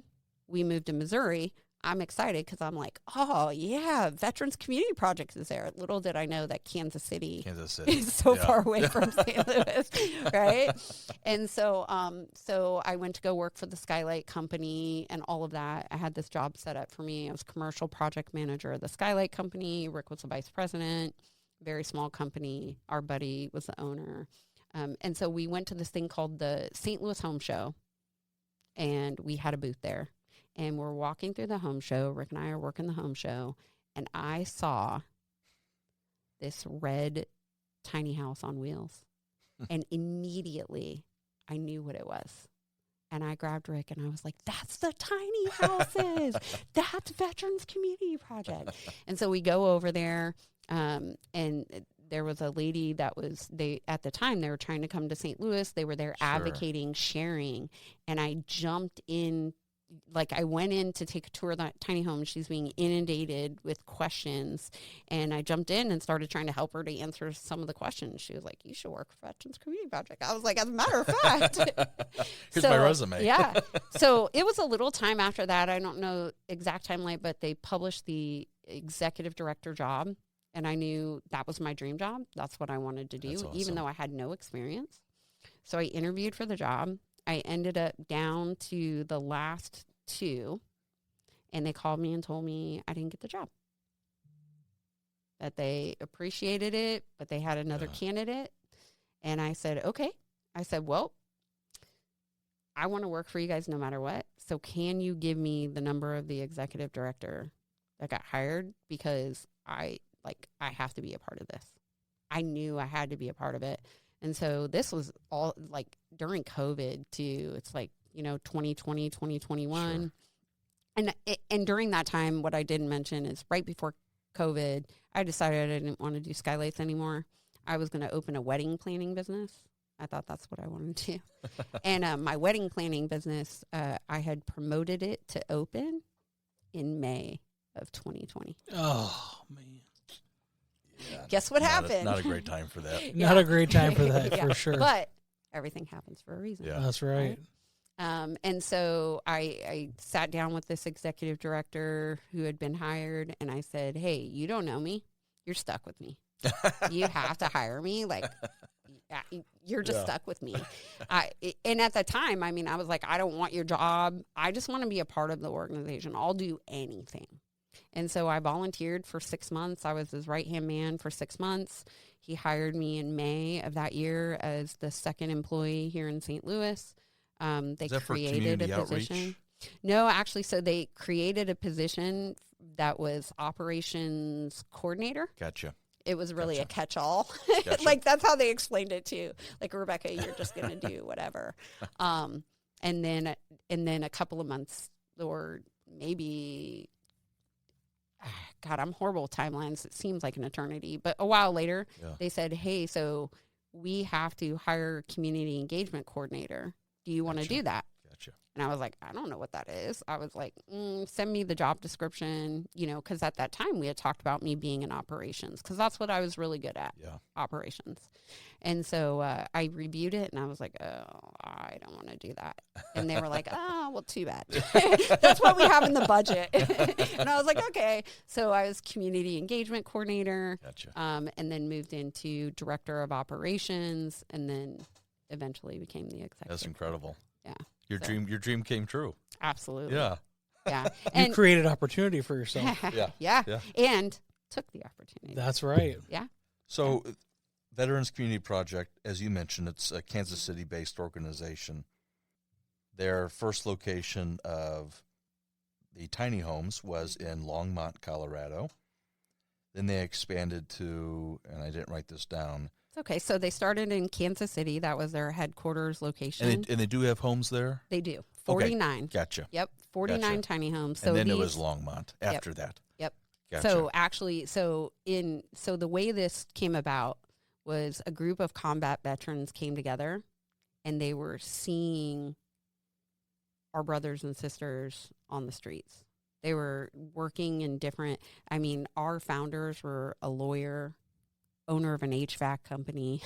we moved to Missouri. I'm excited because I'm like, oh, yeah, Veterans Community Project is there. Little did I know that Kansas City is so far away from St. Louis, right? And so I went to go work for the Skylight Company and all of that. I had this job set up for me. I was commercial project manager of the Skylight Company. Rick was the vice president, very small company. Our buddy was the owner. And so we went to this thing called the St. Louis Home Show, and we had a booth there. And we're walking through the home show. Rick and I are working the home show. And I saw this red tiny house on wheels. And immediately I knew what it was. And I grabbed Rick and I was like, that's the tiny houses. That's Veterans Community Project. And so we go over there. And there was a lady that at the time they were trying to come to St. Louis. They were there advocating, sharing. And I jumped in. Like I went in to take a tour of that tiny home. She's being inundated with questions. And I jumped in and started trying to help her to answer some of the questions. She was like, you should work for Veterans Community Project. I was like, as a matter of fact. Here's my resume. Yeah. So it was a little time after that. I don't know exact timeline, but they published the executive director job. And I knew that was my dream job. That's what I wanted to do, That's awesome. Even though I had no experience. So I interviewed for the job. I ended up down to the last 2, and they called me and told me I didn't get the job. That they appreciated it, but they had another candidate. And I said, okay. I said, well, I want to work for you guys no matter what. So can you give me the number of the executive director that got hired? Because I have to be a part of this. I knew I had to be a part of it. And so this was all like during COVID too. It's like, 2020, 2021. Sure. And during that time, what I didn't mention is right before COVID, I decided I didn't want to do skylights anymore. I was going to open a wedding planning business. I thought that's what I wanted to do. And my wedding planning business, I had promoted it to open in May of 2020. Oh, man. Yeah, guess what happened? Not a great time for that. Not a great time for that, for sure. But everything happens for a reason. Yeah. That's right. And so I sat down with this executive director who had been hired, and I said, hey, you don't know me. You're stuck with me. You have to hire me. Like, you're just stuck with me. And at the time, I mean, I was like, I don't want your job. I just want to be a part of the organization. I'll do anything. And so I volunteered for 6 months. I was his right-hand man for 6 months. He hired me in May of that year as the second employee here in St. Louis. They created a position. No, actually, so they created a position that was operations coordinator. Gotcha. It was really a catch-all. Gotcha. Like, that's how they explained it too. Like, Rebecca, you're just going to do whatever. And then a couple of months, or maybe, God, I'm horrible with timelines. It seems like an eternity. But a while later, they said, hey, so we have to hire a community engagement coordinator. Do you want to do that? Gotcha. And I was like, I don't know what that is. I was like, send me the job description, because at that time we had talked about me being in operations, because that's what I was really good at, operations. And so I reviewed it, and I was like, oh, I don't want to do that. And they were like, oh, well, too bad. That's what we have in the budget. And I was like, okay. So I was community engagement coordinator, and then moved into director of operations, and then eventually became the executive. That's incredible. Yeah. Your dream came true. Absolutely. Yeah. Yeah. You created opportunity for yourself. Yeah. And took the opportunity. That's right. Yeah. So Veterans Community Project, as you mentioned, it's a Kansas City-based organization. Their first location of the tiny homes was in Longmont, Colorado. Then they expanded to, and I didn't write this down. It's okay. So they started in Kansas City. That was their headquarters location. And they do have homes there? They do. 49. Okay. Gotcha. Yep. 49 tiny homes. So and then it was Longmont after that. Yep. Gotcha. So actually, so the way this came about was a group of combat veterans came together, and they were seeing our brothers and sisters on the streets. They were working in different, our founders were a lawyer, owner of an HVAC company,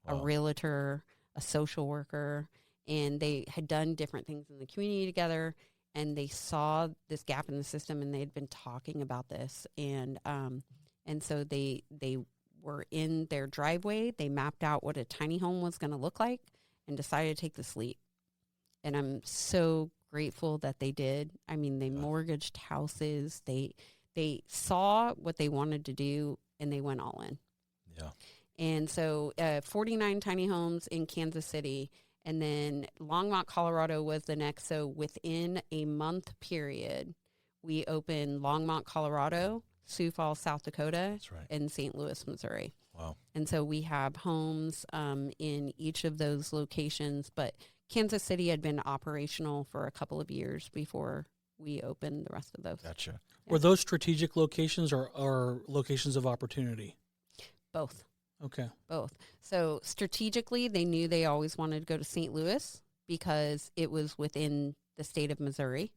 a realtor, a social worker, and they had done different things in the community together, and they saw this gap in the system, and they had been talking about this, and so they were in their driveway. They mapped out what a tiny home was going to look like and decided to take this leap. And I'm so grateful that they did. They mortgaged houses. They saw what they wanted to do, and they went all in. Yeah. And so 49 tiny homes in Kansas City, and then Longmont, Colorado was the next. So within a month period, we opened Longmont, Colorado, Sioux Falls, South Dakota, and St. Louis, Missouri. Wow. And so we have homes in each of those locations, but Kansas City had been operational for a couple of years before we opened the rest of those. Gotcha. Yeah. Were those strategic locations or locations of opportunity? Both. Okay. Both. So strategically, they knew they always wanted to go to St. Louis because it was within the state of Missouri.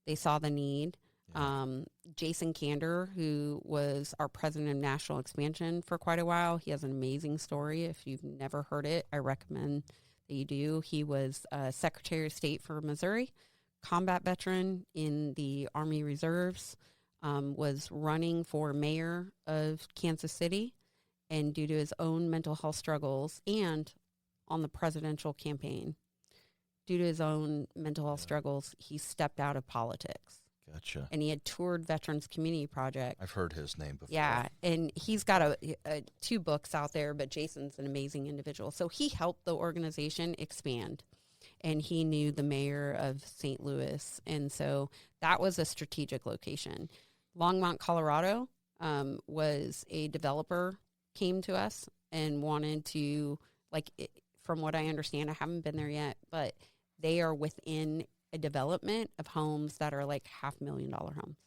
They saw the need. Yeah. Jason Kander, who was our president of national expansion for quite a while, he has an amazing story. If you've never heard it, I recommend that you do. He was Secretary of State for Missouri, combat veteran in the Army Reserves, was running for mayor of Kansas City, and due to his own mental health struggles and on the presidential campaign, due to his own mental health struggles, he stepped out of politics. Gotcha. And he had toured Veterans Community Project. I've heard his name before. Yeah, and he's got 2 books out there, but Jason's an amazing individual. So he helped the organization expand, and he knew the mayor of St. Louis, and so that was a strategic location. Longmont, Colorado was a developer came to us and wanted to, from what I understand, I haven't been there yet, but they are within a development of homes that are like $500,000 homes.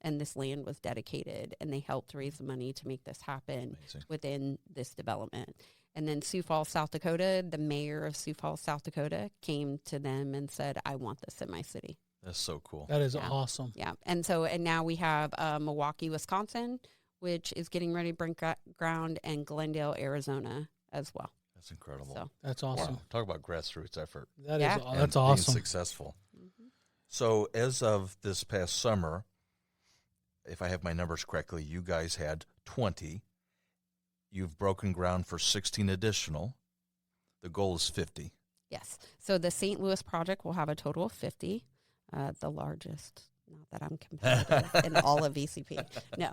And this land was dedicated, and they helped raise the money to make this happen within this development. And then Sioux Falls, South Dakota, the mayor of Sioux Falls, South Dakota came to them and said, I want this in my city. That's so cool. That is awesome. Yeah. And now we have Milwaukee, Wisconsin, which is getting ready to break ground, and Glendale, Arizona as well. That's incredible. So, That's awesome. Wow. Talk about grassroots effort. That Yeah. is and that's being awesome. successful. So as of this past summer, if I have my numbers correctly, you guys had 20. You've broken ground for 16 additional. The goal is 50. Yes. So the St. Louis project will have a total of 50, the largest. Not that I'm competitive in all of VCP. No.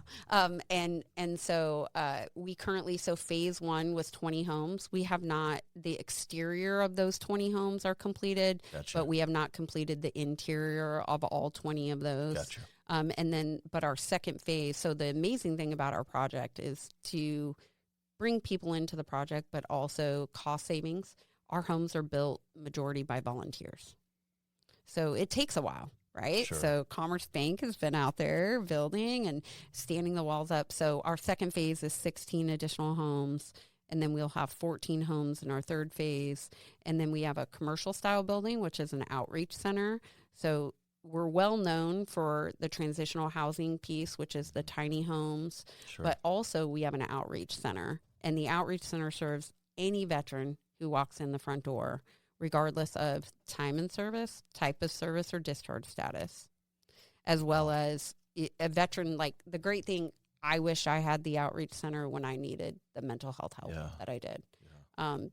And so we currently, so phase 1 was 20 homes. We have not, the exterior of those 20 homes are completed, Gotcha. but we have not completed the interior of all 20 of those. Gotcha. And then, but our second phase, so the amazing thing about our project is to bring people into the project, but also cost savings. Our homes are built majority by volunteers. So it takes a while. Right. Sure. So Commerce Bank has been out there building and standing the walls up. So our second phase is 16 additional homes. And then we'll have 14 homes in our third phase. And then we have a commercial style building, which is an outreach center. So we're well known for the transitional housing piece, which is the tiny homes. Sure. But also we have an outreach center. And the outreach center serves any veteran who walks in the front door, regardless of time in service, type of service, or discharge status, as well as a veteran. Like the great thing, I wish I had the outreach center when I needed the mental health help that I did,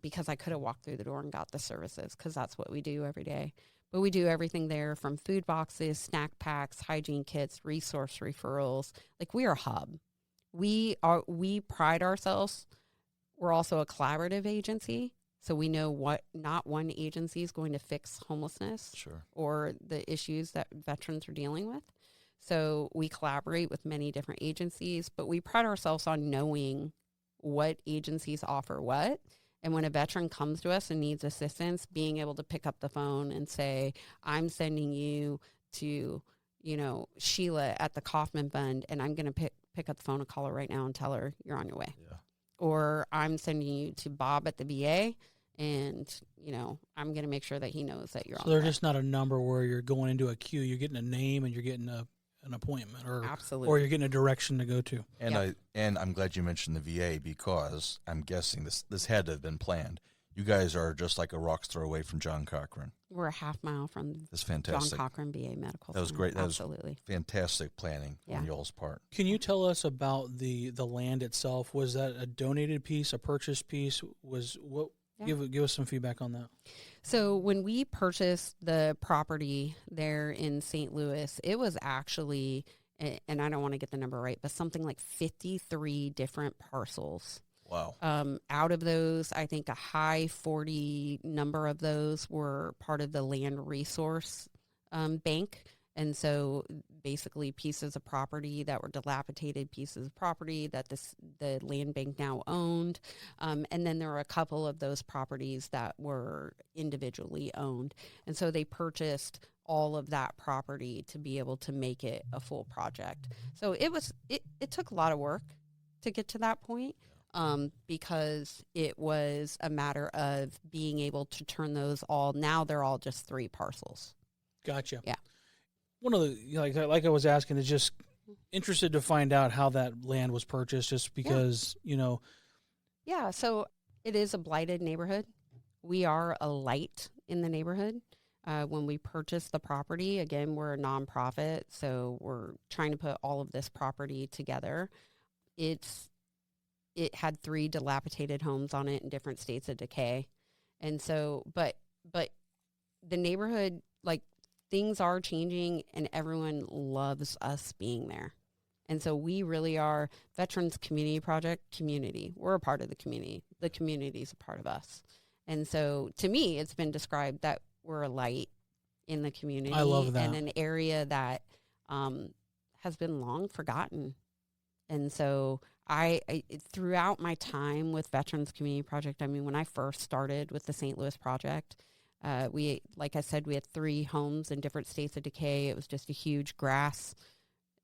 because I could have walked through the door and got the services, because that's what we do every day. But we do everything there, from food boxes, snack packs, hygiene kits, resource referrals. Like, we are a hub. We pride ourselves. We're also a collaborative agency. So we know what not one agency is going to fix homelessness or the issues that veterans are dealing with. So we collaborate with many different agencies, but we pride ourselves on knowing what agencies offer what. And when a veteran comes to us and needs assistance, being able to pick up the phone and say, I'm sending you to, Sheila at the Kaufman Fund, and I'm going to pick up the phone and call her right now and tell her you're on your way. Yeah. Or I'm sending you to Bob at the VA, and, I'm going to make sure that he knows that you're on the way. So they're just not a number where you're going into a queue. You're getting a name and you're getting an appointment, Absolutely. or you're getting a direction to go to. And I'm glad you mentioned the VA, because I'm guessing this had to have been planned. You guys are just like a rock's throw away from John Cochran. We're a half mile from That's fantastic. John Cochran VA Medical Center. That was great. That Absolutely. was fantastic planning on y'all's part. Can you tell us about the land itself? Was that a donated piece, a purchased piece? Give us some feedback on that. So when we purchased the property there in St. Louis, it was actually, and I don't want to get the number right, but something like 53 different parcels. Wow. Out of those, I think a high 40 number of those were part of the land resource bank. And so basically pieces of property that were dilapidated pieces of property that the land bank now owned. And then there were a couple of those properties that were individually owned. And so they purchased all of that property to be able to make it a full project. So it took a lot of work to get to that point. Because it was a matter of being able to turn those all, now they're all just 3 parcels. Gotcha. Yeah. One of the, like I was asking, is just interested to find out how that land was purchased, just because, Yeah, so it is a blighted neighborhood. We are a light in the neighborhood. When we purchased the property, again, we're a nonprofit, so we're trying to put all of this property together. It had 3 dilapidated homes on it in different states of decay. And so, but the neighborhood, like, things are changing and everyone loves us being there. And so we really are Veterans Community Project community. We're a part of the community. The community is a part of us. And so to me, it's been described that we're a light in the community. I love that. And an area that has been long forgotten. And so I throughout my time with Veterans Community Project, I mean, when I first started with the St. Louis project, like I said, we had 3 homes in different states of decay. It was just a huge grass,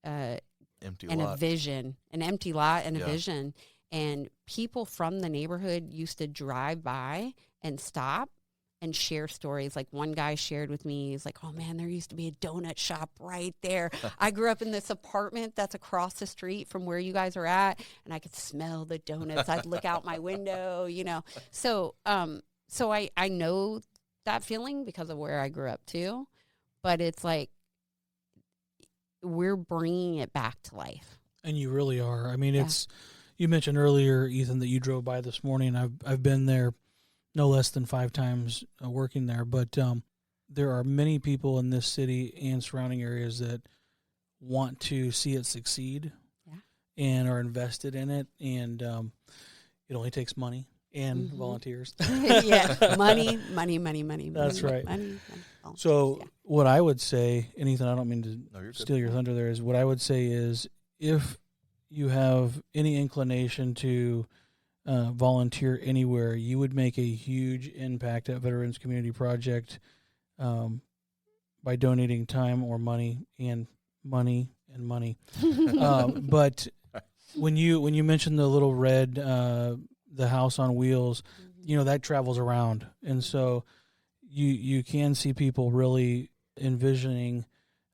empty and lot. an empty lot and a vision. And people from the neighborhood used to drive by and stop and share stories. Like one guy shared with me, he's like, oh man, there used to be a donut shop right there. I grew up in this apartment that's across the street from where you guys are at, and I could smell the donuts. I'd look out my window, you know. So I know that feeling because of where I grew up too, but it's like we're bringing it back to life. And you really are. I mean, you mentioned earlier, Ethan, that you drove by this morning. I've been there no less than 5 times working there, but there are many people in this city and surrounding areas that want to see it succeed and are invested in it, and it only takes money and volunteers. Money. That's right. Money, so what I would say, and Ethan, I don't mean to steal your thunder there, is what I would say is if you have any inclination to volunteer anywhere, you would make a huge impact at Veterans Community Project by donating time or money and money. But when you mentioned the little red, the house on wheels, you know, that travels around. And so you can see people really envisioning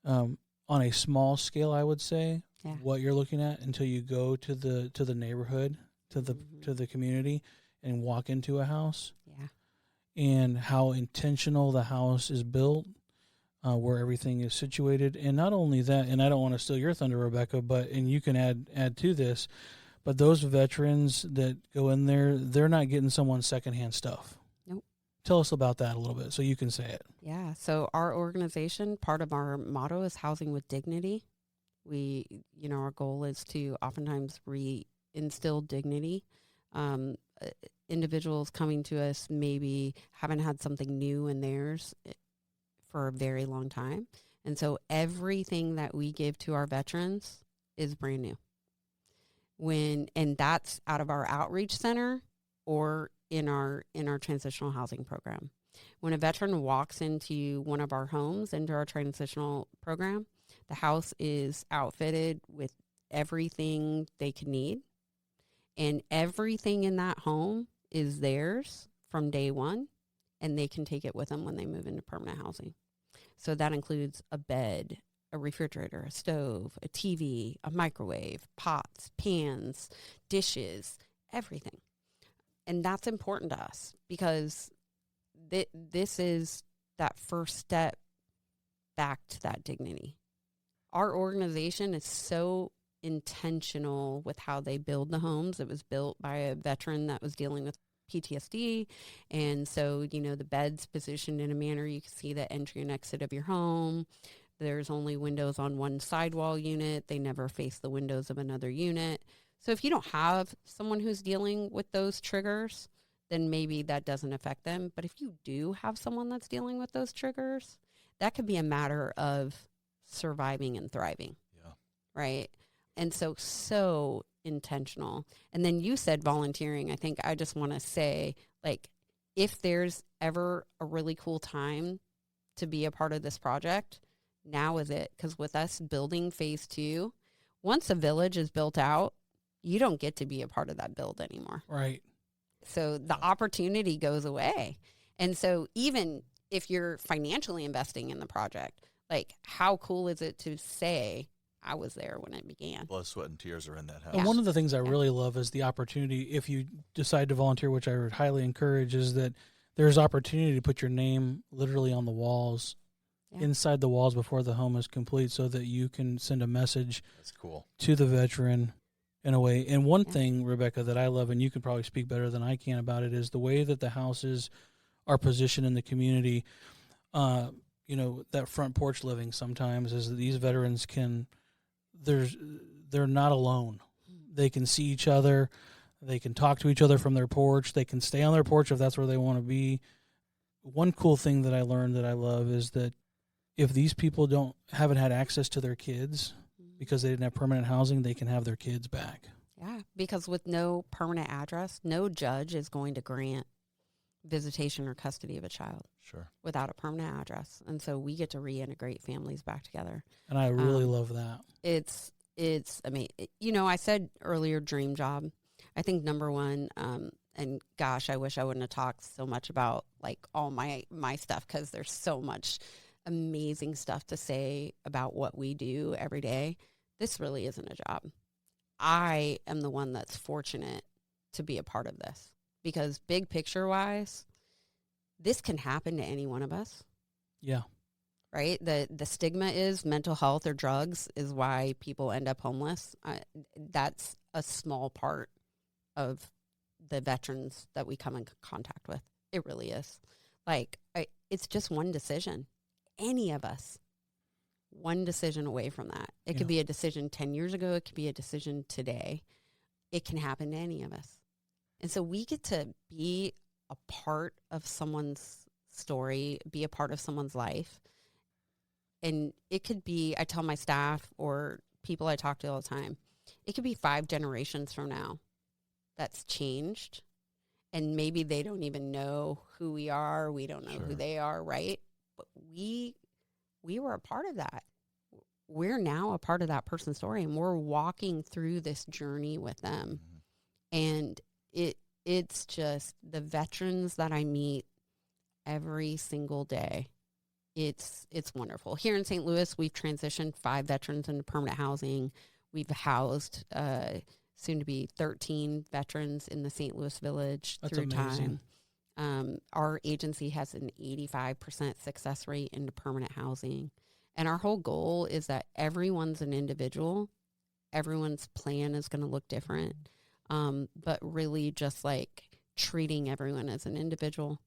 on a small scale, I would say, what you're looking at until you go to the neighborhood, to the community and walk into a house. And how intentional the house is built, where everything is situated. And not only that, and I don't want to steal your thunder, Rebecca, and you can add to this, but those veterans that go in there, they're not getting someone's secondhand stuff. Nope. Tell us about that a little bit so you can say it. Yeah. So our organization, part of our motto is housing with dignity. Our goal is to oftentimes instill dignity. Individuals coming to us maybe haven't had something new in theirs for a very long time. And so everything that we give to our veterans is brand new. And that's out of our outreach center or in our transitional housing program. When a veteran walks into one of our homes, into our transitional program, the house is outfitted with everything they could need. And everything in that home is theirs from day one, and they can take it with them when they move into permanent housing. So that includes a bed, a refrigerator, a stove, a TV, a microwave, pots, pans, dishes, everything. And that's important to us because this is that first step back to that dignity. Our organization is so intentional with how they build the homes. It was built by a veteran that was dealing with PTSD. And so, the bed's positioned in a manner you can see the entry and exit of your home. There's only windows on one sidewall unit. They never face the windows of another unit. So if you don't have someone who's dealing with those triggers, then maybe that doesn't affect them. But if you do have someone that's dealing with those triggers, that could be a matter of surviving and thriving. Yeah. Right? And so intentional. And then you said volunteering. I think I just want to say, if there's ever a really cool time to be a part of this project, now is it. Because with us building phase 2, once a village is built out, you don't get to be a part of that build anymore. Right. So the opportunity goes away. And so even if you're financially investing in the project, how cool is it to say, I was there when it began. Blood, sweat, and tears are in that house. And one of the things I really love is the opportunity, if you decide to volunteer, which I would highly encourage, is that there's opportunity to put your name literally on the walls, inside the walls before the home is complete, so that you can send a message That's cool. to the veteran in a way. And one thing, Rebecca, that I love, and you can probably speak better than I can about it, is the way that the houses are positioned in the community. That front porch living sometimes is that these veterans they're not alone. They can see each other. They can talk to each other from their porch. They can stay on their porch if that's where they want to be. One cool thing that I learned that I love is that if these people haven't had access to their kids because they didn't have permanent housing, they can have their kids back. Yeah, because with no permanent address, no judge is going to grant visitation or custody of a child. Sure. Without a permanent address. And so we get to reintegrate families back together. And I really love that. I said earlier, dream job. I think number one, and gosh, I wish I wouldn't have talked so much about like all my stuff, because there's so much amazing stuff to say about what we do every day. This really isn't a job. I am the one that's fortunate to be a part of this, because big picture wise, this can happen to any one of us. Yeah. Right? The stigma is mental health or drugs is why people end up homeless. That's a small part of the veterans that we come in contact with. It really is. Like, it's just one decision. Any of us, one decision away from that. It could be a decision 10 years ago. It could be a decision today. It can happen to any of us. And so we get to be a part of someone's story, be a part of someone's life. And it could be, I tell my staff or people I talk to all the time, it could be 5 generations from now that's changed. And maybe they don't even know who we are. We don't know who they are, right? But we were a part of that. We're now a part of that person's story, and we're walking through this journey with them. And it's just the veterans that I meet every single day. It's wonderful. Here in St. Louis, we've transitioned 5 veterans into permanent housing. We've housed soon to be 13 veterans in the St. Louis Village. That's through amazing. Time. Our agency has an 85% success rate into permanent housing. And our whole goal is that everyone's an individual. Everyone's plan is going to look different. But really just like treating everyone as an individual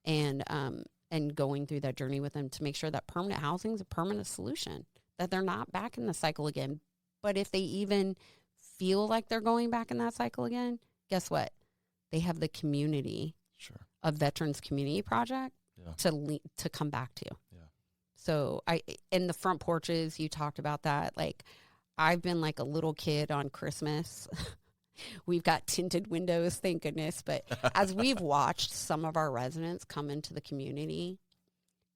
and going through that journey with them to make sure that permanent housing is a permanent solution, that they're not back in the cycle again. But if they even feel like they're going back in that cycle again, guess what? They have the community, a Veterans Community Project to come back to. Yeah. So in the front porches, you talked about that. Like, I've been like a little kid on Christmas. We've got tinted windows, thank goodness. But as we've watched some of our residents come into the community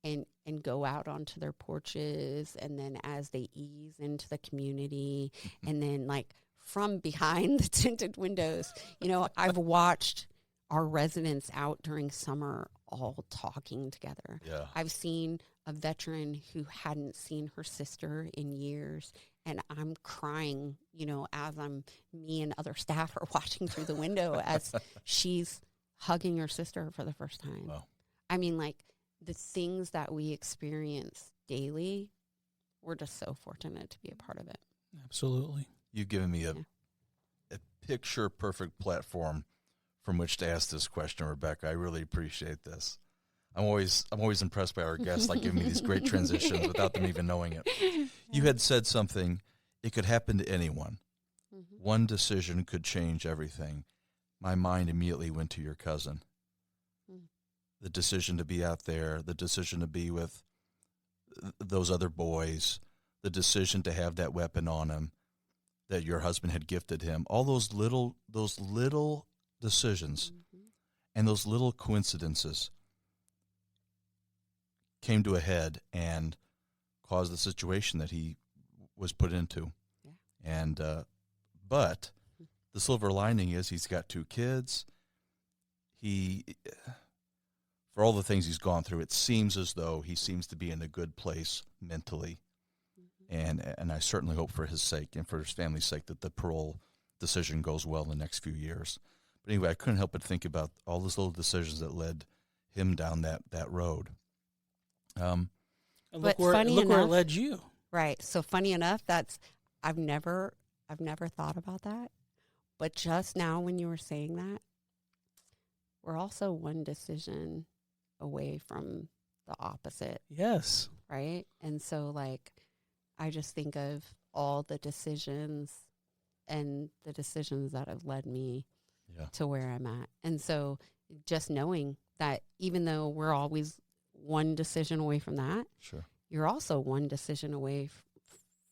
and go out onto their porches, and then as they ease into the community, and then like from behind the tinted windows, I've watched our residents out during summer all talking together. Yeah. I've seen a veteran who hadn't seen her sister in years, and I'm crying, as me and other staff are watching through the window as she's hugging her sister for the first time. Wow. I mean, like, the things that we experience daily, we're just so fortunate to be a part of it. Absolutely. You've given me a picture-perfect platform from which to ask this question, Rebecca. I really appreciate this. I'm always impressed by our guests, like giving me these great transitions without them even knowing it. You had said something, it could happen to anyone. Mm-hmm. One decision could change everything. My mind immediately went to your cousin. Mm. The decision to be out there, the decision to be with those other boys, the decision to have that weapon on him that your husband had gifted him, all those little decisions and those little coincidences came to a head and caused the situation that he was put into. Yeah. And but the silver lining is he's got 2 kids. For all the things he's gone through, it seems as though he seems to be in a good place mentally. And I certainly hope for his sake and for his family's sake that the parole decision goes well in the next few years. But anyway, I couldn't help but think about all those little decisions that led him down that road. And look where it led you. Right. So funny enough, I've never thought about that. But just now when you were saying that, we're also one decision away from the opposite. Yes. Right? And so, like, I just think of all the decisions and the decisions that have led me to where I'm at. And so just knowing that even though we're always one decision away from that, you're also one decision away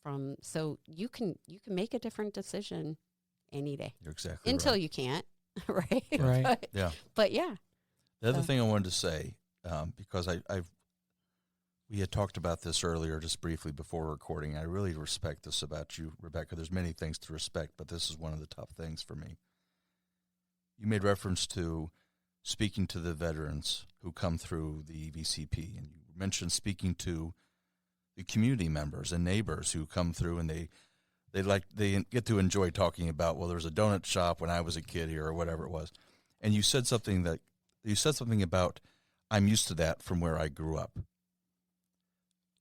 from, so you can make a different decision any day. You're exactly until right. You can't, right? Right. But yeah. The other thing I wanted to say, because we had talked about this earlier just briefly before recording. I really respect this about you, Rebecca. There's many things to respect, but this is one of the top things for me. you made reference to speaking to the veterans who come through the VCP, and you mentioned speaking to the community members and neighbors who come through, and they get to enjoy talking about, well, there's a donut shop when I was a kid here, or whatever it was. And you said something about, I'm used to that from where I grew up.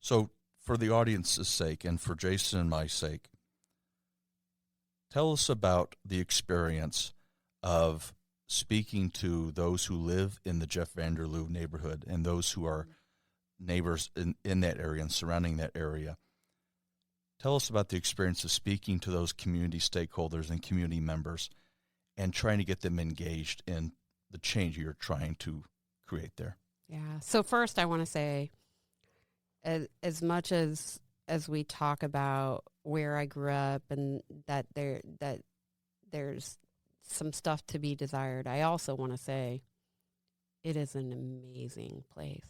So for the audience's sake and for Jason and my sake, tell us about the experience of speaking to those who live in the Jeff Vanderloo neighborhood and those who are neighbors in that area and surrounding that area. Tell us about the experience of speaking to those community stakeholders and community members and trying to get them engaged in the change you're trying to create there. Yeah. So first I want to say, as much as we talk about where I grew up and that there's some stuff to be desired, I also want to say it is an amazing place,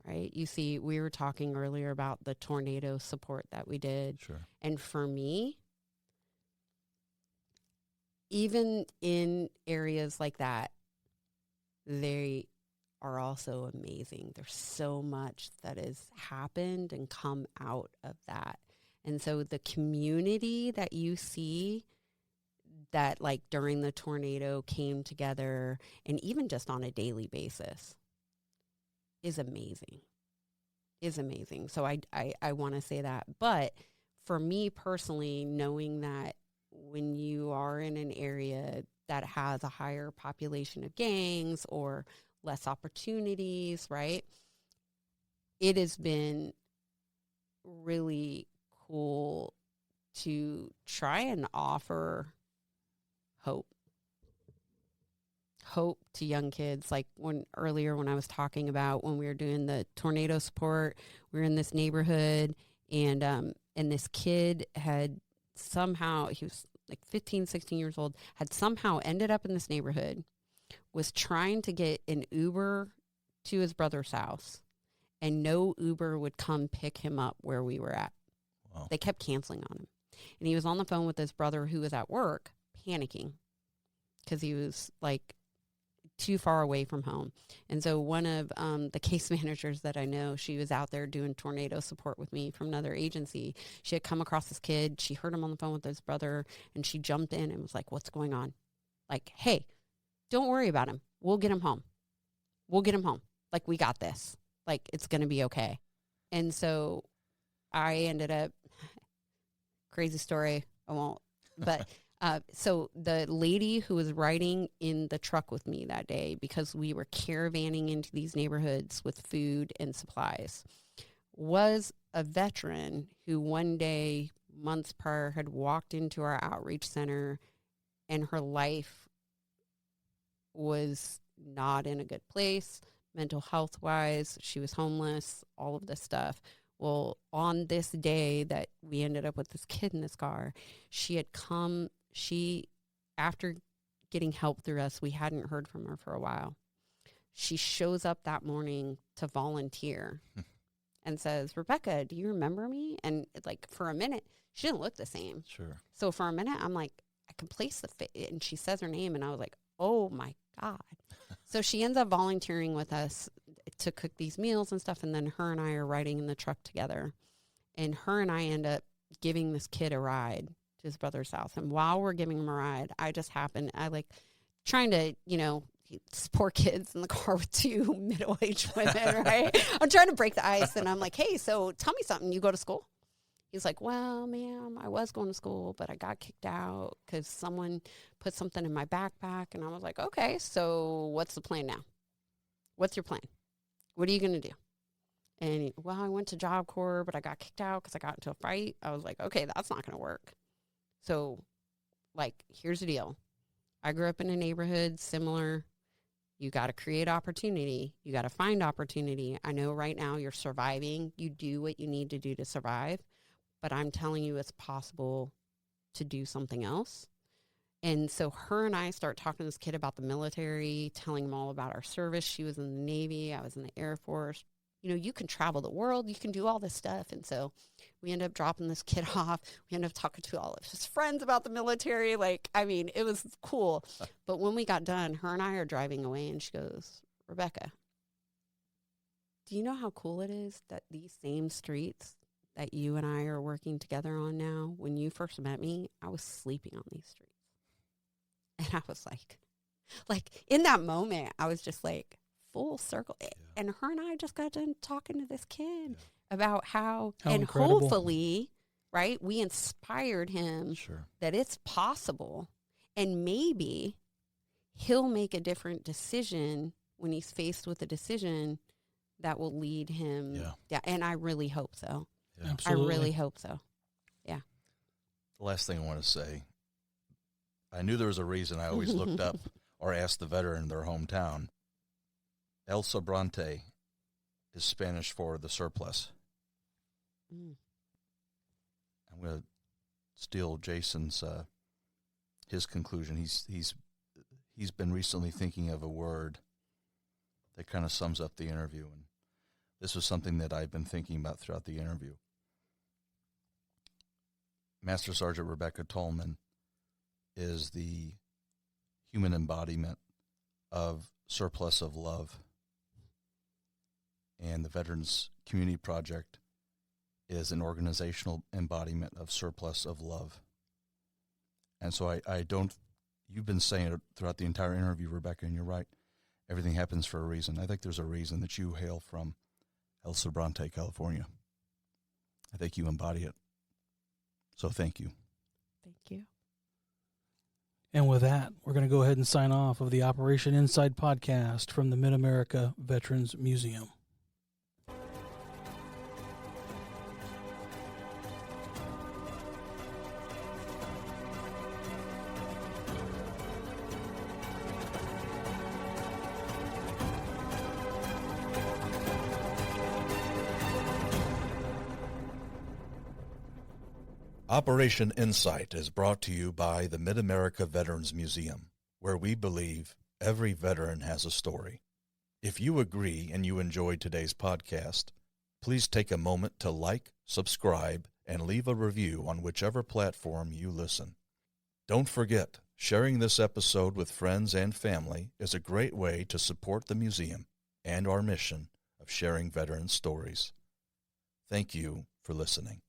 right? You see, we were talking earlier about the tornado support that we did. Sure. And for me, even in areas like that, they are also amazing. There's so much that has happened and come out of that. And so the community that you see that like during the tornado came together and even just on a daily basis is amazing. So I want to say that. But for me personally, knowing that when you are in an area that has a higher population of gangs or less opportunities, right? It has been really cool to try and offer hope to young kids. Like when I was talking about when we were doing the tornado support, we were in this neighborhood and this kid had somehow, he was like 15, 16 years old, had somehow ended up in this neighborhood, was trying to get an Uber to his brother's house, and no Uber would come pick him up where we were at. Wow. They kept canceling on him. And he was on the phone with his brother who was at work, panicking because he was like too far away from home. And so one of the case managers that I know, she was out there doing tornado support with me from another agency. She had come across this kid. She heard him on the phone with his brother, and she jumped in and was like, what's going on? Like, hey, don't worry about him. We'll get him home. Like, we got this. Like, it's going to be okay. And so I ended up, crazy story, I won't, but so the lady who was riding in the truck with me that day, because we were caravanning into these neighborhoods with food and supplies, was a veteran who one day, months prior, had walked into our outreach center and her life was not in a good place, mental health wise. She was homeless, all of this stuff. Well, on this day that we ended up with this kid in this car, after getting help through us, we hadn't heard from her for a while. She shows up that morning to volunteer and says, Rebecca, do you remember me? And like for a minute, she didn't look the same. Sure. So for a minute, I'm like, I can place the fit. And she says her name, and I was like, oh my God. So she ends up volunteering with us to cook these meals and stuff. And then her and I are riding in the truck together. And her and I end up giving this kid a ride to his brother's house. And while we're giving him a ride, I like trying to, support kids in the car with two middle-aged women, right? I'm trying to break the ice. And I'm like, hey, so tell me something. You go to school? He's like, well, ma'am, I was going to school, but I got kicked out because someone put something in my backpack. And I was like, okay, so what's the plan now? What's your plan? What are you going to do? And I went to Job Corps, but I got kicked out because I got into a fight. I was like, okay, that's not going to work. So, like, here's the deal. I grew up in a neighborhood similar. You got to create opportunity. You got to find opportunity. I know right now you're surviving. You do what you need to do to survive. But I'm telling you it's possible to do something else. And so her and I start talking to this kid about the military, telling him all about our service. She was in the Navy. I was in the Air Force. You can travel the world. You can do all this stuff. And so We ended up dropping this kid off. We ended up talking to all of his friends about the military. It was cool. But when we got done, her and I are driving away, and she goes, Rebecca, do you know how cool it is that these same streets that you and I are working together on now, when you first met me, I was sleeping on these streets. And I was like in that moment, I was just like full circle. Yeah. And her and I just got done talking to this kid about how and incredible. Hopefully, right, we inspired him that it's possible. And maybe he'll make a different decision when he's faced with a decision that will lead him. Yeah. And I really hope so. Yeah. Absolutely. I really hope so. Yeah. The last thing I want to say, I knew there was a reason I always looked up or asked the veteran in their hometown. El Sobrante is Spanish for the surplus. I'm going to steal Jason's his conclusion. He's been recently thinking of a word that kind of sums up the interview, and this was something that I've been thinking about throughout the interview. Master Sergeant Rebecca Tallman is the human embodiment of surplus of love. And the Veterans Community Project is an organizational embodiment of surplus of love. And so I don't, you've been saying it throughout the entire interview, Rebecca, and you're right. Everything happens for a reason. I think there's a reason that you hail from El Sobrante, California. I think you embody it. So thank you. Thank you. And with that, we're going to go ahead and sign off of the Operation Inside podcast from the Mid-America Veterans Museum. Operation Insight is brought to you by the Mid-America Veterans Museum, where we believe every veteran has a story. If you agree and you enjoyed today's podcast, please take a moment to like, subscribe, and leave a review on whichever platform you listen. Don't forget, sharing this episode with friends and family is a great way to support the museum and our mission of sharing veteran stories. Thank you for listening.